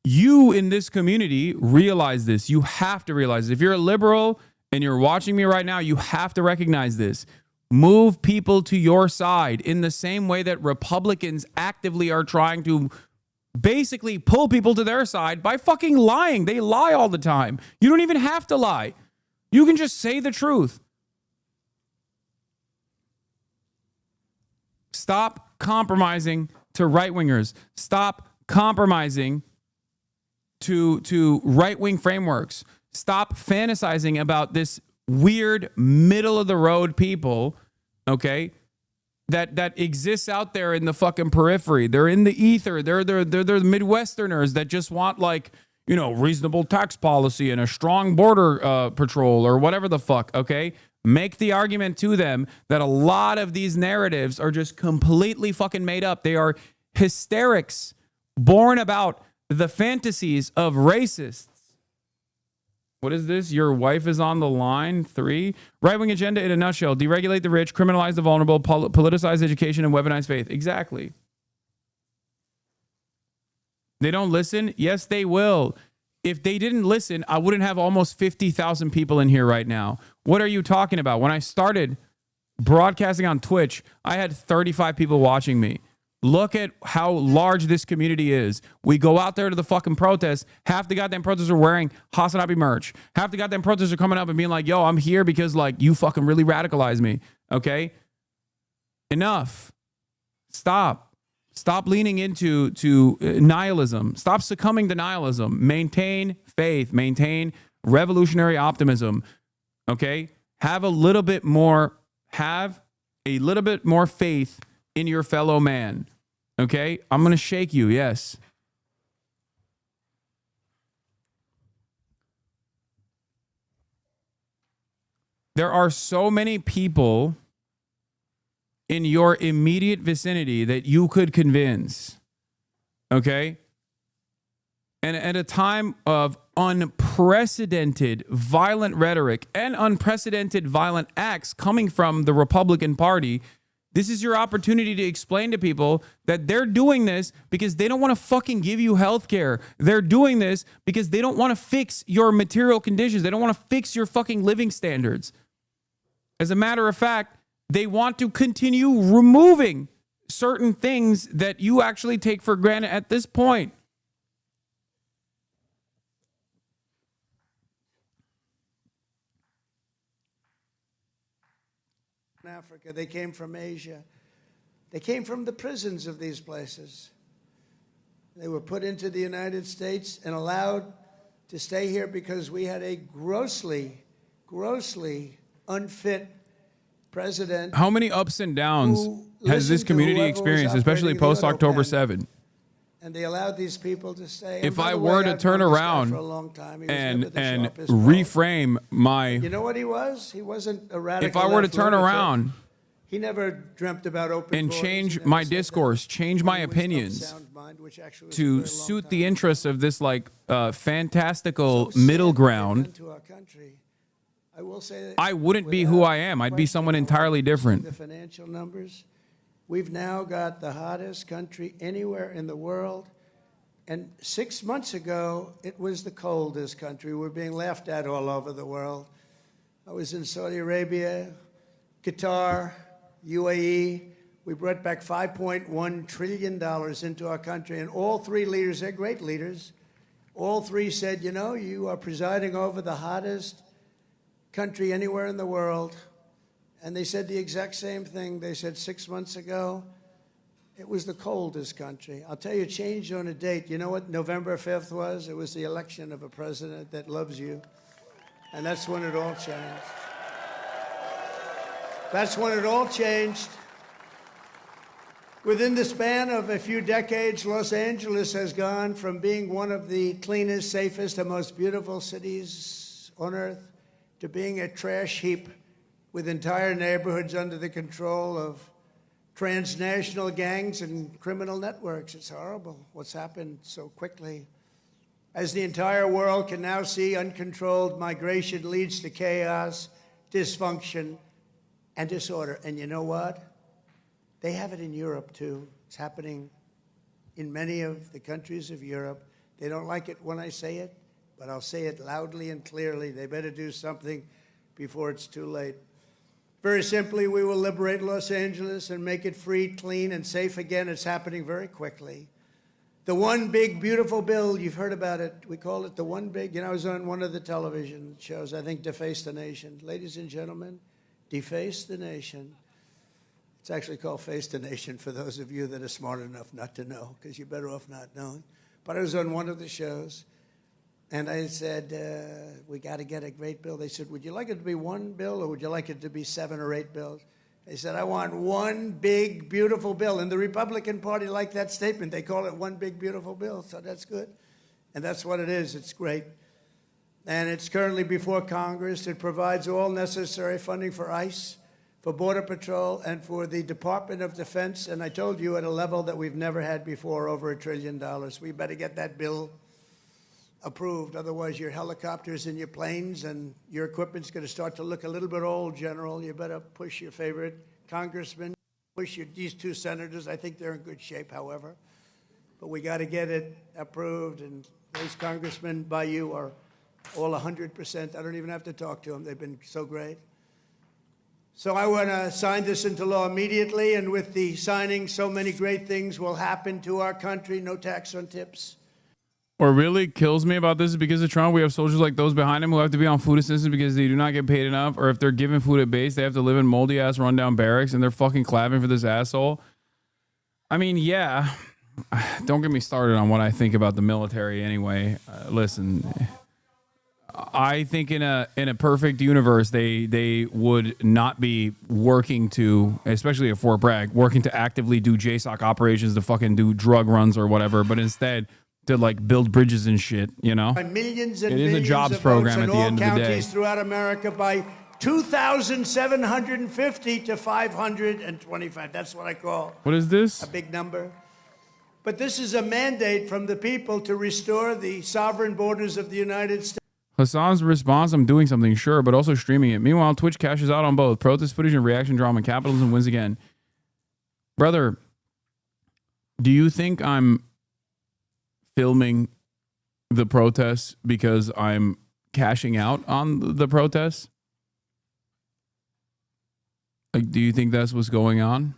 You in this community realize this. You have to realize this. If you're a liberal and you're watching me right now, you have to recognize this. Move people to your side in the same way that Republicans actively are trying to basically pull people to their side by fucking lying. They lie all the time. You don't even have to lie. You can just say the truth. Stop compromising to right-wingers. Stop compromising to right-wing frameworks. Stop fantasizing about this weird middle-of-the-road people, okay, that exists out there in the fucking periphery. They're in the ether. They're the Midwesterners that just want, like, you know, reasonable tax policy and a strong border patrol or whatever the fuck, okay? Make the argument to them that a lot of these narratives are just completely fucking made up. They are hysterics born about the fantasies of racists. What is this? Your wife is on the line. 3. Right-wing agenda in a nutshell. Deregulate the rich, criminalize the vulnerable, politicize education, and weaponize faith. Exactly. They don't listen? Yes, they will. If they didn't listen, I wouldn't have almost 50,000 people in here right now. What are you talking about? When I started broadcasting on Twitch, I had 35 people watching me. Look at how large this community is. We go out there to the fucking protests. Half the goddamn protesters are wearing Hasanabi merch. Half the goddamn protesters are coming up and being like, yo, I'm here because like you fucking really radicalized me. Okay? Enough. Stop. Stop leaning into nihilism. Stop succumbing to nihilism. Maintain faith. Maintain revolutionary optimism. Okay? Have a little bit more faith in your fellow man. Okay? I'm going to shake you. Yes. There are so many people in your immediate vicinity that you could convince. Okay? And at a time of unprecedented violent rhetoric and unprecedented violent acts coming from the Republican Party, this is your opportunity to explain to people that they're doing this because they don't want to fucking give you health care. They're doing this because they don't want to fix your material conditions. They don't want to fix your fucking living standards. As a matter of fact, they want to continue removing certain things that you actually take for granted at this point. Africa. They came from Asia. They came from the prisons of these places. They were put into the United States and allowed to stay here because we had a grossly unfit president. How many ups and downs has this community experienced, especially post October 7? And they allowed these people to stay. If I were to turn around and reframe my... You know what he was? He wasn't a radical. If I were to turn around... He never dreamt about open and borders. Change my discourse, change my opinions to suit the interests of this like fantastical middle ground, I wouldn't be who I am. I'd be someone entirely different. The financial numbers. We've now got the hottest country anywhere in the world. And 6 months ago, it was the coldest country. We're being laughed at all over the world. I was in Saudi Arabia, Qatar, UAE. We brought back $5.1 trillion into our country. And all three leaders, they're great leaders, all three said, you know, you are presiding over the hottest country anywhere in the world. And they said the exact same thing. They said 6 months ago, it was the coldest country. I'll tell you, it changed on a date. You know what November 5th was? It was the election of a president that loves you. And that's when it all changed. That's when it all changed. Within the span of a few decades, Los Angeles has gone from being one of the cleanest, safest, and most beautiful cities on earth to being a trash heap with entire neighborhoods under the control of transnational gangs and criminal networks. It's horrible what's happened so quickly. As the entire world can now see, uncontrolled migration leads to chaos, dysfunction, and disorder. And you know what? They have it in Europe, too. It's happening in many of the countries of Europe. They don't like it when I say it, but I'll say it loudly and clearly. They better do something before it's too late. Very simply, we will liberate Los Angeles and make it free, clean, and safe again. It's happening very quickly. The one big, beautiful bill, you've heard about it. We call it the one big, you know, I was on one of the television shows, I think Deface the Nation. Ladies and gentlemen, Deface the Nation. It's actually called Face the Nation for those of you that are smart enough not to know, because you're better off not knowing. But I was on one of the shows, and I said, we got to get a great bill. They said, would you like it to be one bill, or would you like it to be 7 or 8 bills? They said, I want one big, beautiful bill. And the Republican Party liked that statement. They call it one big, beautiful bill, so that's good. And that's what it is. It's great. And it's currently before Congress. It provides all necessary funding for ICE, for Border Patrol, and for the Department of Defense. And I told you at a level that we've never had before, over $1 trillion. We better get that bill approved. Otherwise, your helicopters and your planes and your equipment's going to start to look a little bit old, General. You better push your favorite congressman, push these 2 senators. I think they're in good shape, however. But we got to get it approved. And those congressmen by you are all 100%. I don't even have to talk to them. They've been so great. So I want to sign this into law immediately. And with the signing, so many great things will happen to our country. No tax on tips. What really kills me about this is because of Trump, we have soldiers like those behind him who have to be on food assistance because they do not get paid enough, or if they're given food at base, they have to live in moldy-ass rundown barracks, and they're fucking clapping for this asshole. I mean, yeah, don't get me started on what I think about the military anyway. Listen, I think in a perfect universe, they would not be working to, especially at Fort Bragg, working to actively do JSOC operations to fucking do drug runs or whatever, but instead to like build bridges and shit, you know? Millions and it is millions a jobs of program votes at the end in all of the day. counties throughout America by 2,750 to 525. That's what I call What is this? a big number. But this is a mandate from the people to restore the sovereign borders of the United States. Hasan's response, I'm doing something, sure, but also streaming it. Meanwhile, Twitch cashes out on both. Protest footage and reaction drama. Capitalism wins again. Brother, do you think I'm filming the protests because I'm cashing out on the protests? Like, do you think that's what's going on?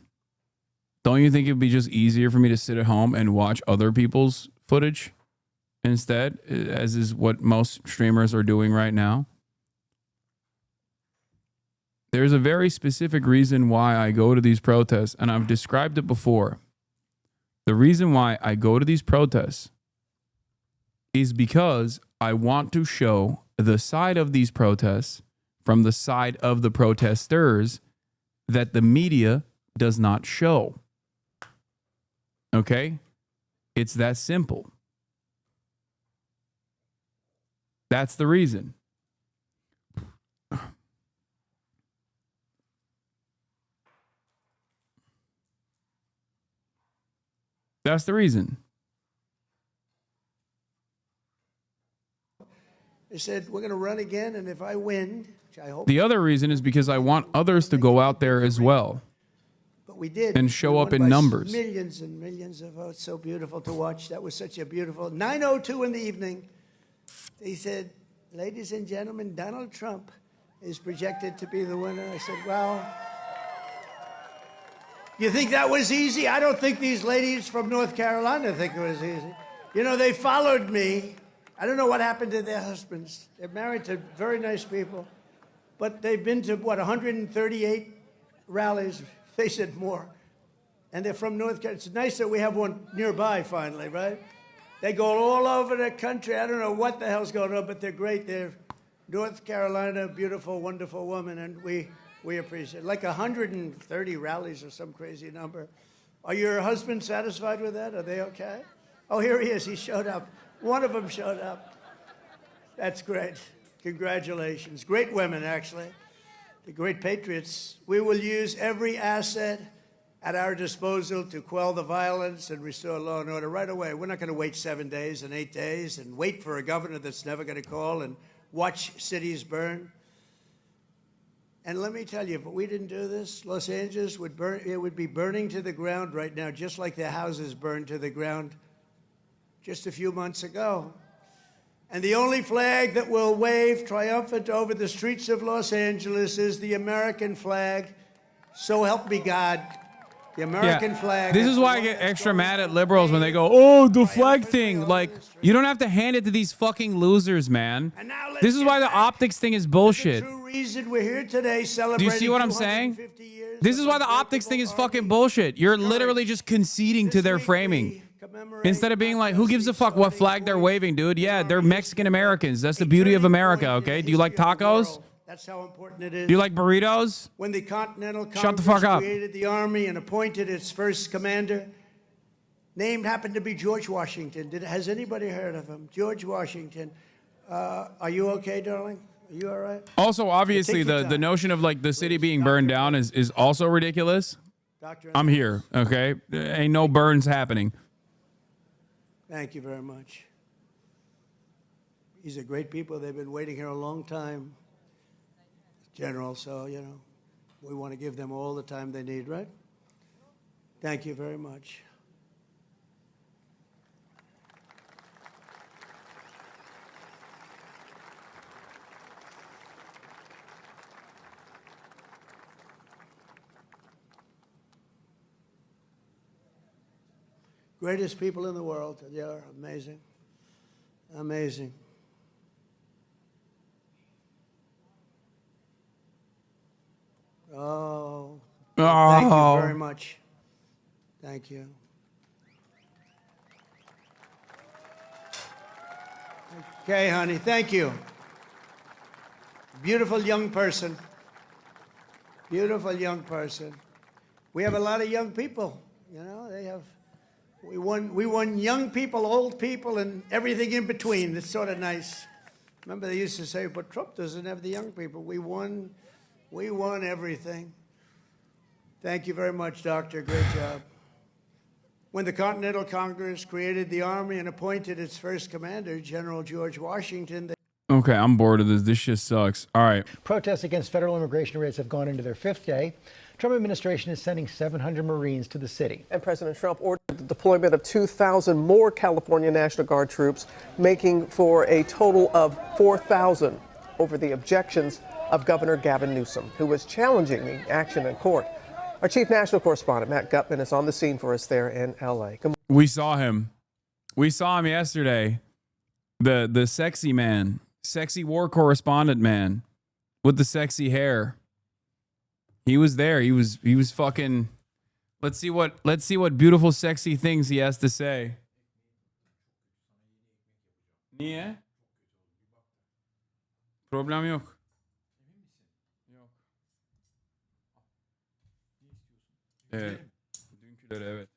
Don't you think it'd be just easier for me to sit at home and watch other people's footage instead, as is what most streamers are doing right now? There's a very specific reason why I go to these protests, and I've described it before. The reason why I go to these protests is because I want to show the side of these protests from the side of the protesters that the media does not show. Okay? It's that simple. That's the reason. That's the reason. They said, we're going to run again, and if I win, which I hope. The other reason is because I want others to go out there as well. But we did. And show We up won in by numbers. Millions and millions of votes. So beautiful to watch. That was such a beautiful. 9:02 in the evening. They said, ladies and gentlemen, Donald Trump is projected to be the winner. I said, well, you think that was easy? I don't think these ladies from North Carolina think it was easy. You know, they followed me. I don't know what happened to their husbands. They're married to very nice people. But they've been to, 138 rallies. They said more. And they're from North Carolina. It's nice that we have one nearby finally, right? They go all over the country. I don't know what the hell's going on, but they're great. They're North Carolina, beautiful, wonderful woman, and we appreciate it. Like 130 rallies or some crazy number. Are your husbands satisfied with that? Are they okay? Oh, here he is. He showed up. One of them showed up. That's great. Congratulations. Great women, actually. The great patriots. We will use every asset at our disposal to quell the violence and restore law and order right away. We're not going to wait 7 days and 8 days and wait for a governor that's never going to call and watch cities burn. And let me tell you, if we didn't do this, Los Angeles would burn. It would be burning to the ground right now, just like their houses burned to the ground just a few months ago. And the only flag that will wave triumphant over the streets of Los Angeles is the American flag. So help me God. The American flag. This is why I get extra mad at liberals when they go, oh, the flag thing. Like, you don't have to hand it to these fucking losers, man. This is why the optics thing is bullshit. True reason we're here today celebrating. Do you see what I'm saying? This is why the optics thing is fucking bullshit. You're literally just conceding to their framing. Instead of being like, who gives a fuck what flag they're waving, dude? Yeah, they're Mexican Americans. That's the beauty of America, okay? Do you like tacos? That's how important it is. Do you like burritos? When the Continental Shut the Congress fuck up. created the Army and appointed its first commander, Name happened to be George Washington. Has anybody heard of him? George Washington. Are you okay, darling? Are you all right? Also, obviously, the notion of like the city being burned down is also ridiculous. I'm here, okay? Ain't no burns happening. Thank you very much. These are great people. They've been waiting here a long time, General, so, you know, we want to give them all the time they need, right? Thank you very much. Greatest people in the world. They are amazing. Amazing. Oh. Thank you very much. Thank you. Okay, honey. Thank you. Beautiful young person. Beautiful young person. We have a lot of young people. You know, they have. We won young people, old people, and everything in between. It's sort of nice. Remember they used to say, but Trump doesn't have the young people. We won everything. Thank you very much, Doctor. Great job. When the Continental Congress created the Army and appointed its first commander, General George Washington, they Okay, I'm bored of this. This shit sucks. All right. Protests against federal immigration raids have gone into their 5th day. Trump administration is sending 700 Marines to the city. And President Trump ordered the deployment of 2,000 more California National Guard troops, making for a total of 4,000 over the objections of Governor Gavin Newsom, who was challenging the action in court. Our chief national correspondent, Matt Gutman, is on the scene for us there in L.A. We saw him. We saw him yesterday. The sexy man, sexy war correspondent man with the sexy hair. He was there. He was fucking. Let's see what beautiful, sexy things he has to say. Niye? Problem yok. Evet. Dünküleri evet.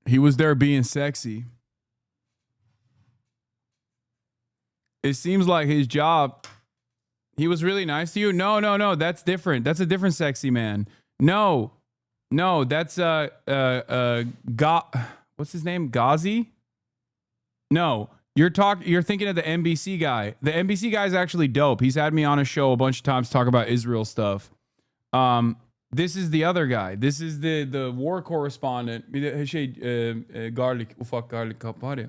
He was there being sexy. It seems like his job. He was really nice to you. No. That's different. That's a different sexy man. No, that's what's his name? Ghazi? No, you're thinking of the NBC guy. The NBC guy is actually dope. He's had me on a show a bunch of times to talk about Israel stuff. This is the other guy. This is the war correspondent. Bir de ufak garlic kap var ya.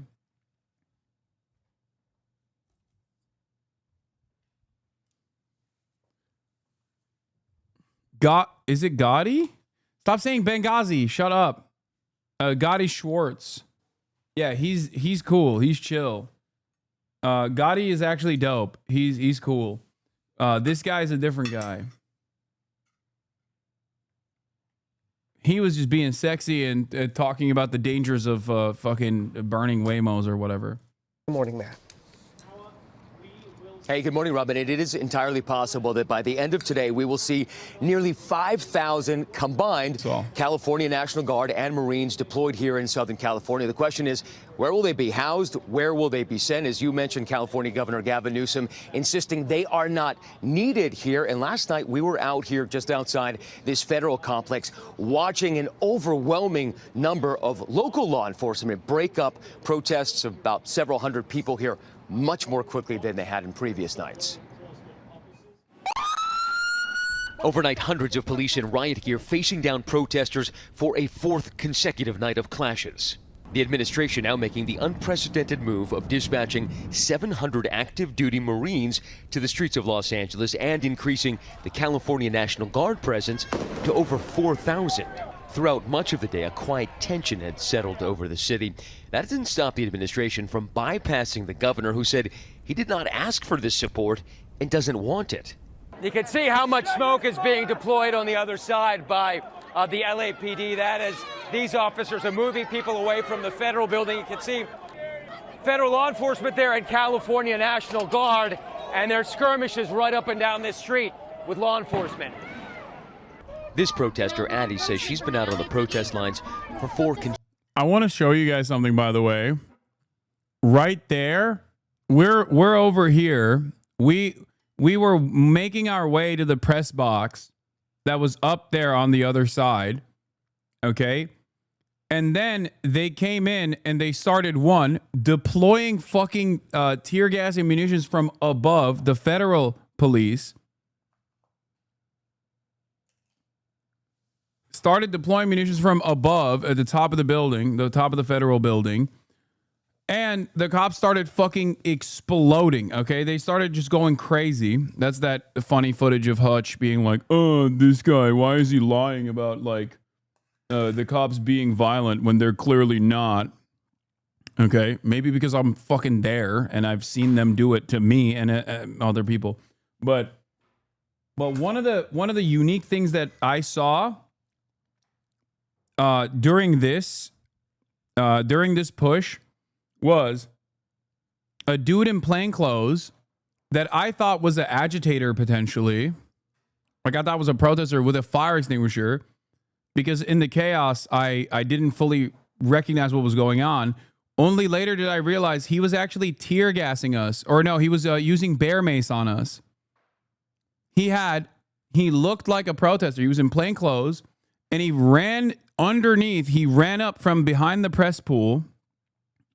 Is it Gotti? Stop saying Benghazi. Shut up. Gotti Schwartz. Yeah, he's cool. He's chill. Gotti is actually dope. He's cool. This guy's a different guy. He was just being sexy and talking about the dangers of fucking burning Waymos or whatever. Good morning, Matt. Hey, good morning, Robin. It is entirely possible that by the end of today, we will see nearly 5,000 combined California National Guard and Marines deployed here in Southern California. The question is, where will they be housed? Where will they be sent? As you mentioned, California Governor Gavin Newsom insisting they are not needed here. And last night, we were out here just outside this federal complex watching an overwhelming number of local law enforcement break up protests of about several hundred people here much more quickly than they had in previous nights. Overnight, hundreds of police in riot gear facing down protesters for a 4th consecutive night of clashes. The administration now making the unprecedented move of dispatching 700 active duty Marines to the streets of Los Angeles and increasing the California National Guard presence to over 4,000. Throughout much of the day, a quiet tension had settled over the city. That didn't stop the administration from bypassing the governor, who said he did not ask for this support and doesn't want it. You can see how much smoke is being deployed on the other side by the LAPD. That is, these officers are moving people away from the federal building. You can see federal law enforcement there and California National Guard, and there's skirmishes right up and down this street with law enforcement. This protester, Addie, says she's been out on the protest lines for 4 I want to show you guys something, by the way. Right there, we're over here. We were making our way to the press box that was up there on the other side. Okay. And then they came in and they started, one, deploying fucking tear gas and munitions from above, the federal police. Started deploying munitions from above at the top of the building, the top of the federal building. And the cops started fucking exploding, okay? They started just going crazy. That's that funny footage of Hutch being like, oh, this guy, why is he lying about, like, the cops being violent when they're clearly not? Okay, maybe because I'm fucking there and I've seen them do it to me and other people. But one of the unique things that I saw during this push was a dude in plain clothes that I thought was an agitator potentially. Like I thought was a protester with a fire extinguisher, because in the chaos I didn't fully recognize what was going on. Only later did I realize he was actually tear gassing us, or no, he was using bear mace on us. He looked like a protester. He was in plain clothes and he ran underneath. He ran up from behind the press pool,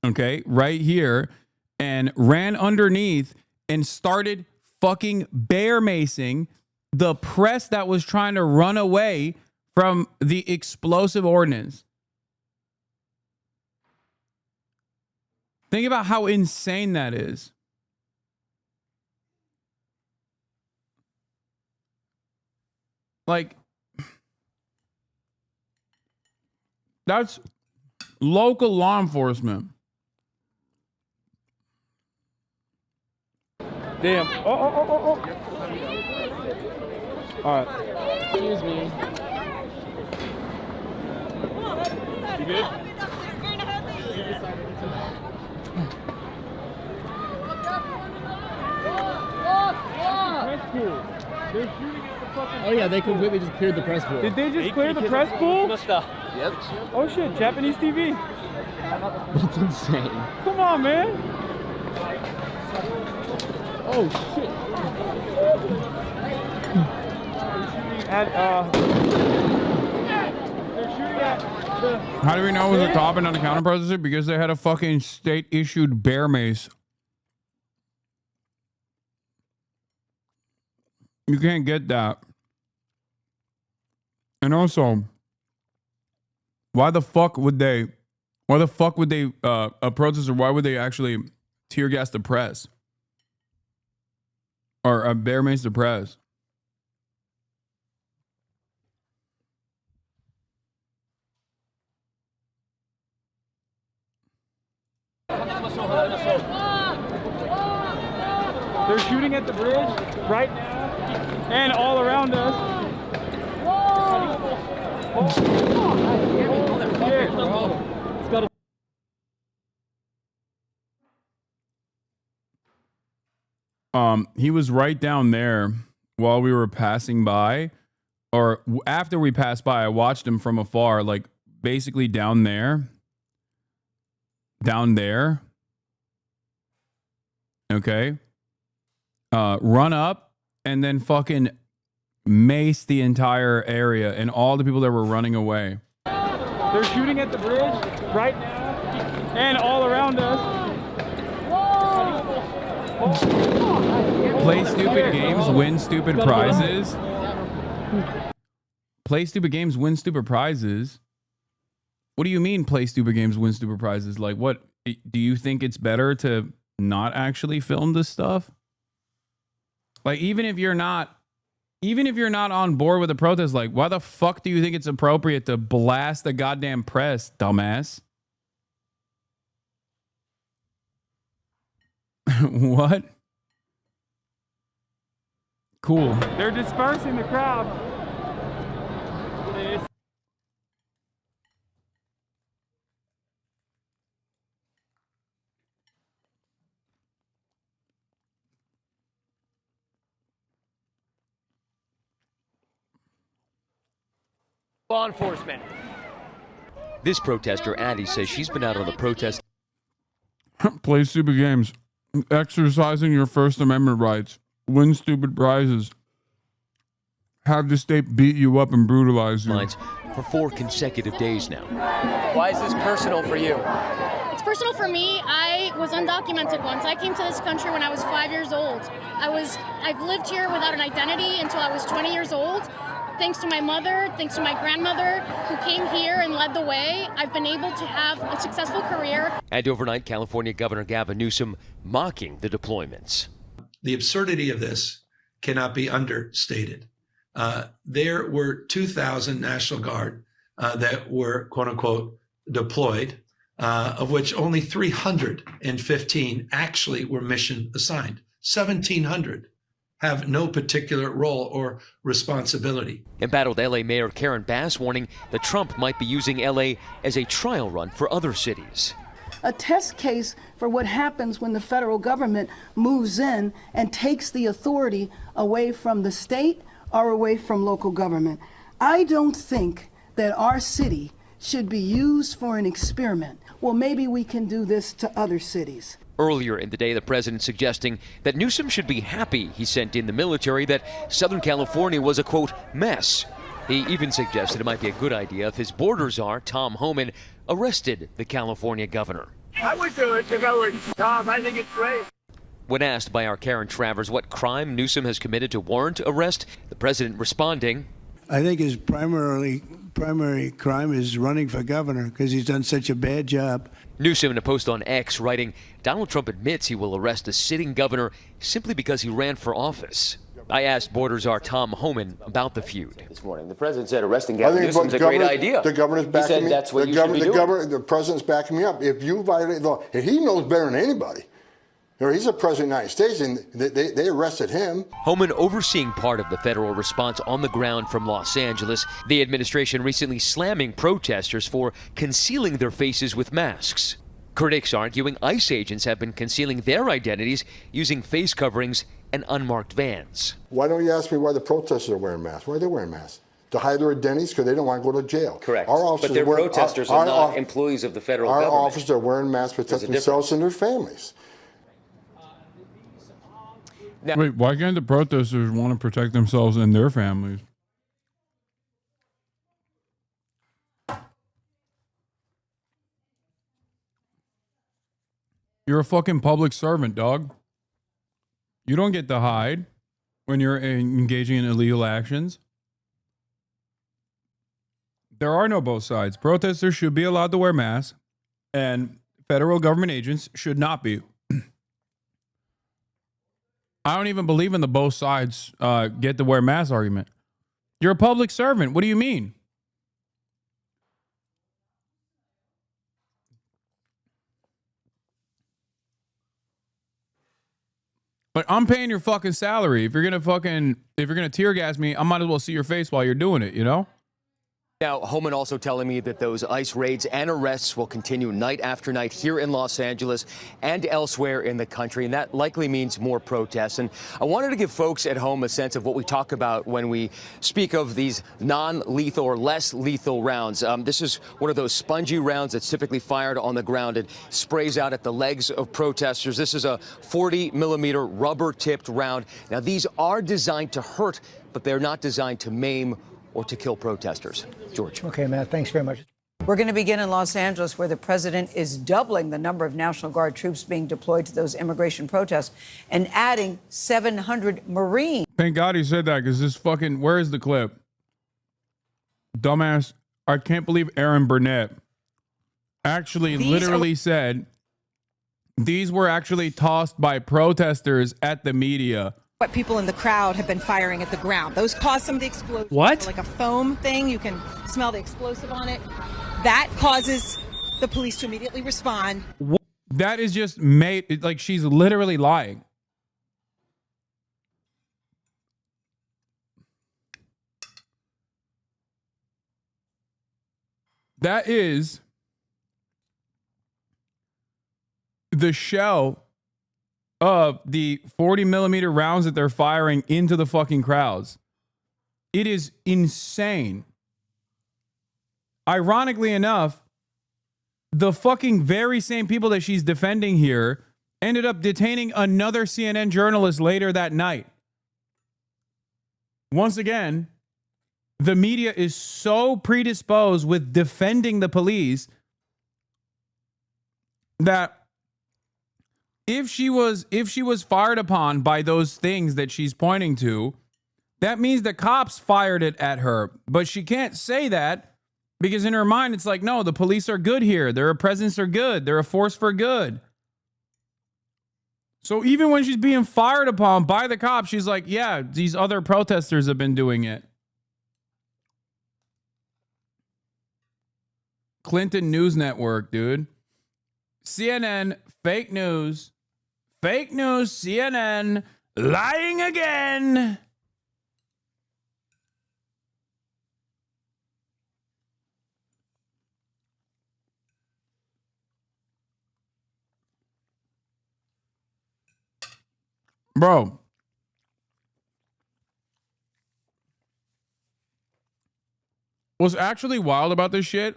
okay, right here, and ran underneath and started fucking bear macing the press that was trying to run away from the explosive ordnance. Think about how insane that is. Like, that's local law enforcement. Damn. Oh. All right. Excuse me. You good? Press pool. They're shooting at the fucking. Oh yeah, they completely just cleared the press pool. Did they just clear the press pool? Yep. Oh shit, Japanese TV. That's insane. Come on, man. Oh shit. They're shooting at the. How do we know it was a cop and not a counter protester? Because they had a fucking state issued bear mace. You can't get that. And also, why the fuck would a protester, why would they actually tear gas the press? Or a bear mace the press? They're shooting at the bridge right now and all around us. He was right down there while we were passing by, or after we passed by. I watched him from afar, like basically down there. Okay. Run up and then fucking mace the entire area and all the people that were running away. They're shooting at the bridge right now and all around us. Play stupid games, win stupid prizes. Play stupid games, win stupid prizes. What do you mean play stupid games, win stupid prizes? Like, what? Do you think it's better to not actually film this stuff? Like, even if you're not on board with the protest, like, why the fuck do you think it's appropriate to blast the goddamn press, dumbass? What? Cool. They're dispersing the crowd. law enforcement. This protester, Addie, says she's been out on the protest. Play stupid games. Exercising your First Amendment rights. Win stupid prizes. Have the state beat you up and brutalize you. For 4 consecutive days now. Why is this personal for you? It's personal for me. I was undocumented once. I came to this country when I was 5 years old. I've lived here without an identity until I was 20 years old. Thanks to my mother, thanks to my grandmother who came here and led the way, I've been able to have a successful career. And overnight, California Governor Gavin Newsom mocking the deployments. The absurdity of this cannot be understated. There were 2,000 National Guard that were, quote unquote, deployed, of which only 315 actually were mission assigned. 1,700 have no particular role or responsibility. Embattled LA Mayor Karen Bass warning that Trump might be using LA as a trial run for other cities. A test case for what happens when the federal government moves in and takes the authority away from the state or away from local government. I don't think that our city should be used for an experiment. Well, maybe we can do this to other cities. Earlier in the day, the president suggesting that Newsom should be happy he sent in the military, that Southern California was a, quote, mess. He even suggested it might be a good idea if his border czar, Tom Homan, arrested the California governor. I would do it if I were Tom. I think it's great. When asked by our Karen Travers what crime Newsom has committed to warrant arrest, the president responding, I think his primary crime is running for governor because he's done such a bad job. Newsom in a post on X writing, Donald Trump admits he will arrest a sitting governor simply because he ran for office. I asked border czar Tom Homan about the feud. This morning, the president said arresting Gavin Newsom is a great idea. The governor's backing me. He said that's what you should be doing. The president's backing me up. If you violate the law, and he knows better than anybody. He's a president of the United States, and they arrested him. Homan overseeing part of the federal response on the ground from Los Angeles. The administration recently slamming protesters for concealing their faces with masks. Critics arguing ICE agents have been concealing their identities using face coverings and unmarked vans. Why don't you ask me why the protesters are wearing masks? Why are they wearing masks? To hide their identities because they don't want to go to jail. Correct. Our officers but they're protesters and not employees of the federal government. Our officers are wearing masks to protect themselves and their families. Now, wait, why can't the protesters want to protect themselves and their families? You're a fucking public servant, dog. You don't get to hide when you're engaging in illegal actions. There are no both sides. Protesters should be allowed to wear masks, and federal government agents should not be. I don't even believe in the both sides get to wear masks argument. You're a public servant. What do you mean? But I'm paying your fucking salary. If you're gonna tear gas me, I might as well see your face while you're doing it, you know? Now, Homan also telling me that those ICE raids and arrests will continue night after night here in Los Angeles and elsewhere in the country, and that likely means more protests. And I wanted to give folks at home a sense of what we talk about when we speak of these non-lethal or less lethal rounds. This is one of those spongy rounds that's typically fired on the ground. It sprays out at the legs of protesters. This is a 40-millimeter rubber-tipped round. Now, these are designed to hurt, but they're not designed to maim or to kill protesters. George. Okay, Matt, thanks very much. We're going to begin in Los Angeles, where the president is doubling the number of National Guard troops being deployed to those immigration protests and adding 700 Marines. Thank God he said that, because this fucking, where is the clip? Dumbass, I can't believe Aaron Burnett actually literally said these were actually tossed by protesters at the media. What people in the crowd have been firing at the ground. Those caused some of the explosions. What? Like a foam thing. You can smell the explosive on it. That causes the police to immediately respond. That is just made, like, she's literally lying. That is the shell of the 40-millimeter rounds that they're firing into the fucking crowds. It is insane. ironically enough, the fucking very same people that she's defending here ended up detaining another CNN journalist later that night. Once again, the media is so predisposed with defending the police that if she was fired upon by those things that she's pointing to, that means the cops fired it at her. But she can't say that because in her mind, it's like, no, the police are good here. Their presence are good. They're a force for good. So even when she's being fired upon by the cops, she's like, yeah, these other protesters have been doing it. Clinton News Network, dude. CNN, fake news. Fake news, CNN, lying again. Bro. What's actually wild about this shit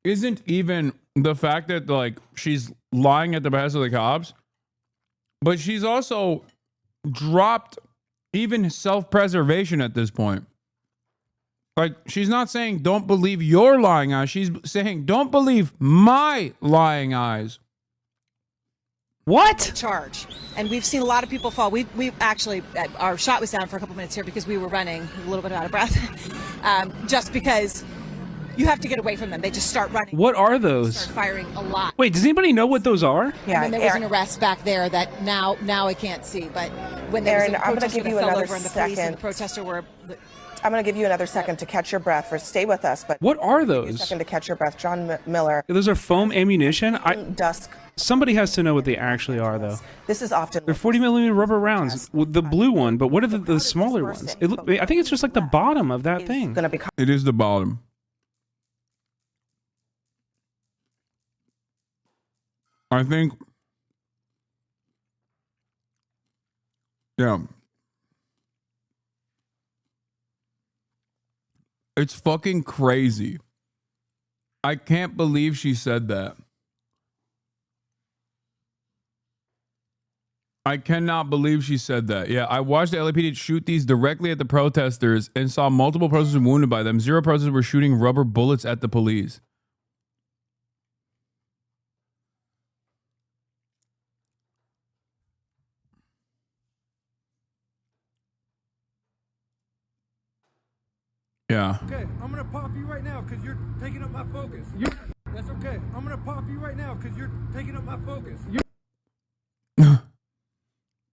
isn't even the fact that, like, she's lying at the behest of the cops, but she's also dropped even self-preservation at this point. Like, she's not saying, don't believe your lying eyes. She's saying, don't believe my lying eyes. What? Charge. And we've seen a lot of people fall. We actually, our shot was down for a couple minutes here because we were running a little bit out of breath. Just because you have to get away from them. They just start running. What are those? Start firing a lot. Wait, does anybody know what those are? Yeah, and then there was an arrest back there that now I can't see. But when there Aaron, was a I'm going to protester give you that fell another over and the second. police and the protester were... I'm going to give you another second to catch your breath. Stay with us. But what are a those? Second to catch your breath. John Miller. Those are foam ammunition. Dusk. Somebody has to know what they actually are, though. This is often. They're 40mm rubber rounds. The blue one, but what are the smaller ones? I think it's just like the bottom of that thing. It is the bottom. I think. Yeah. It's fucking crazy. I can't believe she said that. I cannot believe she said that. Yeah, I watched the LAPD shoot these directly at the protesters and saw multiple protesters wounded by them. 0 protesters were shooting rubber bullets at the police. Yeah. Okay, I'm gonna pop you right now because you're taking up my focus. That's okay. I'm gonna pop you right now because you're taking up my focus.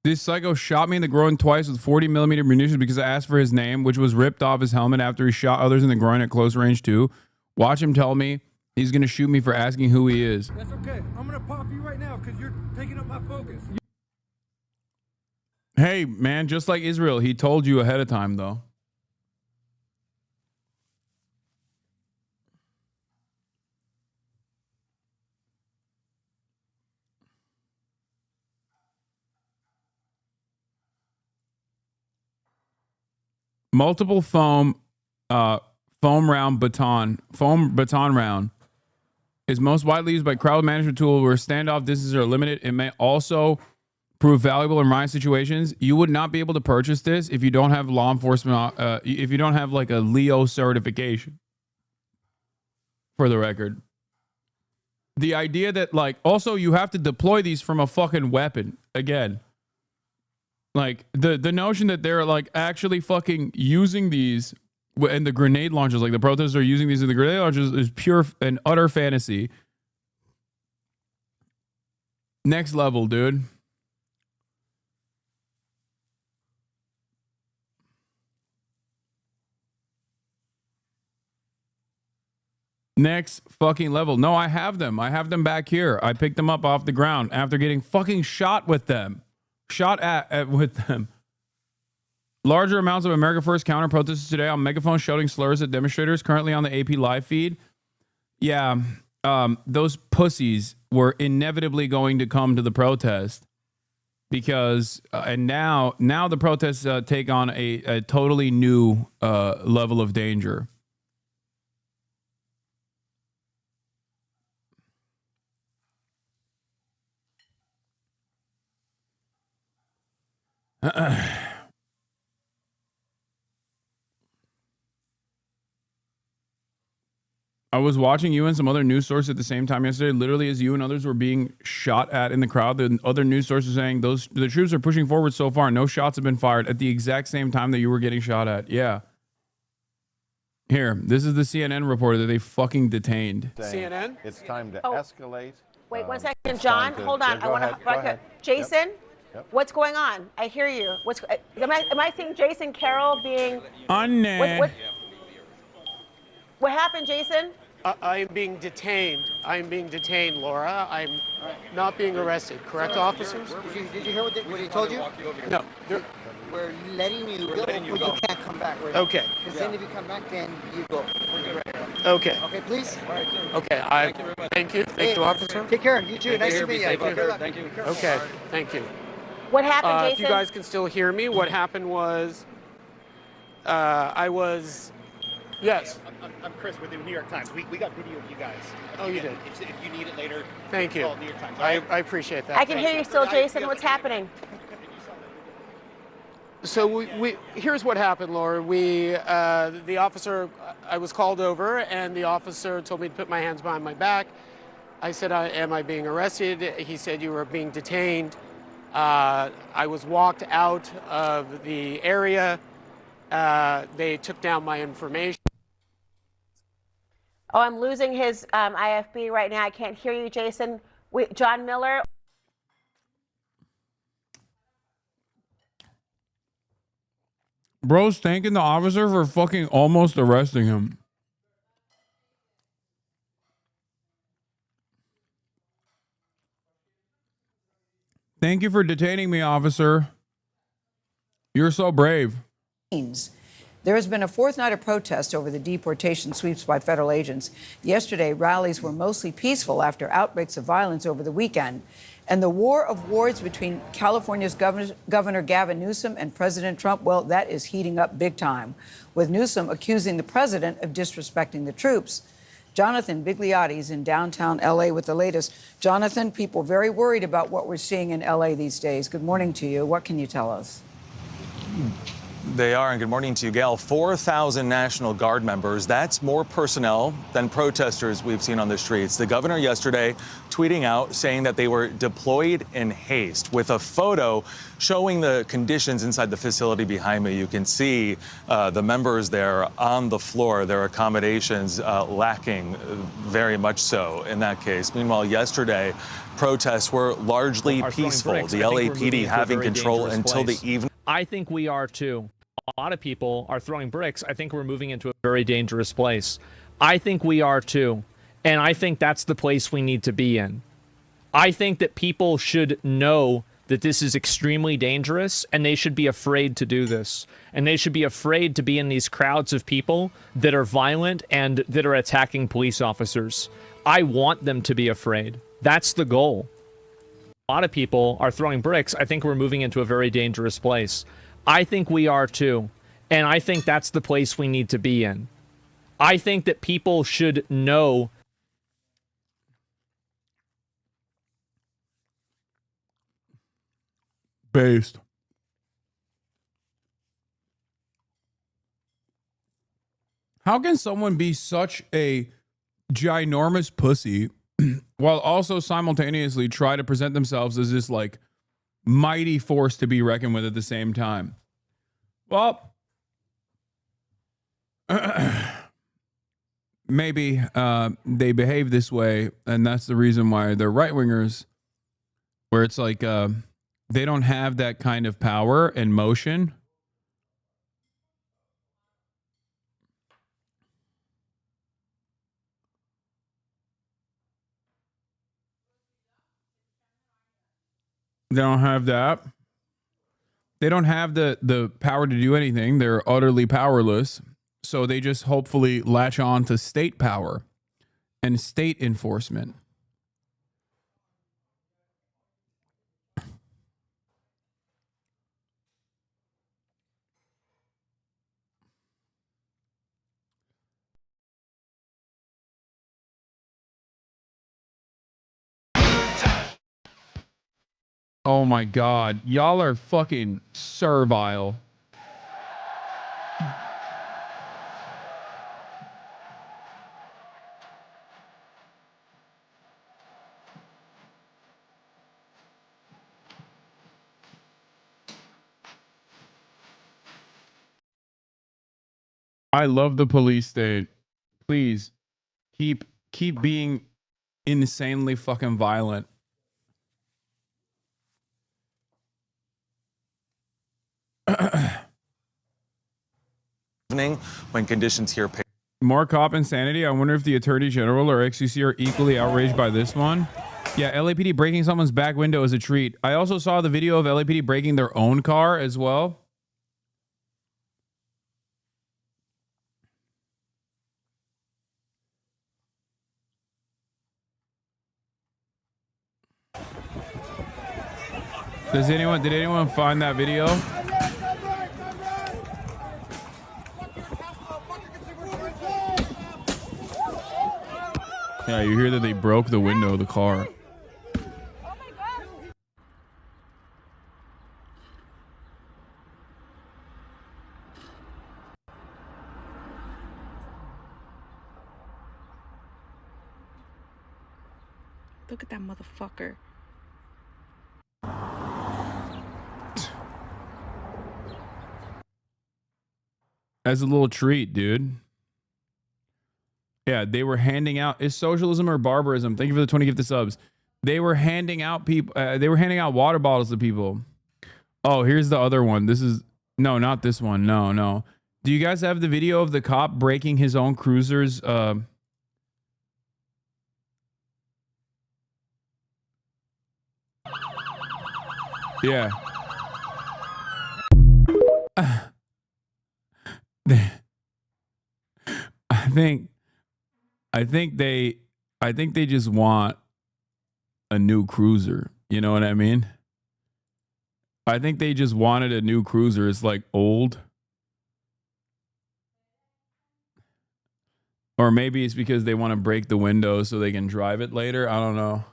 This psycho shot me in the groin twice with 40mm munitions because I asked for his name, which was ripped off his helmet after he shot others in the groin at close range too. Watch him tell me he's gonna shoot me for asking who he is. That's okay. I'm gonna pop you right now because you're taking up my focus. Hey, man, just like Israel, he told you ahead of time, though. Multiple foam baton round is most widely used by crowd management tool where standoff distances are limited. It may also prove valuable in riot situations. You would not be able to purchase this if you don't have law enforcement, if you don't have like a Leo certification. For the record, the idea that like also you have to deploy these from a fucking weapon again. Like the notion that they're like actually fucking using these and the grenade launchers, like the protesters are using these in the grenade launchers, is pure and utter fantasy. Next level, dude. Next fucking level. No, I have them. I have them back here. I picked them up off the ground after getting fucking shot with them. Shot at with them. Larger amounts of America First counter protesters today on megaphone shouting slurs at demonstrators currently on the AP live feed. Yeah, those pussies were inevitably going to come to the protest. because and now the protests take on a totally new level of danger. I was watching you and some other news sources at the same time yesterday, literally as you and others were being shot at in the crowd. The other news sources saying the troops are pushing forward so far. No shots have been fired at the exact same time that you were getting shot at. Yeah. Here, this is the CNN reporter that they fucking detained. CNN? It's time to escalate. Wait 1 second, John. Hold on. I want to. Jason, what's going on? I hear you. Am I seeing Jason Carroll being? What happened, Jason? I am being detained. I'm being detained, Laura. I'm not being arrested. Correct, officers? Did you hear what he told you? No. We're letting you go, but you can't come back. Okay. Because then if you come back, then you go. Okay. Okay, please? Okay. Thank you. Thank you, officer. Take care. You too. Nice to meet you. Thank you. Okay. Thank you. What happened, Jason? If you guys can still hear me, what happened was Yes. I'm Chris with the New York Times. We got video of you guys. Oh, you did? If you need it later, thank you. call New York Times. I appreciate that. I can hear you still, Jason. What's happening? So here's what happened, Laura. The officer, I was called over, and the officer told me to put my hands behind my back. I said, am I being arrested? He said, you were being detained. I was walked out of the area. They took down my information. Oh, I'm losing his IFB right now. I can't hear you, Jason. John Miller. Bro's thanking the officer for fucking almost arresting him. Thank you for detaining me, officer. You're so brave. There has been a fourth night of protest over the deportation sweeps by federal agents. Yesterday, rallies were mostly peaceful after outbreaks of violence over the weekend. And the war of words between California's Governor Gavin Newsom and President Trump, well, that is heating up big time, with Newsom accusing the president of disrespecting the troops. Jonathan Bigliotti is in downtown L.A. with the latest. Jonathan, people very worried about what we're seeing in L.A. these days. Good morning to you. What can you tell us? They are, and good morning to you, Gail. 4,000 National Guard members. That's more personnel than protesters we've seen on the streets. The governor yesterday tweeting out saying that they were deployed in haste with a photo showing the conditions inside the facility behind me. You can see the members there on the floor, their accommodations lacking very much so in that case. Meanwhile, yesterday, protests were largely peaceful. The LAPD having control until the evening. I think we are too. A lot of people are throwing bricks. I think we're moving into a very dangerous place. I think we are too. And I think that's the place we need to be in. I think that people should know that this is extremely dangerous and they should be afraid to do this. And they should be afraid to be in these crowds of people that are violent and that are attacking police officers. I want them to be afraid. That's the goal. A lot of people are throwing bricks. I think we're moving into a very dangerous place. I think we are too. And I think that's the place we need to be in. I think that people should know. Based. How can someone be such a ginormous pussy while also simultaneously try to present themselves as this like mighty force to be reckoned with at the same time? Well, maybe they behave this way, and that's the reason why they're right-wingers, where it's like they don't have that kind of power and motion. They don't have that. They don't have the power to do anything. They're utterly powerless. So they just hopefully latch on to state power and state enforcement. Oh my God. Y'all are fucking servile. I love the police state. Please keep being insanely fucking violent. When conditions here More cop insanity. I wonder if the Attorney General or XCC are equally outraged by this one. Yeah, LAPD breaking someone's back window is a treat. I also saw the video of LAPD breaking their own car as well. Did anyone find that video? Yeah, you hear that they broke the window of the car. Look at that motherfucker. As a little treat, dude. Yeah, they were handing out. Is socialism or barbarism? Thank you for the 20 gifted subs. They were handing out people. They were handing out water bottles to people. Oh, here's the other one. This is no, not this one. No. Do you guys have the video of the cop breaking his own cruiser's? Yeah. I think they just want a new cruiser. You know what I mean? I think they just wanted a new cruiser. It's like old. Or maybe it's because they want to break the window so they can drive it later. I don't know.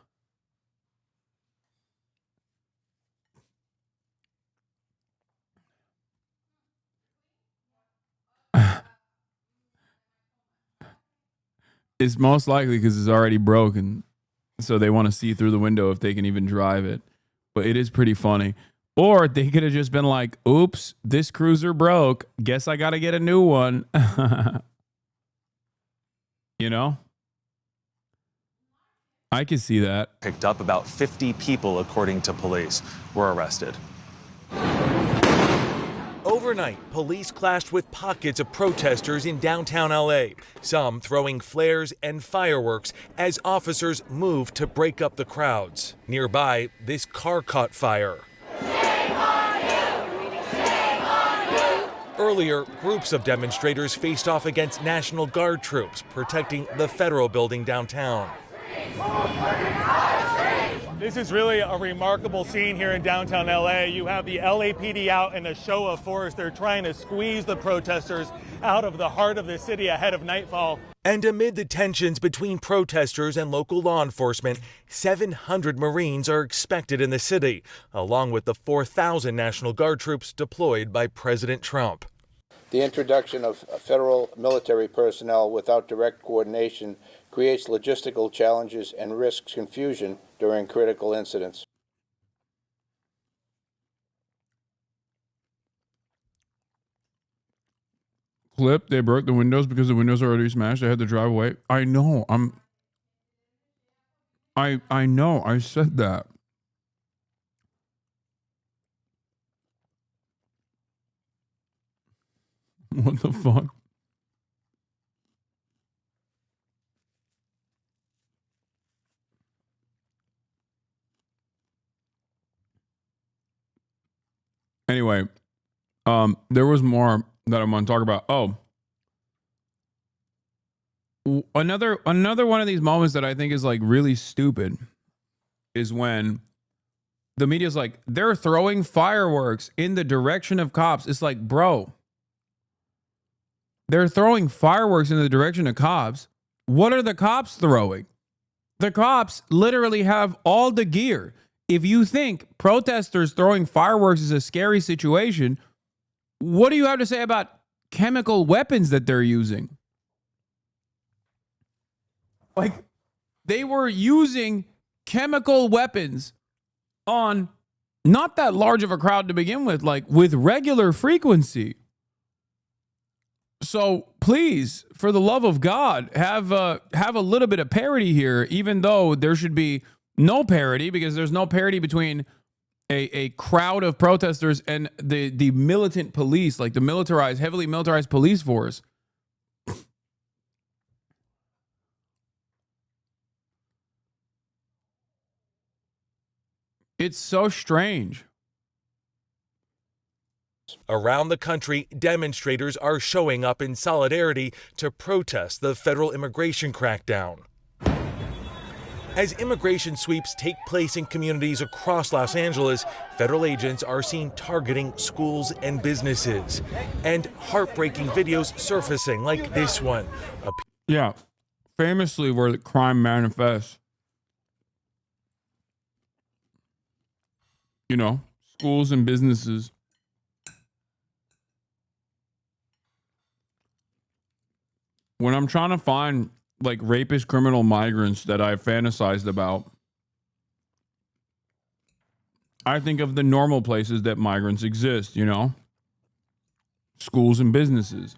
It's most likely because it's already broken. So they want to see through the window if they can even drive it. But it is pretty funny. Or they could have just been like, oops, this cruiser broke. Guess I got to get a new one. You know? I can see that. picked up. About 50 people, according to police, were arrested. Overnight, police clashed with pockets of protesters in downtown LA, some throwing flares and fireworks as officers moved to break up the crowds. Nearby, this car caught fire. Earlier, groups of demonstrators faced off against National Guard troops protecting the federal building downtown. This is really a remarkable scene here in downtown LA. You have the LAPD out in a show of force. They're trying to squeeze the protesters out of the heart of the city ahead of nightfall. And amid the tensions between protesters and local law enforcement, 700 Marines are expected in the city, along with the 4,000 National Guard troops deployed by President Trump. The introduction of federal military personnel without direct coordination creates logistical challenges and risks confusion during critical incidents. Clip, they broke the windows because the windows are already smashed. They had to drive away. I know. I know. I said that. What the fuck? Anyway, there was more that I want to talk about. Oh, another one of these moments that I think is like really stupid is when the media's like, they're throwing fireworks in the direction of cops. It's like, bro, they're throwing fireworks in the direction of cops. What are the cops throwing? The cops literally have all the gear. if you think protesters throwing fireworks is a scary situation, what do you have to say about chemical weapons that they're using? Like, they were using chemical weapons on not that large of a crowd to begin with, like with regular frequency. So please, for the love of God, have a little bit of parity here, even though there should be no parity, because there's no parity between a crowd of protesters and the militant police, like the militarized, heavily militarized police force. It's so strange. Around the country, demonstrators are showing up in solidarity to protest the federal immigration crackdown. As immigration sweeps take place in communities across Los Angeles, federal agents are seen targeting schools and businesses. And heartbreaking videos surfacing like this one. Yeah, famously where the crime manifests. You know, schools and businesses. When I'm trying to find like rapist criminal migrants that I've fantasized about, I think of the normal places that migrants exist, you know? Schools and businesses.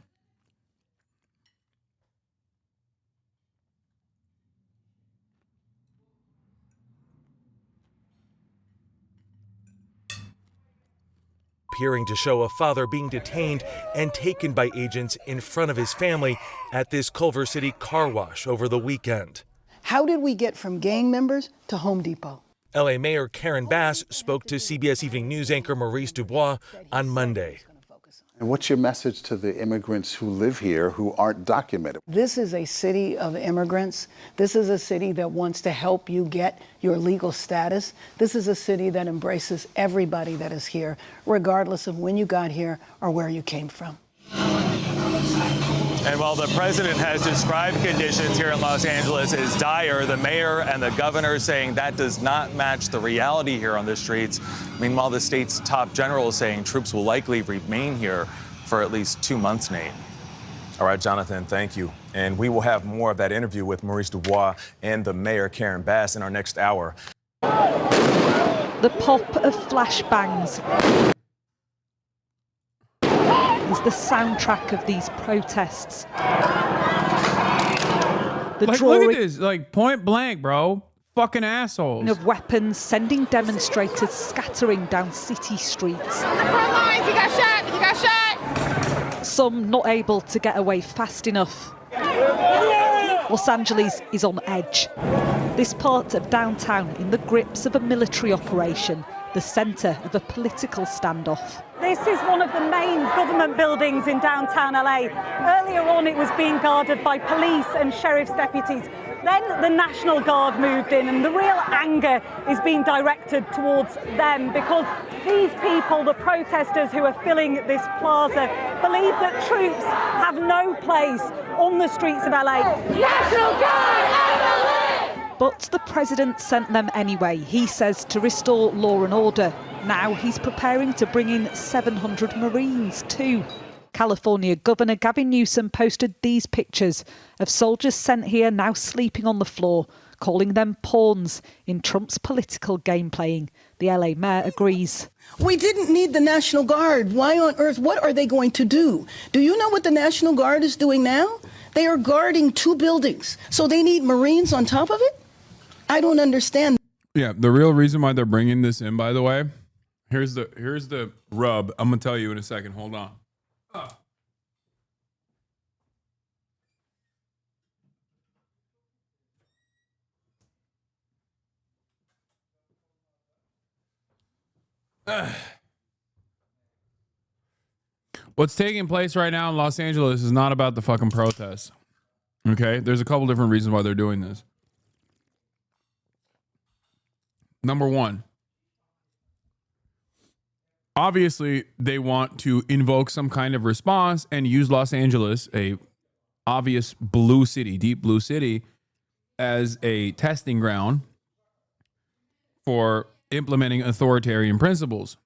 Appearing to show a father being detained and taken by agents in front of his family at this Culver City car wash over the weekend. How did we get from gang members to Home Depot? LA Mayor Karen Bass spoke to CBS Evening News anchor Maurice Dubois on Monday. And what's your message to the immigrants who live here who aren't documented? This is a city of immigrants. This is a city that wants to help you get your legal status. This is a city that embraces everybody that is here, regardless of when you got here or where you came from. And while the president has described conditions here in Los Angeles as dire, the mayor and the governor saying that does not match the reality here on the streets. Meanwhile, the state's top general is saying troops will likely remain here for at least 2 months, Nate. All right, Jonathan, thank you. And we will have more of that interview with Maurice Dubois and the mayor, Karen Bass, in our next hour. The pop of flashbangs is the soundtrack of these protests. The like, look at this, like point blank, bro. Fucking assholes. Of weapons sending demonstrators scattering down city streets. On the front lines, he got shot, he got shot. Some not able to get away fast enough. Los Angeles is on edge. This part of downtown in the grips of a military operation, the centre of a political standoff. This is one of the main government buildings in downtown LA. Earlier on, it was being guarded by police and sheriff's deputies. Then the National Guard moved in, and the real anger is being directed towards them because these people, the protesters who are filling this plaza, believe that troops have no place on the streets of LA. National Guard, LA! But the president sent them anyway, he says, to restore law and order. Now he's preparing to bring in 700 Marines too. California Governor Gavin Newsom posted these pictures of soldiers sent here now sleeping on the floor, calling them pawns in Trump's political game playing. The LA mayor agrees. We didn't need the National Guard. Why on earth? What are they going to do? Do you know what the National Guard is doing now? They are guarding 2 buildings. So they need Marines on top of it? I don't understand. Yeah, the real reason why they're bringing this in, by the way, here's the rub. I'm going to tell you in a second. Hold on. What's taking place right now in Los Angeles is not about the fucking protests. Okay? There's a couple different reasons why they're doing this. Number one, obviously they want to invoke some kind of response and use Los Angeles, a obvious blue city, deep blue city, as a testing ground for implementing authoritarian principles.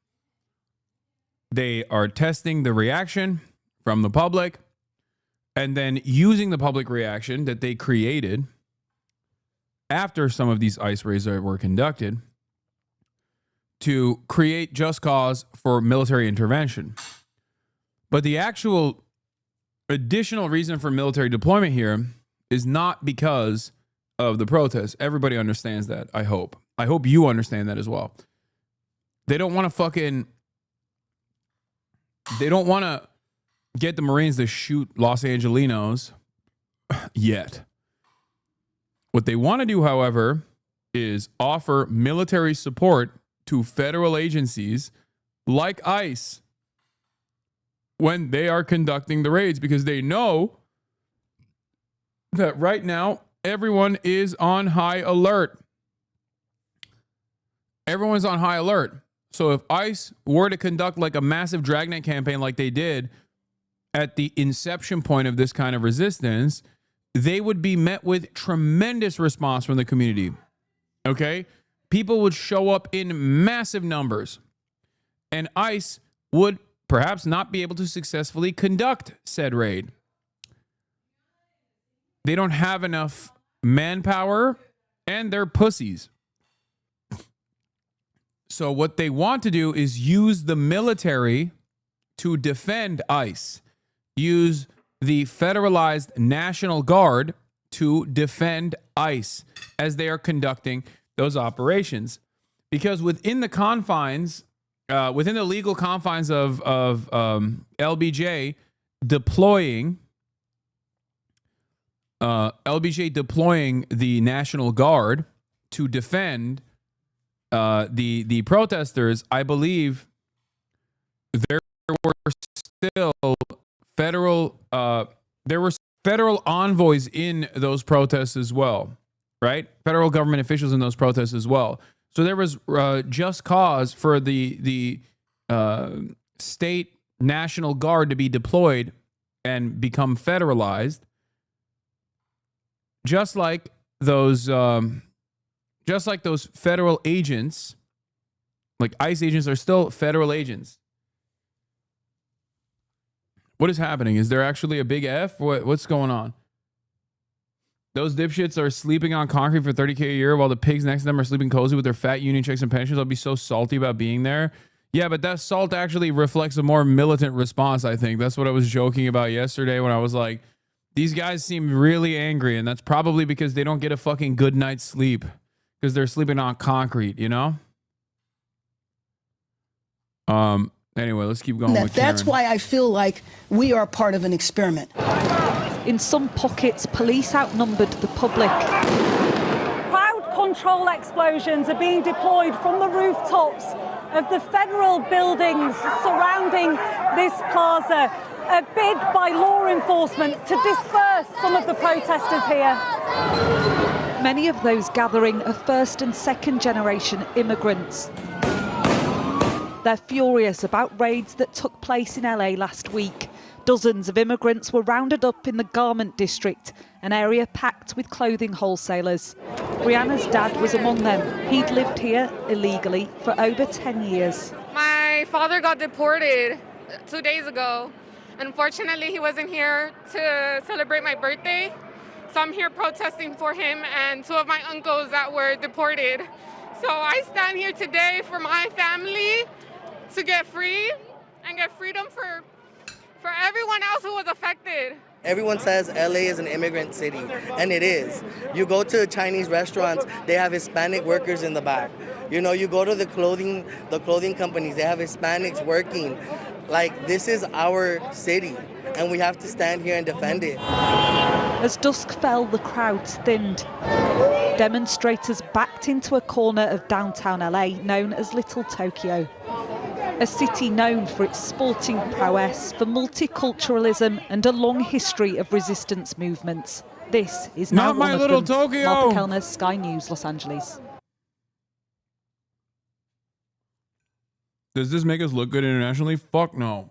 They are testing the reaction from the public and then using the public reaction that they created after some of these ICE raids were conducted to create just cause for military intervention. But the actual additional reason for military deployment here is not because of the protests. Everybody understands that, I hope. I hope you understand that as well. They don't want to get the Marines to shoot Los Angelinos yet. What they want to do, however, is offer military support to federal agencies like ICE when they are conducting the raids, because they know that right now everyone is on high alert. Everyone's on high alert. So if ICE were to conduct like a massive dragnet campaign like they did at the inception point of this kind of resistance, they would be met with tremendous response from the community. Okay? People would show up in massive numbers, and ICE would perhaps not be able to successfully conduct said raid. They don't have enough manpower, and they're pussies. So what they want to do is use the military to defend ICE. Use the federalized National Guard to defend ICE as they are conducting those operations. Because within the confines, within the legal confines of LBJ deploying the National Guard to defend the protesters, I believe there were still federal envoys in those protests as well, right? Federal government officials in those protests as well. So there was just cause for the state National Guard to be deployed and become federalized, just like those federal agents, like ICE agents, are still federal agents. What is happening? Is there actually a big F? What's going on? Those dipshits are sleeping on concrete for $30K a year while the pigs next to them are sleeping cozy with their fat union checks and pensions. I'll be so salty about being there. Yeah, but that salt actually reflects a more militant response, I think. That's what I was joking about yesterday when I was like, these guys seem really angry, and that's probably because they don't get a fucking good night's sleep because they're sleeping on concrete, you know? Anyway, let's keep going with Karen. That's why I feel like we are part of an experiment. In some pockets, police outnumbered the public. Crowd control explosions are being deployed from the rooftops of the federal buildings surrounding this plaza, a bid by law enforcement to disperse some of the protesters here. Many of those gathering are first and second generation immigrants. They're furious about raids that took place in LA last week. Dozens of immigrants were rounded up in the garment district, an area packed with clothing wholesalers. Brianna's dad was among them. He'd lived here illegally for over 10 years. My father got deported 2 days ago. Unfortunately, he wasn't here to celebrate my birthday. So I'm here protesting for him and two of my uncles that were deported. So I stand here today for my family to get free and get freedom for everyone else who was affected. Everyone says LA is an immigrant city, and it is. You go to Chinese restaurants, they have Hispanic workers in the back. You know, you go to the clothing companies, they have Hispanics working. Like, this is our city, and we have to stand here and defend it. As dusk fell, the crowds thinned. Demonstrators backed into a corner of downtown LA known as Little Tokyo. A city known for its sporting prowess, for multiculturalism and a long history of resistance movements. This is now Not my little Tokyo. Martha Kellner, Sky News, Los Angeles. Does this make us look good internationally? Fuck no.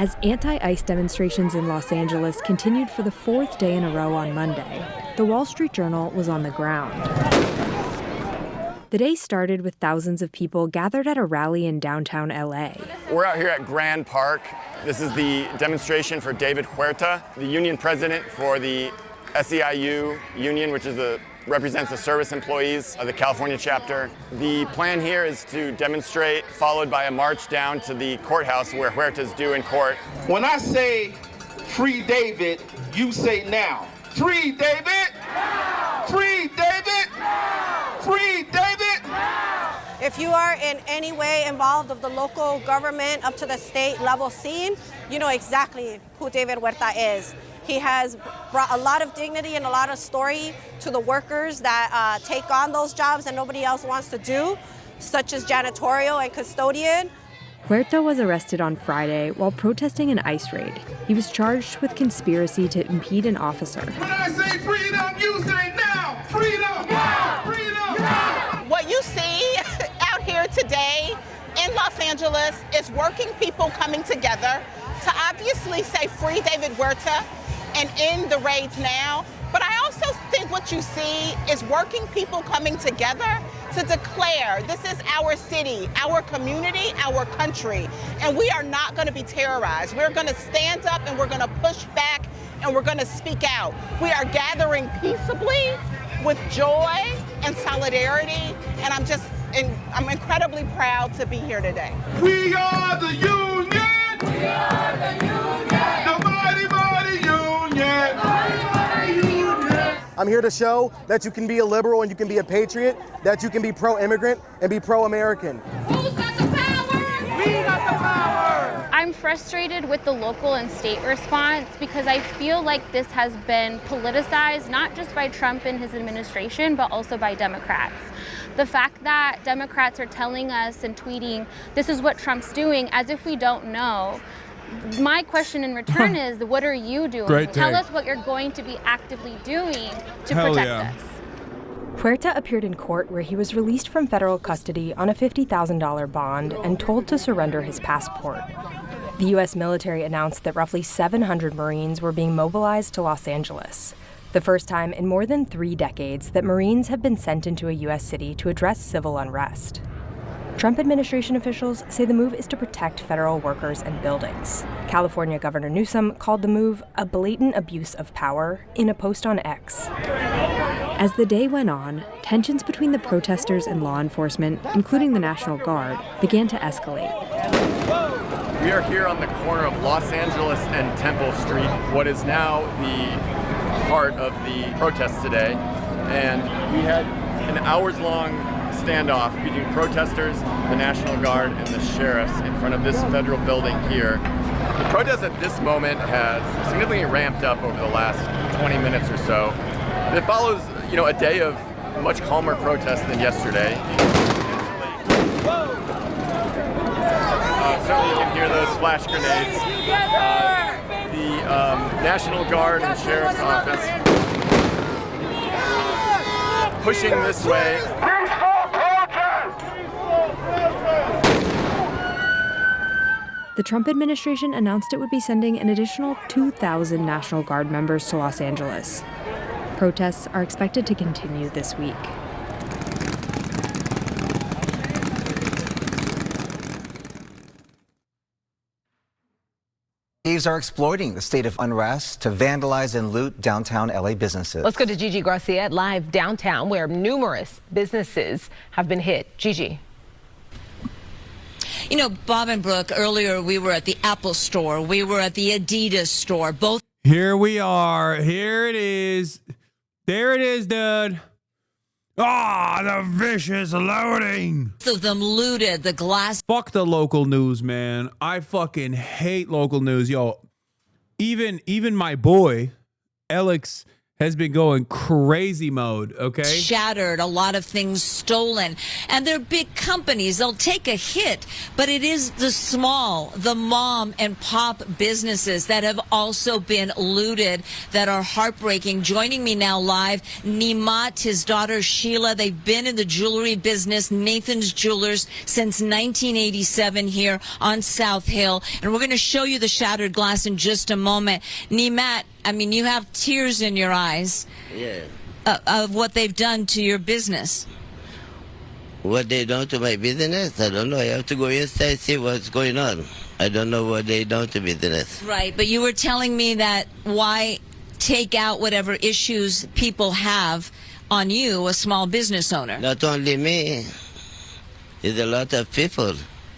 As anti-ICE demonstrations in Los Angeles continued for the fourth day in a row on Monday, the Wall Street Journal was on the ground. The day started with thousands of people gathered at a rally in downtown LA. We're out here at Grand Park. This is the demonstration for David Huerta, the union president for the SEIU union, which represents the service employees of the California chapter. The plan here is to demonstrate, followed by a march down to the courthouse where Huerta is due in court. When I say free David, you say now. Free David! Free David! Free David! If you are in any way involved of the local government up to the state level scene, you know exactly who David Huerta is. He has brought a lot of dignity and a lot of story to the workers that take on those jobs that nobody else wants to do, such as janitorial and custodian. Huerta was arrested on Friday while protesting an ICE raid. He was charged with conspiracy to impede an officer. When I say freedom, you say now! Freedom! Yeah! Freedom! Yeah! What you see out here today in Los Angeles is working people coming together to obviously say free David Huerta and end the raids now. But I also think what you see is working people coming together to declare this is our city, our community, our country, and we are not going to be terrorized. We're going to stand up and we're going to push back and we're going to speak out. We are gathering peaceably with joy and solidarity, and I'm incredibly proud to be here today. We are the union! We are the union! The mighty, mighty union! Mighty, mighty union! I'm here to show that you can be a liberal and you can be a patriot, that you can be pro-immigrant and be pro-American. Who's got the power? We got the power! I'm frustrated with the local and state response because I feel like this has been politicized, not just by Trump and his administration, but also by Democrats. The fact that Democrats are telling us and tweeting, this is what Trump's doing, as if we don't know. My question in return is, what are you doing? Great Tell take. us what you're going to be actively doing to Hell protect yeah. us. Huerta appeared in court where he was released from federal custody on a $50,000 bond and told to surrender his passport. The U.S. military announced that roughly 700 Marines were being mobilized to Los Angeles, the first time in more than 3 decades that Marines have been sent into a U.S. city to address civil unrest. Trump administration officials say the move is to protect federal workers and buildings. California Governor Newsom called the move a blatant abuse of power in a post on X. As the day went on, tensions between the protesters and law enforcement, including the National Guard, began to escalate. We are here on the corner of Los Angeles and Temple Street, what is now the heart of the protests today. And we had an hours-long standoff between protesters, the National Guard, and the sheriffs in front of this federal building here. The protest at this moment has significantly ramped up over the last 20 minutes or so. It follows, a day of much calmer protests than yesterday. Certainly you can hear those flash grenades. The National Guard and Sheriff's Office pushing this way. The Trump administration announced it would be sending an additional 2,000 National Guard members to Los Angeles. Protests are expected to continue this week. Thieves are exploiting the state of unrest to vandalize and loot downtown LA businesses. Let's go to Gigi Garcia live downtown where numerous businesses have been hit. Gigi. You know, Bob and Brooke, earlier we were at the Apple store. We were at the Adidas store. Both. Here we are. Here it is. There it is, dude. Ah, the vicious loading. Both of them looted the glass. Fuck the local news, man. I fucking hate local news. Yo, even my boy, Alex has been going crazy mode, okay? Shattered, a lot of things stolen. And they're big companies. They'll take a hit. But it is the small, the mom and pop businesses that have also been looted that are heartbreaking. Joining me now live, Nimat, his daughter Sheila. They've been in the jewelry business, Nathan's Jewelers, since 1987 here on South Hill. And we're going to show you the shattered glass in just a moment. Nimat, I mean, you have tears in your eyes of what they've done to your business. What they done to my business? I don't know. I have to go inside see what's going on. I don't know what they done to business. Right, but you were telling me that why take out whatever issues people have on you, a small business owner? Not only me. There's a lot of people.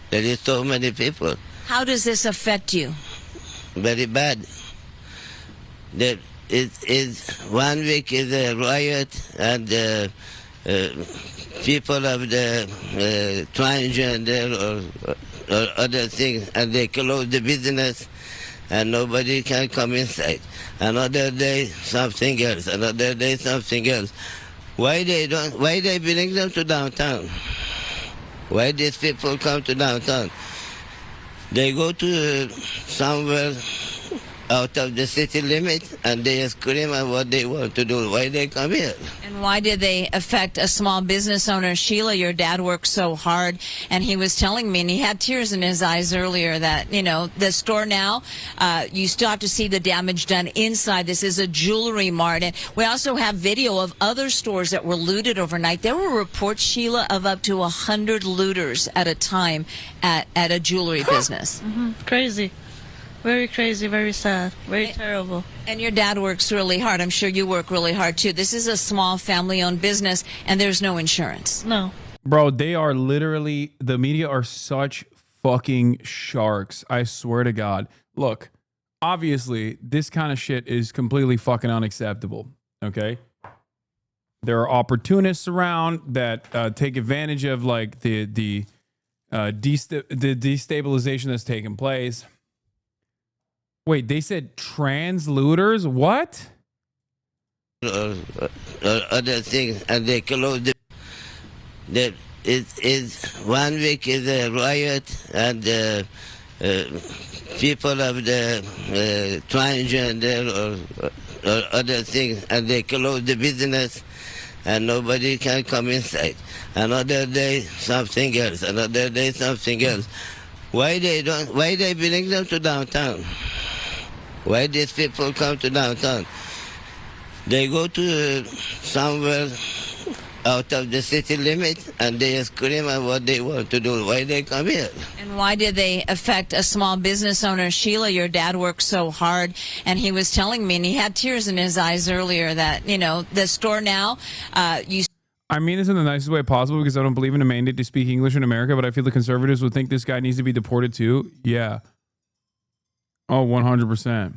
There is so many people. How does this affect you? Very bad. That is 1 week is a riot and people of the transgender or other things, and they close the business and nobody can come inside. Another day something else. Another day something else. Why they bring them to downtown? Why these people come to downtown? They go to somewhere out of the city limit and they scream at what they want to do. Why they come here? And why did they affect a small business owner? Sheila, your dad worked so hard, and he was telling me, and he had tears in his eyes earlier, that, you know, the store now, you still have to see the damage done inside. This is a jewelry mart. And we also have video of other stores that were looted overnight. There were reports, Sheila, of up to 100 looters at a time at a jewelry business. Crazy. Very crazy, very sad, very terrible. And your dad works really hard. I'm sure you work really hard too. This is a small family-owned business, and there's no insurance. No. Bro, they are literally, the media are such fucking sharks. I swear to God. Look, obviously, this kind of shit is completely fucking unacceptable, okay? There are opportunists around that take advantage of like the destabilization that's taking place. Wait, they said trans looters? What? Other things, and they close the. That is 1 week is a riot, and people of the transgender or other things, and they close the business, and nobody can come inside. Another day something else. Another day something else. Why they bring them to downtown? Why these people come to downtown? They go to somewhere out of the city limit and they scream at what they want to do. Why they come here? And why did they affect a small business owner? Sheila, your dad worked so hard, and he was telling me, and he had tears in his eyes earlier, that, you know, the store now, you... I mean this in the nicest way possible because I don't believe in a mandate to speak English in America, but I feel the conservatives would think this guy needs to be deported too. Yeah. Oh, 100%.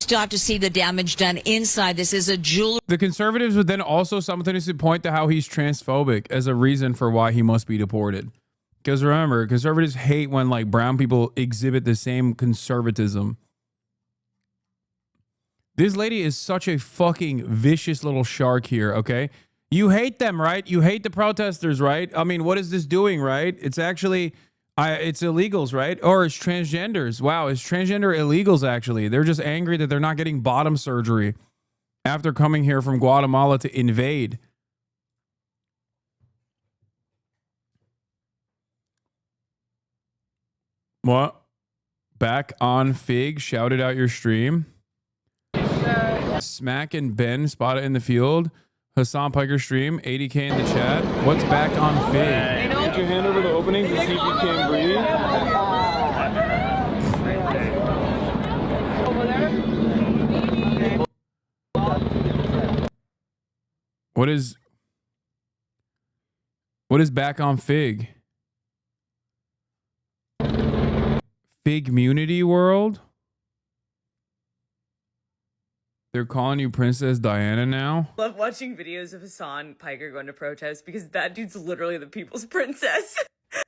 Still have to see the damage done inside. This is a jewelry. The conservatives would then also simultaneously point to how he's transphobic as a reason for why he must be deported. Because remember, conservatives hate when like brown people exhibit the same conservatism. This lady is such a fucking vicious little shark here, okay? You hate them, right? You hate the protesters, right? I mean, what is this doing, right? It's actually... it's illegals, right? Or it's transgenders. Wow, it's transgender illegals, actually. They're just angry that they're not getting bottom surgery after coming here from Guatemala to invade. What? Back on Fig, shouted out your stream. Smack and Ben spotted in the field. Hasan Piker stream, 80K in the chat. What's back on Fig? Put your hand over the opening to see if you can breathe. What is back on Fig? Figmunity World? They're calling you Princess Diana now? Love watching videos of Hasan Piker going to protest because that dude's literally the people's princess.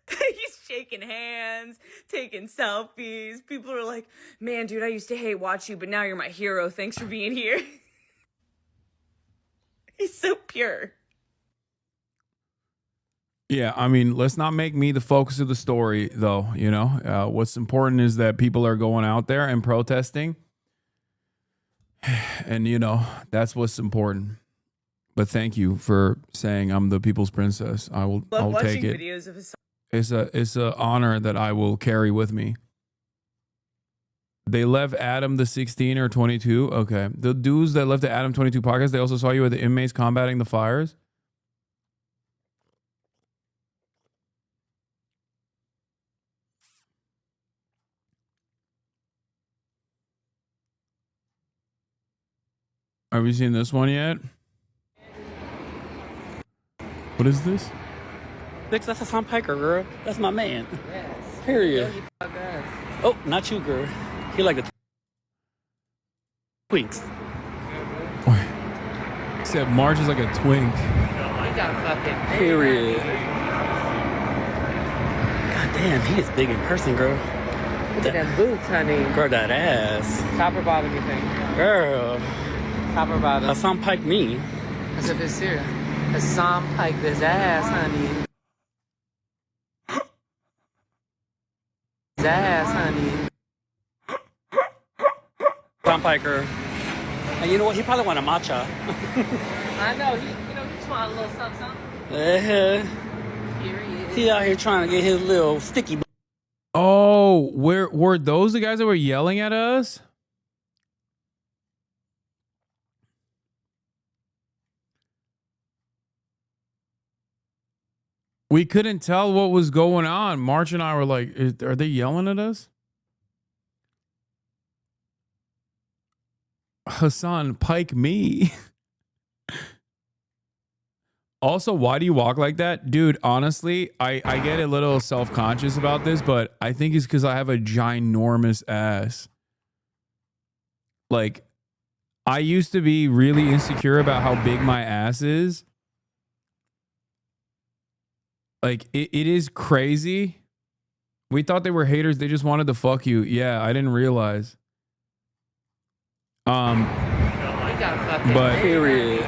He's shaking hands, taking selfies. People are like, man, dude, I used to hate watch you, but now you're my hero. Thanks for being here. He's so pure. Yeah, I mean, let's not make me the focus of the story, though. You know, what's important is that people are going out there and protesting. And, you know, that's what's important. But thank you for saying I'm the people's princess. I'll take it. Videos of his It's a honor that I will carry with me. They left Adam the 16 or 22. Okay. The dudes that left the Adam 22 podcast, they also saw you with the inmates combating the fires. Have you seen this one yet? What is this? That's Hassan Piker, girl. That's my man. Yes. Period. Oh, not you, girl. He like the twinks. Except Marge is like a twink. You got fucking period. God damn, he is big in person, girl. Look at them boots, honey. Girl, that ass. Top or bottom, you think? Girl. Top or bottom? Hassan Pike me. As if it's serious. Hassan Pike this ass, honey. His ass, honey. Hassan Piker. And you know what? He probably want a matcha. I know. He just want a little something, something. Period. He out here trying to get his little sticky. Oh, were those the guys that were yelling at us? We couldn't tell what was going on. March and I were like, are they yelling at us? Hassan, pike me. Also, why do you walk like that? Dude, honestly, I get a little self-conscious about this, but I think it's because I have a ginormous ass. Like, I used to be really insecure about how big my ass is. Like, it is crazy. We thought they were haters. They just wanted to fuck you. Yeah, I didn't realize. But period.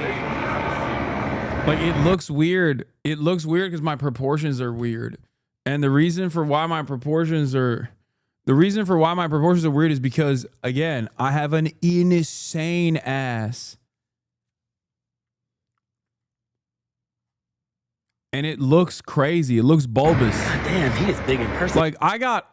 Like, it looks weird. It looks weird because my proportions are weird. And the reason for why my proportions are weird is because, again, I have an insane ass. And it looks crazy. It looks bulbous. God damn, he is big in person. Like, I got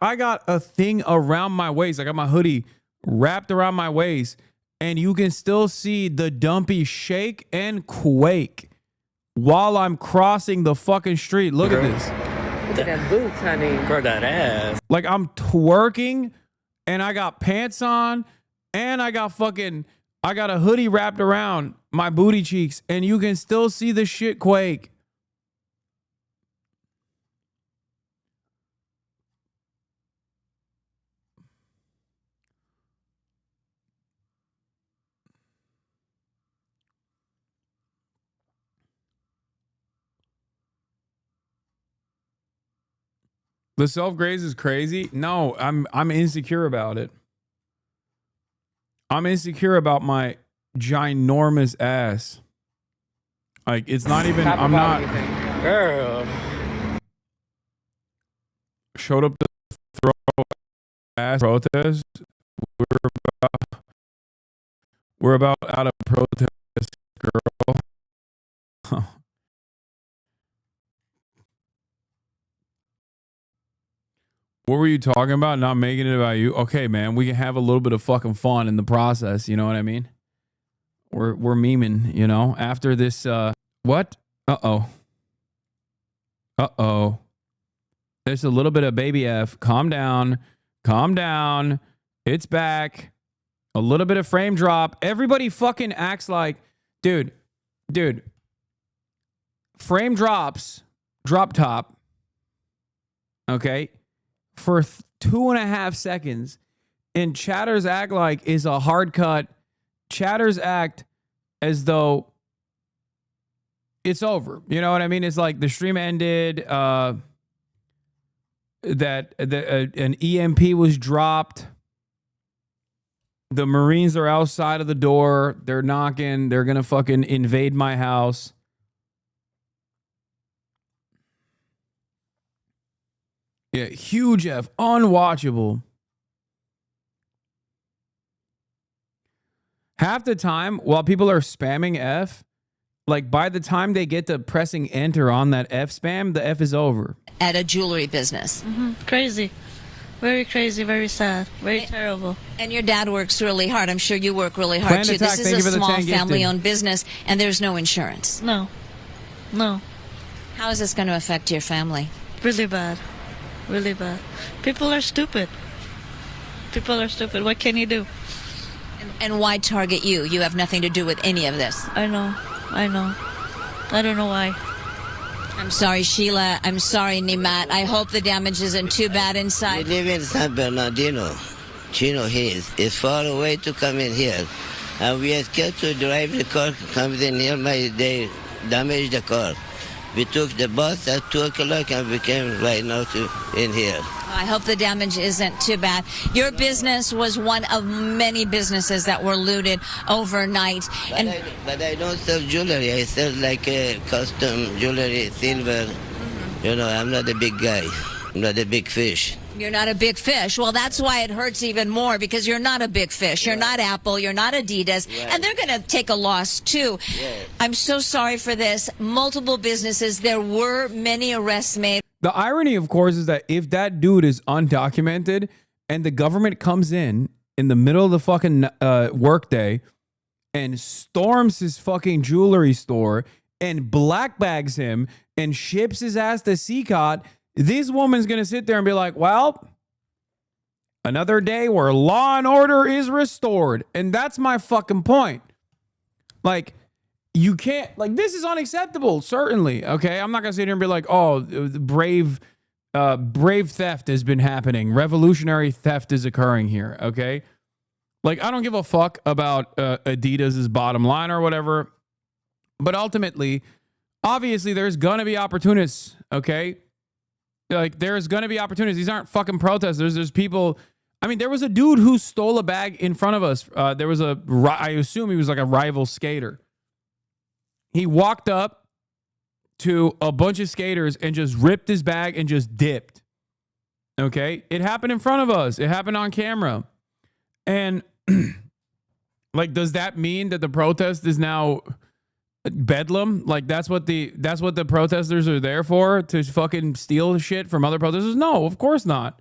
a thing around my waist. I got my hoodie wrapped around my waist, and you can still see the dumpy shake and quake while I'm crossing the fucking street. Look at this. Look at them boots, honey. Girl, that ass. Like, I'm twerking, and I got pants on, and I got a hoodie wrapped around my booty cheeks, and you can still see the shit quake. The self-graze is crazy. No, I'm insecure about it. I'm insecure about my ginormous ass. Like, it's not even, I'm not. Girl. Showed up to throw ass protest. We're about out of protest, girl. Huh. What were you talking about? Not making it about you? Okay, man, we can have a little bit of fucking fun in the process. You know what I mean? We're memeing, you know, after this, what? Uh-oh. Uh-oh. There's a little bit of baby F. Calm down. Calm down. It's back. A little bit of frame drop. Everybody fucking acts like, dude, frame drops, drop top. Okay. For 2.5 seconds, and chatters act like is a hard cut. Chatters act as though it's over. You know what I mean? It's like the stream ended. that an EMP was dropped. The Marines are outside of the door. They're knocking. They're going to fucking invade my house. Yeah, huge F. Unwatchable. Half the time, while people are spamming F, like by the time they get to pressing enter on that F spam, the F is over. At a jewelry business. Crazy. Very crazy, very sad, very terrible. And your dad works really hard. I'm sure you work really hard Planned too. attack. This Thank you is for a the small 10 gifted. family-owned business, and there's no insurance. No. No. How is this going to affect your family? Really bad. Really bad. People are stupid. People are stupid. What can you do? And why target you? You have nothing to do with any of this. I know. I know. I don't know why. I'm sorry, Sheila. I'm sorry, Nimat. I hope the damage isn't too bad inside. We live in San Bernardino. Chino Hills. It's far away to come in here. And we are scared to drive the car, comes in here, they damage the car. We took the bus at 2 o'clock and we came right now to in here. I hope the damage isn't too bad. Your business was one of many businesses that were looted overnight. But I don't sell jewelry. I sell like custom jewelry, silver. You know, I'm not a big guy. I'm not a big fish. You're not a big fish. Well, that's why it hurts even more, because you're not a big fish. You're not Apple. You're not Adidas. And they're going to take a loss, too. I'm so sorry for this. Multiple businesses. There were many arrests made. The irony, of course, is that if that dude is undocumented and the government comes in the middle of the fucking workday and storms his fucking jewelry store and black bags him and ships his ass to CCOT, this woman's going to sit there and be like, well, another day where law and order is restored. And that's my fucking point. Like, you can't, like, this is unacceptable, certainly. Okay. I'm not going to sit here and be like, oh, brave theft has been happening. Revolutionary theft is occurring here. Okay. Like, I don't give a fuck about Adidas's bottom line or whatever. But ultimately, obviously, there's going to be opportunists. Okay. Like, there's going to be opportunities. These aren't fucking protesters. There's people. I mean, there was a dude who stole a bag in front of us. There was I assume he was like a rival skater. He walked up to a bunch of skaters and just ripped his bag and just dipped. Okay? It happened in front of us. It happened on camera. And like, does that mean that the protest is now bedlam? Like, that's what the protesters are there for, to fucking steal shit from other protesters? No, of course not.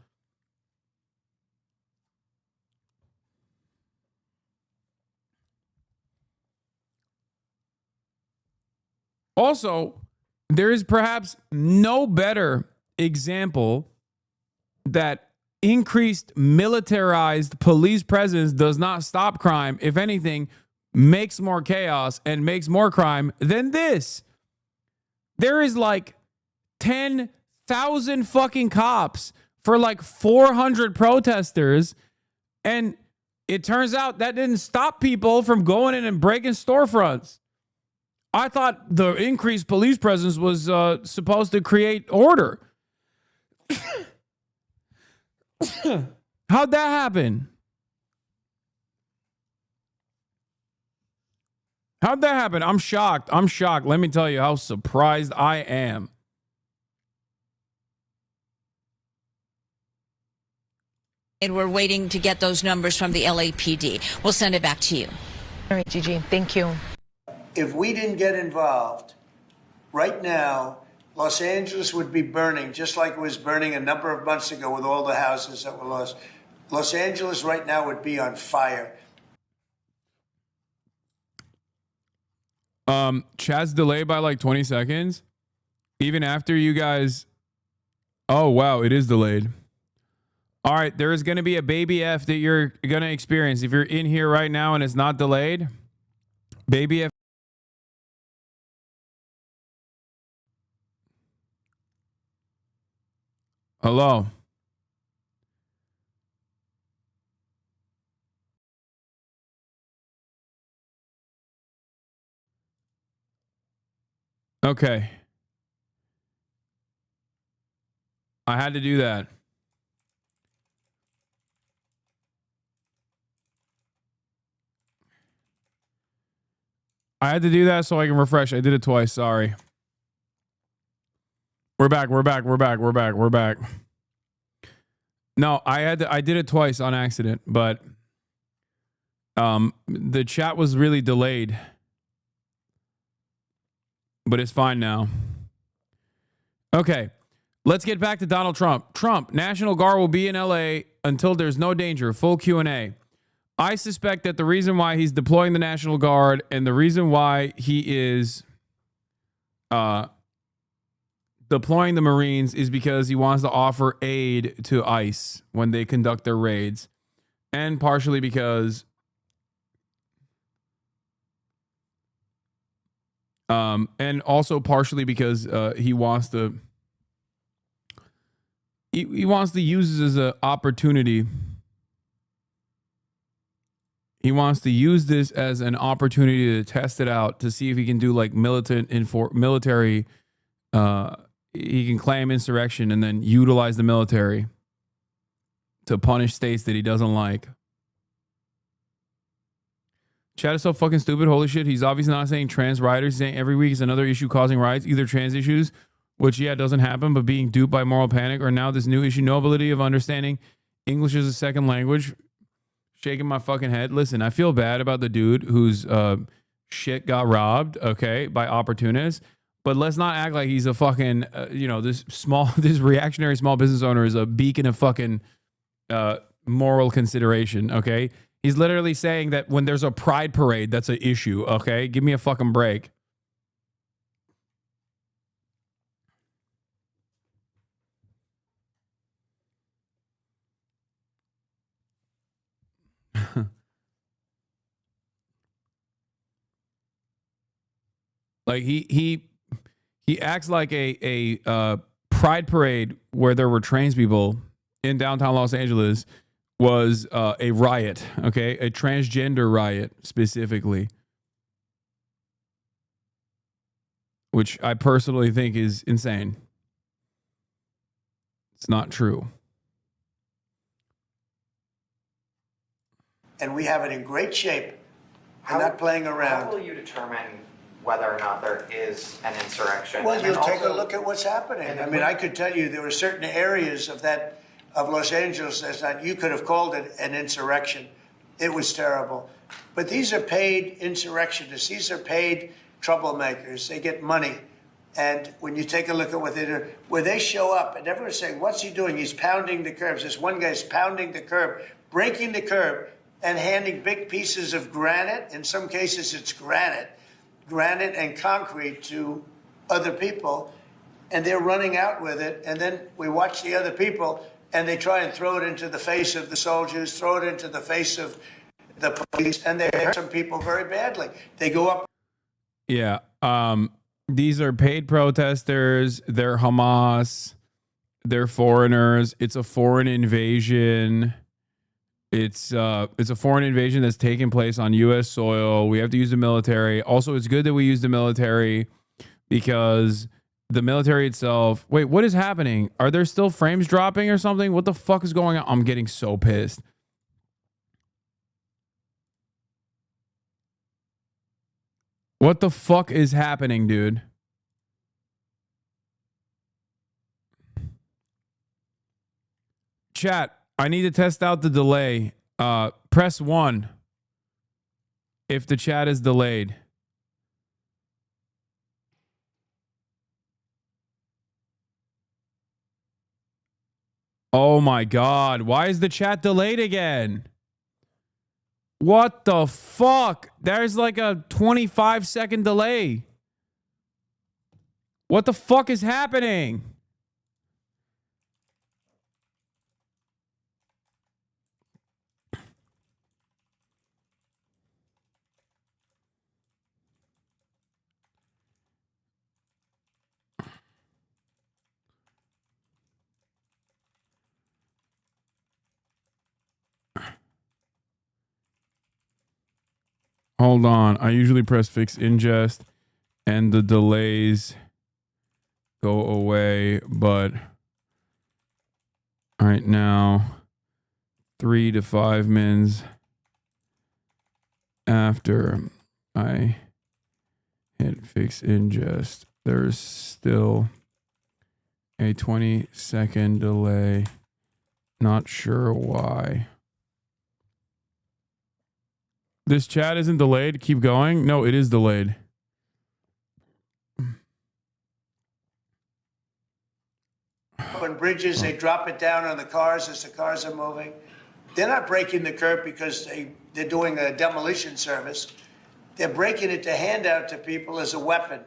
Also, there is perhaps no better example that increased militarized police presence does not stop crime. If anything, makes more chaos and makes more crime than this. There is like 10,000 fucking cops for like 400 protesters. And it turns out that didn't stop people from going in and breaking storefronts. I thought the increased police presence was supposed to create order. How'd that happen? How'd that happen? I'm shocked. I'm shocked. Let me tell you how surprised I am. And we're waiting to get those numbers from the LAPD. We'll send it back to you. All right, Gigi, thank you. If we didn't get involved, right now, Los Angeles would be burning, just like it was burning a number of months ago with all the houses that were lost. Los Angeles right now would be on fire. Chat's delayed by like 20 seconds. Even after you guys... Oh, wow, it is delayed. All right, there is going to be a baby F that you're going to experience. If you're in here right now and it's not delayed, baby F. Hello. Okay. I had to do that. I had to do that so I can refresh. I did it twice. Sorry. We're back. No, I did it twice on accident, but the chat was really delayed. But it's fine now. Okay. Let's get back to Donald Trump. Trump, National Guard will be in LA until there's no danger. Full Q&A. I suspect that the reason why he's deploying the National Guard and the reason why he is deploying the Marines is because he wants to offer aid to ICE when they conduct their raids. And partially because and also partially because he wants to he wants to use this as an opportunity. He wants to use this as an opportunity to test it out to see if he can do like military. He can claim insurrection and then utilize the military to punish states that he doesn't like. Chat is so fucking stupid. Holy shit. He's obviously not saying trans rioters. He's saying every week is another issue causing riots, either trans issues, which, yeah, doesn't happen, but being duped by moral panic, or now this new issue, no ability of understanding English as a second language. Shaking my fucking head. Listen, I feel bad about the dude whose shit got robbed, okay, by opportunists. But let's not act like he's a fucking, this reactionary small business owner is a beacon of fucking moral consideration, okay? He's literally saying that when there's a pride parade, that's an issue, okay? Give me a fucking break. Like he acts like a pride parade where there were trans people in downtown Los Angeles was a riot, okay? A transgender riot specifically, which I personally think is insane. It's not true. And we have it in great shape. We're not playing around. How will you determine whether or not there is an insurrection? Well, you'll take a look at what's happening. I mean, I could tell you there were certain areas of Los Angeles that you could have called it an insurrection. It was terrible. But these are paid insurrectionists. These are paid troublemakers. They get money. And when you take a look at what they do, where they show up and everyone's saying, what's he doing? He's pounding the curbs. This one guy's pounding the curb, breaking the curb, and handing big pieces of granite. In some cases, it's granite and concrete to other people. And they're running out with it. And then we watch the other people, and they try and throw it into the face of the soldiers, throw it into the face of the police, and they hurt some people very badly. They go up. Yeah. These are paid protesters. They're Hamas. They're foreigners. It's a foreign invasion. It's a foreign invasion that's taking place on U.S. soil. We have to use the military. Also, it's good that we use the military because the military itself... Wait, what is happening? Are there still frames dropping or something? What the fuck is going on? I'm getting so pissed. What the fuck is happening, dude? Chat, I need to test out the delay. Press 1 if the chat is delayed. Oh my God. Why is the chat delayed again? What the fuck? There's like a 25-second delay. What the fuck is happening? Hold on. I usually press fix ingest and the delays go away, but right now 3 to 5 mins after I Hit fix ingest. There's still a 20-second delay. Not sure why. This chat isn't delayed. Keep going. No, it is delayed. On bridges, they drop it down on the cars as the cars are moving. They're not breaking the curb because they're doing a demolition service. They're breaking it to hand out to people as a weapon.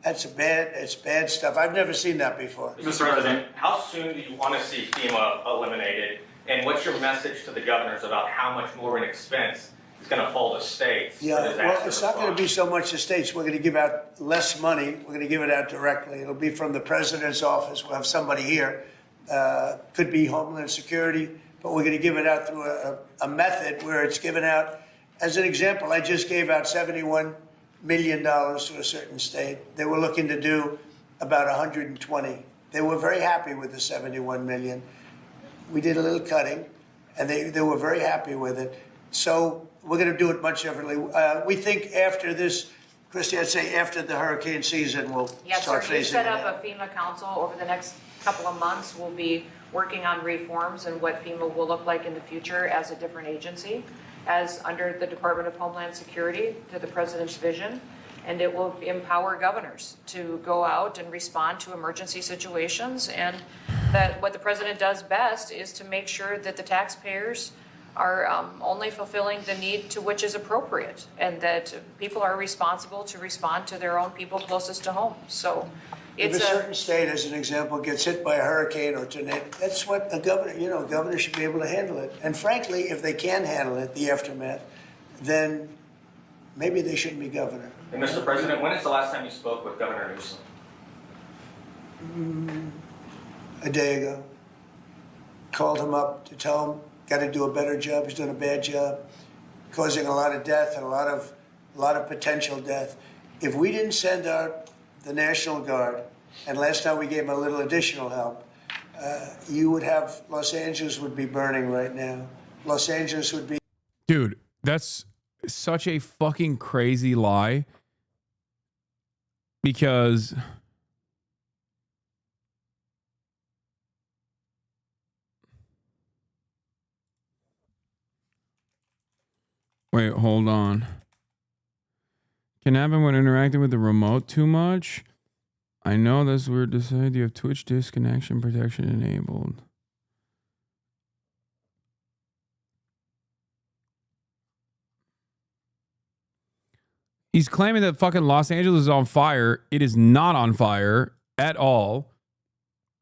It's bad stuff. I've never seen that before. Mr. President, how soon do you want to see FEMA eliminated? And what's your message to the governors about how much more an expense is going to fall to states? Yeah, well, it's not going to be so much the states. We're going to give out less money. We're going to give it out directly. It'll be from the president's office. We'll have somebody here. Could be Homeland Security, but we're going to give it out through a method where it's given out. As an example, I just gave out $71 million to a certain state. They were looking to do about 120. They were very happy with the 71 million. We did a little cutting, and they were very happy with it. So we're going to do it much differently. We think after this, Christy, I'd say after the hurricane season, we'll start phasing it. Yes, sir. You set up a FEMA council over the next couple of months. We'll be working on reforms and what FEMA will look like in the future as a different agency, as under the Department of Homeland Security, to the president's vision. And it will empower governors to go out and respond to emergency situations. And that what the president does best is to make sure that the taxpayers are only fulfilling the need to which is appropriate, and that people are responsible to respond to their own people closest to home. So if a certain state, as an example, gets hit by a hurricane or tornado, that's what a governor, governor should be able to handle it. And frankly, if they can handle it, the aftermath, then maybe they shouldn't be governor. And Mr. President, when is the last time you spoke with Governor Newsom? A day ago. Called him up to tell him, got to do a better job. He's doing a bad job, causing a lot of death and a lot of potential death. If we didn't send out the National Guard, and last time we gave him a little additional help, you would have, Los Angeles would be burning right now. Los Angeles would be... Dude, that's such a fucking crazy lie. Because... Wait, hold on. Can happen when interacting with the remote too much. I know that's weird to say. Do you have Twitch disconnection protection enabled? He's claiming that fucking Los Angeles is on fire. It is not on fire at all.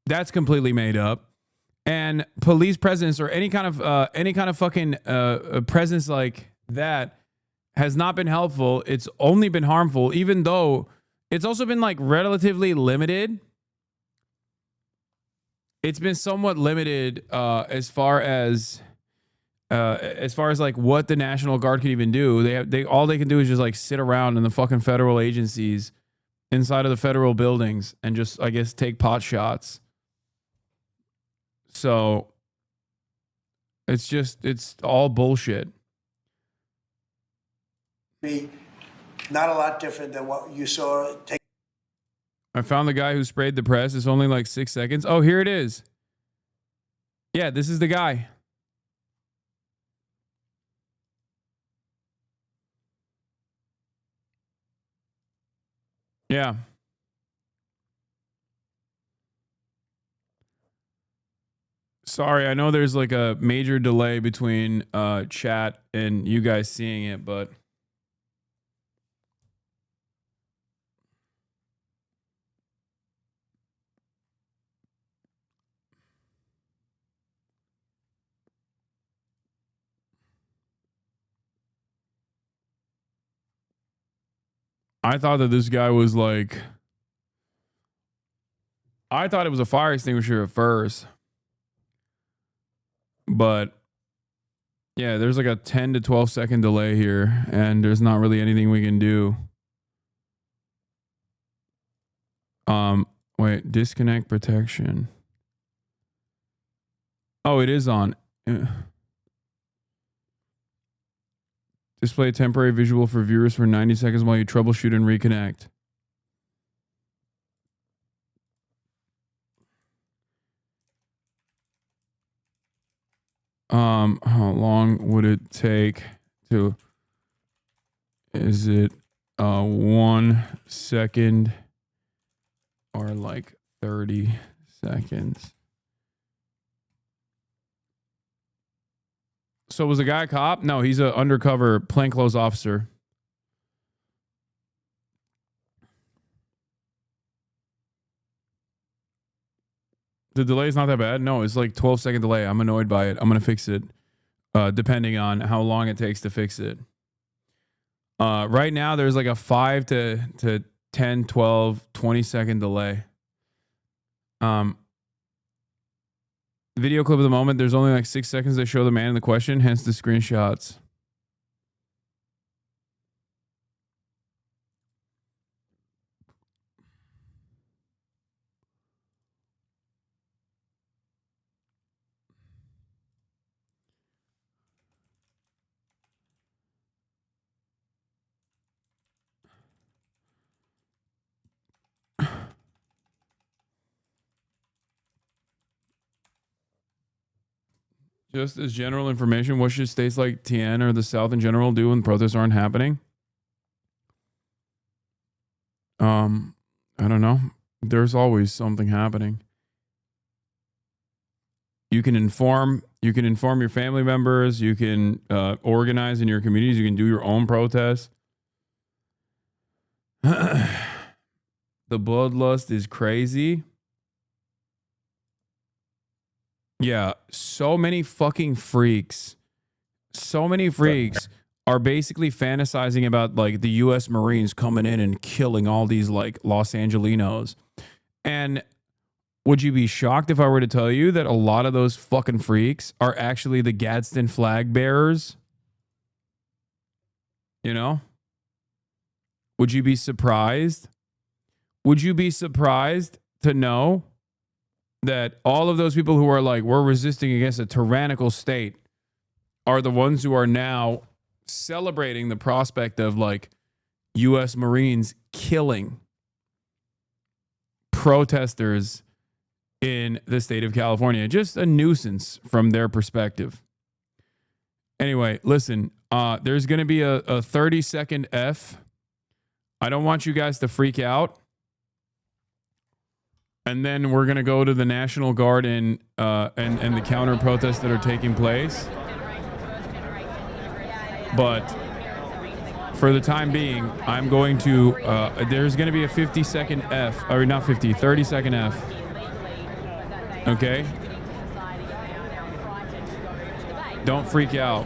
That's completely made up. And police presence or any kind of fucking presence like that has not been helpful. It's only been harmful, even though it's also been like relatively limited. It's been somewhat limited as far as like what the National Guard can even do. They all they can do is just like sit around in the fucking federal agencies inside of the federal buildings and just, I guess, take pot shots. So it's all bullshit. Be not a lot different than what you saw. I found the guy who sprayed the press. It's only like 6 seconds. Oh, here it is. Yeah, this is the guy. Yeah. Sorry, I know there's like a major delay between chat and you guys seeing it, but I thought that this guy was like, I thought it was a fire extinguisher at first. But yeah, there's like a 10 to 12 second delay here, and there's not really anything we can do. Wait, disconnect protection. Oh, it is on. Display a temporary visual for viewers for 90 seconds while you troubleshoot and reconnect. How long would it take to... Is it 1 second or like 30 seconds? So was the guy a cop? No, he's an undercover plainclothes officer. The delay is not that bad. No, it's like 12-second delay. I'm annoyed by it. I'm going to fix it depending on how long it takes to fix it. Right now, there's like a 5 to 10, 12, 20-second delay. Video clip of the moment. There's only like 6 seconds to show the man in the question, hence the screenshots. Just as general information, what should states like TN or the South in general do when protests aren't happening? I don't know. There's always something happening. You can inform your family members. You can organize in your communities. You can do your own protests. The bloodlust is crazy. Yeah, so many fucking freaks. So many freaks are basically fantasizing about like the US Marines coming in and killing all these like Los Angelinos. And would you be shocked if I were to tell you that a lot of those fucking freaks are actually the Gadsden flag bearers? You know? Would you be surprised? Would you be surprised to know that all of those people who are like, we're resisting against a tyrannical state are the ones who are now celebrating the prospect of like U.S. Marines killing protesters in the state of California? Just a nuisance from their perspective. Anyway, listen, there's going to be a 30-second F. I don't want you guys to freak out. And then we're going to go to the National Guard and the counter protests that are taking place. But for the time being, I'm going to, there's going to be a 50-second F, or not 50, 30-second F. Okay? Don't freak out.